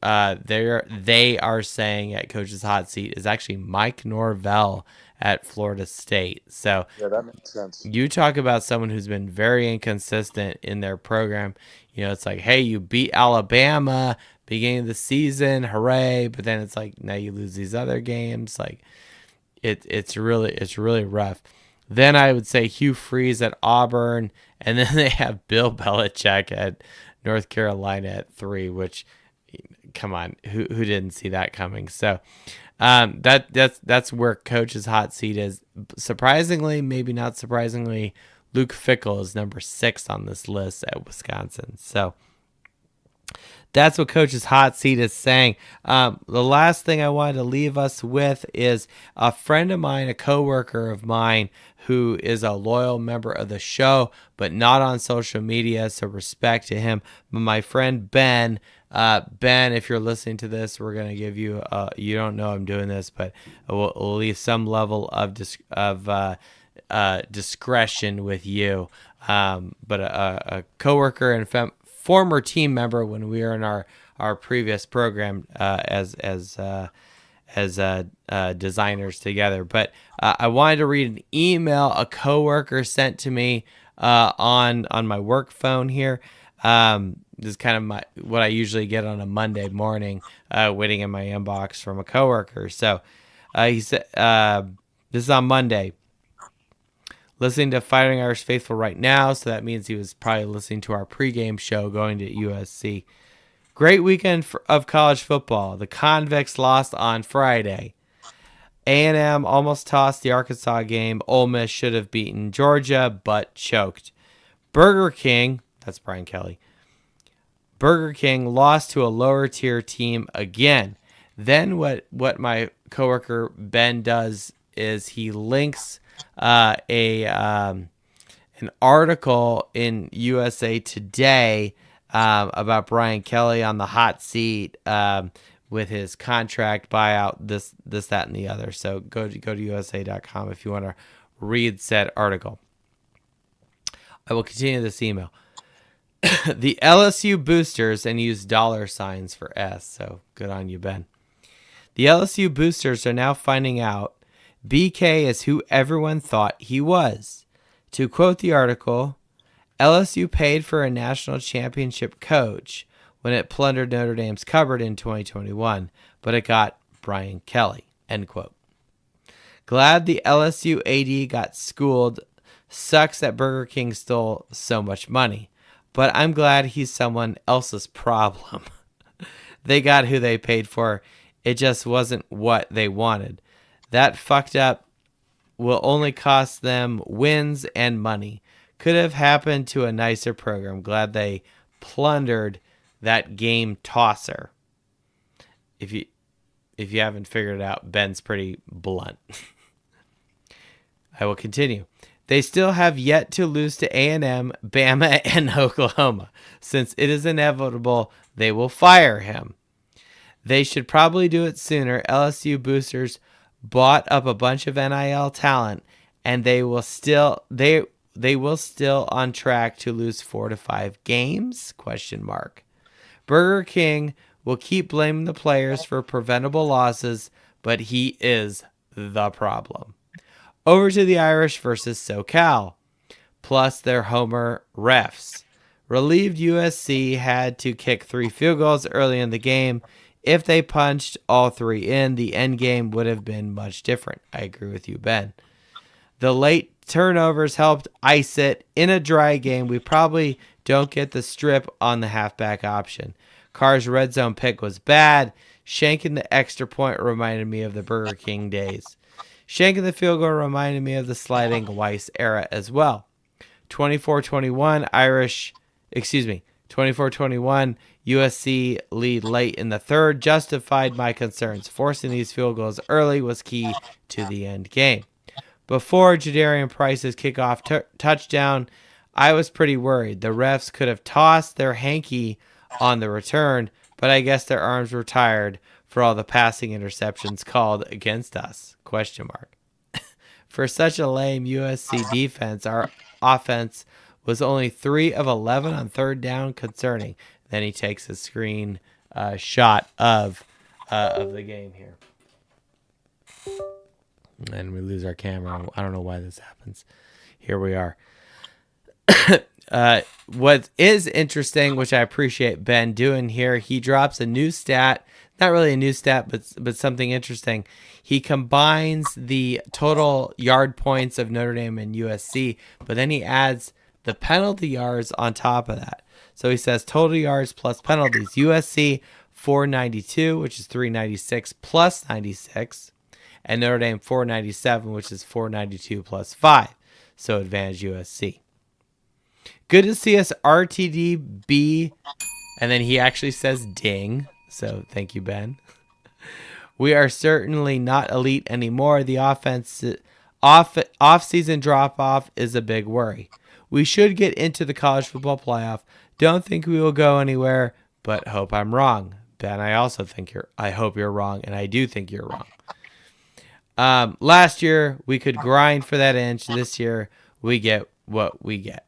they are saying at Coach's Hot Seat, is actually Mike Norvell at Florida State. So yeah, that makes sense. You talk about someone who's been very inconsistent in their program. It's like, hey, you beat Alabama beginning of the season, hooray! But then it's like, now you lose these other games. Like, it's really rough. Then I would say Hugh Freeze at Auburn, and then they have Bill Belichick at North Carolina at 3. Which, come on, who didn't see that coming? So. That's where Coach's Hot Seat is. Surprisingly, maybe not surprisingly, Luke Fickell is number 6 on this list at Wisconsin. So that's what Coach's Hot Seat is saying. The last thing I wanted to leave us with is a friend of mine, a coworker of mine, who is a loyal member of the show, but not on social media, so respect to him. But my friend Ben, if you're listening to this, we're going to give you, you don't know I'm doing this, but we'll leave some level of discretion with you. But a coworker and former team member when we were in our previous program as designers together. But I wanted to read an email a coworker sent to me on my work phone here. This is kind of what I usually get on a Monday morning, waiting in my inbox from a coworker. So he said, this is on Monday. Listening to Fighting Irish Faithful right now, so that means he was probably listening to our pregame show going to USC. Great weekend of college football. The Convicts lost on Friday. A&M almost tossed the Arkansas game. Ole Miss should have beaten Georgia, but choked. Burger King, that's Brian Kelly, Burger King lost to a lower tier team again. Then what my coworker Ben does is he links an article in USA Today about Brian Kelly on the hot seat with his contract buyout, this, that, and the other. So go to USA.com if you want to read said article. I will continue this email. The LSU boosters, and use $signs for S, so good on you, Ben. The LSU boosters are now finding out BK is who everyone thought he was. To quote the article, LSU paid for a national championship coach when it plundered Notre Dame's cupboard in 2021, but it got Brian Kelly, end quote. Glad the LSU AD got schooled. Sucks that Burger King stole so much money, but I'm glad he's someone else's problem. They got who they paid for. It just wasn't what they wanted. That fucked up will only cost them wins and money. Could have happened to a nicer program. Glad they plundered that game tosser. If you haven't figured it out, Ben's pretty blunt. I will continue. They still have yet to lose to A&M, Bama, and Oklahoma. Since it is inevitable, they will fire him. They should probably do it sooner. LSU boosters bought up a bunch of NIL talent, and they will still on track to lose 4 to 5 games? ? Burger King will keep blaming the players for preventable losses, but he is the problem. Over to the Irish versus SoCal, plus their homer refs. Relieved USC had to kick 3 field goals early in the game. If they punched all 3 in, the end game would have been much different. I agree with you, Ben. The late turnovers helped ice it. In a dry game, we probably don't get the strip on the halfback option. Carr's red zone pick was bad. Shanking the extra point reminded me of the Burger King days. Shanking the field goal reminded me of the sliding Weiss era as well. 24-21 24-21 USC lead late in the third justified my concerns. Forcing these field goals early was key to the end game. Before Jadarian Price's kickoff touchdown, I was pretty worried. The refs could have tossed their hanky on the return, but I guess their arms were tired for all the passing interceptions called against us? ? For such a lame USC defense, our offense was only 3 of 11 on third down. Concerning. Then he takes a screen shot of the game here. And we lose our camera. I don't know why this happens. Here we are. What is interesting, which I appreciate Ben doing here, he drops a new stat. Not really a new stat, but something interesting. He combines the total yard points of Notre Dame and USC, but then he adds the penalty yards on top of that. So he says total yards plus penalties. USC 492, which is 396 plus 96, and Notre Dame 497, which is 492 plus 5. So advantage USC. Good to see us RTDB, and then he actually says ding. So thank you, Ben. We are certainly not elite anymore. The offense off-season drop-off is a big worry. We should get into the college football playoff. Don't think we will go anywhere, but hope I'm wrong. Ben, I hope you're wrong, and I do think you're wrong. Last year, we could grind for that inch. This year, we get what we get.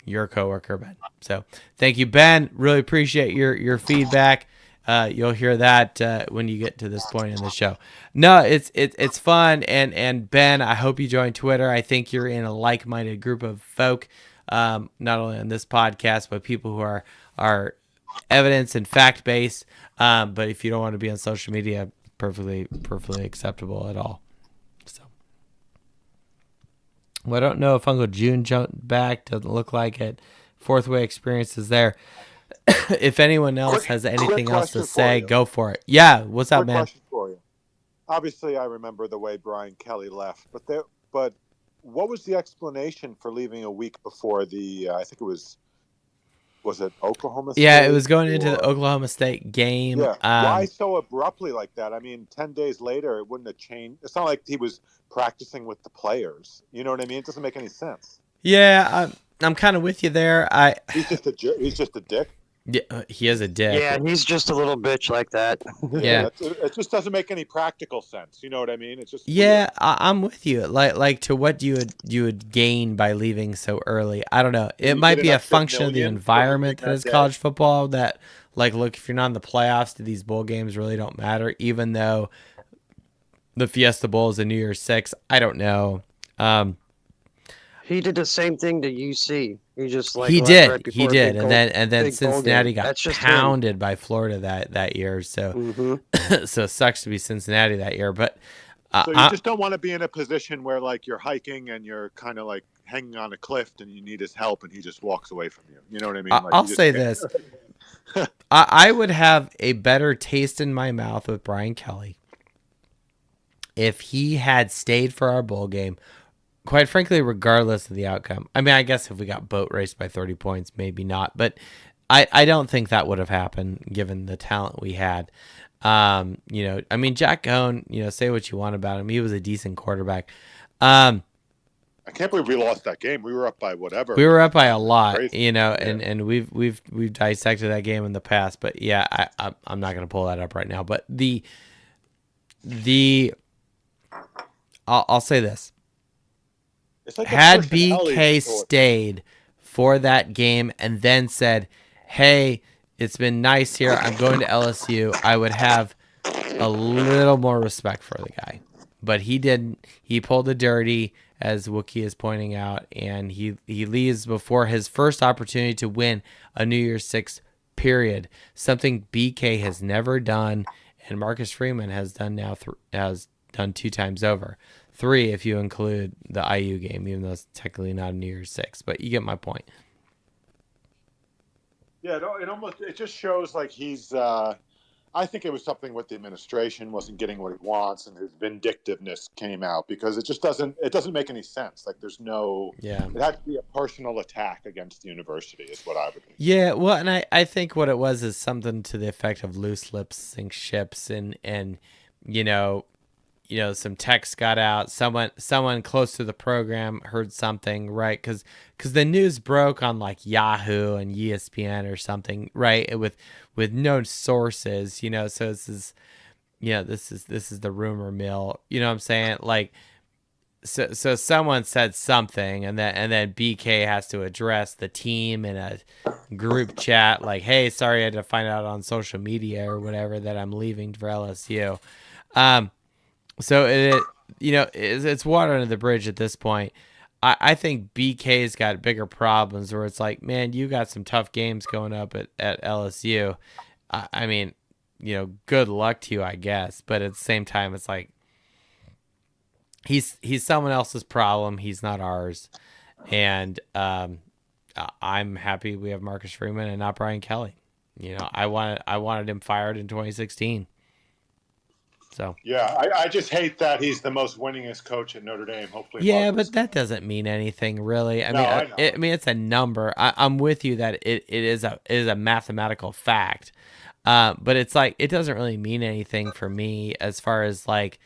Your coworker, Ben. So thank you, Ben. Really appreciate your feedback. You'll hear that when you get to this point in the show. No, it's fun, and Ben, I hope you join Twitter. I think you're in a like-minded group of folk, not only on this podcast, but people who are evidence and fact-based. But if you don't want to be on social media, perfectly acceptable at all. So, well, I don't know if Uncle June jumped back. Doesn't look like it. Fourth Way Experience is there. If anyone else has anything else to say, go for it. Yeah, what's up, man? Question for you. Obviously, I remember the way Brian Kelly left, but what was the explanation for leaving a week before the? I think it was it Oklahoma State? Yeah, it was going into the Oklahoma State game. Yeah. Why so abruptly like that? I mean, 10 days later, it wouldn't have changed. It's not like he was practicing with the players. You know what I mean? It doesn't make any sense. Yeah, I'm kind of with you there. He's just a dick. Yeah, he is a dick. Yeah, he's just a little bitch like that. Yeah. It just doesn't make any practical sense. You know what I mean? It's just yeah, I'm with you. Like to what you would gain by leaving so early. I don't know. It might be a function of the environment that is college football. That look, if you're not in the playoffs, these bowl games really don't matter. Even though the Fiesta Bowl is a New Year's Six, I don't know. He did the same thing to UC. He just he did, and then Cincinnati got pounded by Florida that year. So so it sucks to be Cincinnati that year. But so you just don't want to be in a position where like you're hiking and you're kind of like hanging on a cliff and you need his help and he just walks away from you. You know what I mean? Like, I'll say this: I would have a better taste in my mouth with Brian Kelly if he had stayed for our bowl game. Quite frankly, regardless of the outcome. I mean, I guess if we got boat raced by 30 points, maybe not. But I don't think that would have happened given the talent we had. I mean, Jack Cohn, say what you want about him. He was a decent quarterback. I can't believe we lost that game. We were up by whatever. We were up by a lot, Crazy. and we've dissected that game in the past, but yeah, I'm not gonna pull that up right now. But I'll say this: It's like had personality BK disorder. stayed for that game and then said, "Hey, it's been nice here. I'm going to LSU," I would have a little more respect for the guy. But he didn't. He pulled the dirty, as Wookie is pointing out, and he leaves before his first opportunity to win a New Year's Six period, something BK has never done, and Marcus Freeman has done now has done 2 times over, 3 if you include the IU game, even though it's technically not a New Year's Six. But you get my point. Yeah, it just shows like he's. I think it was something with the administration wasn't getting what he wants, and his vindictiveness came out because it just doesn't make any sense. Like there's no. Yeah. It had to be a personal attack against the university, is what I would think. Yeah, well, and I think what it was is something to the effect of loose lips sink ships, and some text got out. Someone close to the program heard something, right? Because the news broke on like Yahoo and ESPN or something, right? With no sources, so this is the rumor mill. You know what I'm saying? Like, so someone said something, and then BK has to address the team in a group chat, like, "Hey, sorry, I had to find out on social media or whatever that I'm leaving for LSU." So it's water under the bridge at this point. I think BK's got bigger problems where it's like, man, you got some tough games going up at LSU. I mean, good luck to you, I guess. But at the same time, it's like he's someone else's problem. He's not ours. And I'm happy we have Marcus Freeman and not Brian Kelly. I wanted him fired in 2016. So yeah, I just hate that he's the most winningest coach at Notre Dame. Hopefully, yeah, but that doesn't mean anything really. I mean, it's a number. I'm with you that it is a mathematical fact, but it's like it doesn't really mean anything for me as far as like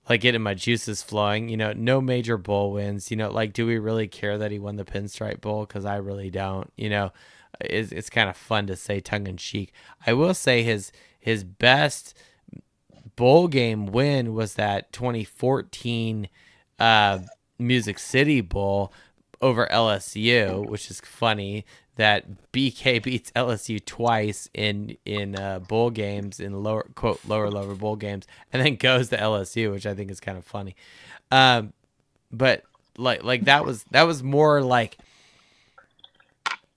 getting my juices flowing. No major bowl wins. Like, do we really care that he won the Pinstripe Bowl? Because I really don't. It's kind of fun to say tongue in cheek. I will say his best bowl game win was that 2014 Music City Bowl over LSU, which is funny that BK beats LSU twice in bowl games, in lower bowl games, and then goes to LSU, which I think is kind of funny. But like that was more like.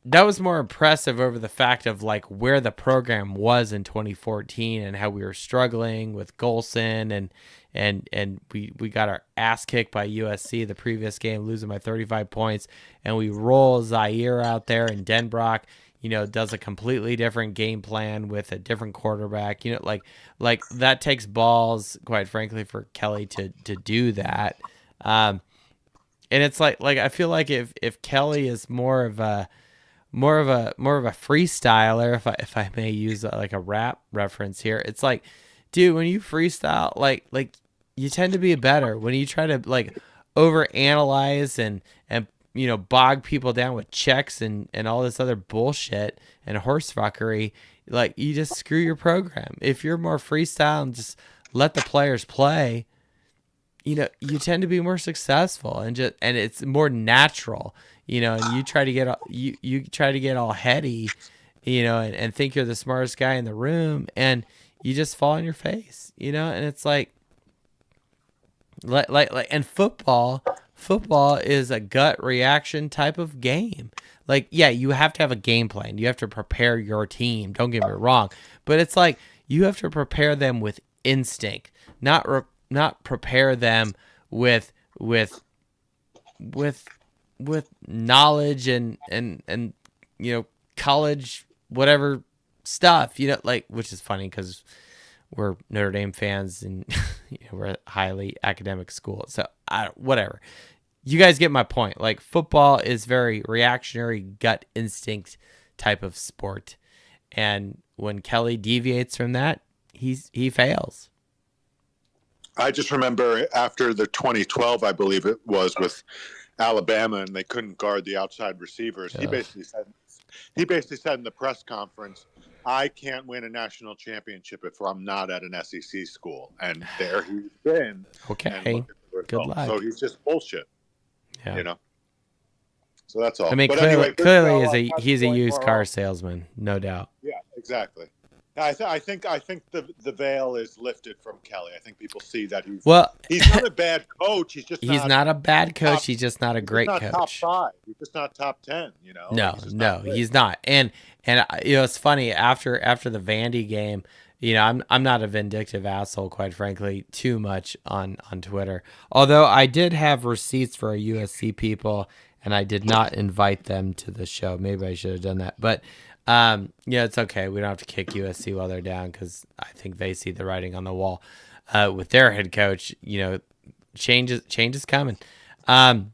That was more impressive over the fact of like where the program was in 2014 and how we were struggling with Golson and we got our ass kicked by USC the previous game, losing by 35 points, and we roll Zaire out there, and Denbrock, does a completely different game plan with a different quarterback. Like that takes balls, quite frankly, for Kelly to do that. And it's like I feel like if Kelly is more of a freestyler, if I may use like a rap reference here, it's like, dude, when you freestyle, like you tend to be better. When you try to like overanalyze and bog people down with checks and all this other bullshit and horse fuckery, like you just screw your program. If you're more freestyle and just let the players play, you tend to be more successful and it's more natural. And you try to get you try to get all heady, and think you're the smartest guy in the room, and you just fall on your face, and it's like and football is a gut reaction type of game. Like, yeah, you have to have a game plan. You have to prepare your team. Don't get me wrong, but it's like you have to prepare them with instinct, not prepare them with knowledge and college whatever stuff, which is funny because we're Notre Dame fans and we're a highly academic school, so whatever. You guys get my point. Like, football is very reactionary, gut instinct type of sport, and when Kelly deviates from that, he fails. I just remember after the 2012, I believe it was, with Alabama, and they couldn't guard the outside receivers. He basically said in the press conference, "I can't win a national championship if I'm not at an SEC school." And there he's been. Okay. Good luck. So he's just bullshit. Yeah. You know. So that's all. I mean, But clearly, anyway, he's a used car salesman, no doubt. Yeah, exactly. I think the veil is lifted from Kelly. I think people see that he's not a bad coach. He's not a bad coach. He's just not a great coach. Top 5. He's just not top 10. You know. No, he's not. And it's funny after the Vandy game. I'm not a vindictive asshole, quite frankly, too much on Twitter. Although I did have receipts for our USC people, and I did not invite them to the show. Maybe I should have done that, but. It's okay. We don't have to kick USC while they're down because I think they see the writing on the wall with their head coach. Change is coming. I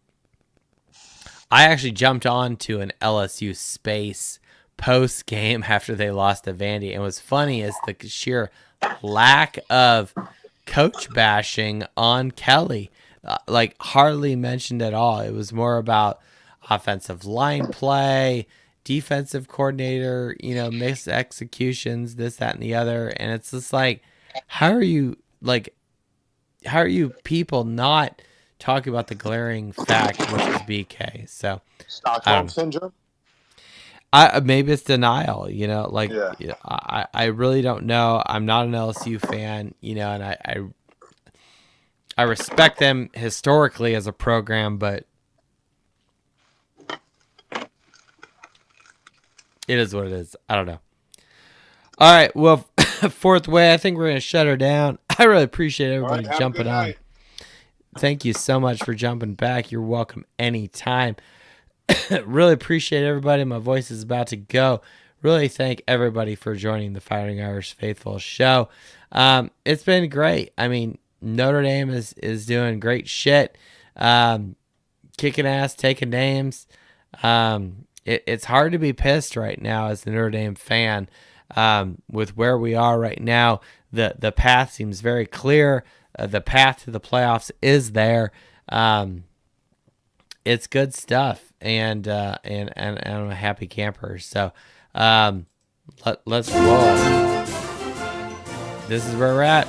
actually jumped on to an LSU space post game after they lost to Vandy, and what's funny is the sheer lack of coach bashing on Kelly. Hardly mentioned at all. It was more about offensive line play, defensive coordinator, missed executions, this, that, and the other. And it's just how are you people not talking about the glaring fact, which is BK? So Stockholm syndrome? Maybe it's denial, I really don't know. I'm not an LSU fan, and I respect them historically as a program, but it is what it is. I don't know. All right. Well, fourth way, I think we're going to shut her down. I really appreciate everybody jumping on. Thank you so much for jumping back. You're welcome anytime. Really appreciate everybody. My voice is about to go. Really thank everybody for joining the Fighting Irish Faithful show. It's been great. I mean, Notre Dame is doing great shit. Kicking ass, taking names. It's hard to be pissed right now as the Notre Dame fan with where we are right now. The path seems very clear. The path to the playoffs is there. It's good stuff, and I'm a happy camper. So let's roll. This is where we're at.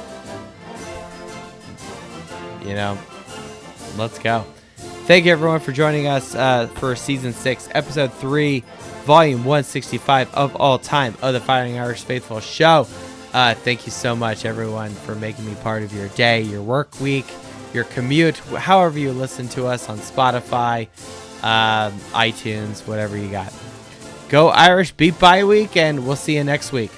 Let's go. Thank you, everyone, for joining us for Season 6, Episode 3, Volume 165 of all time of the Fighting Irish Faithful show. Thank you so much, everyone, for making me part of your day, your work week, your commute, however you listen to us on Spotify, iTunes, whatever you got. Go Irish, beat bye week, and we'll see you next week.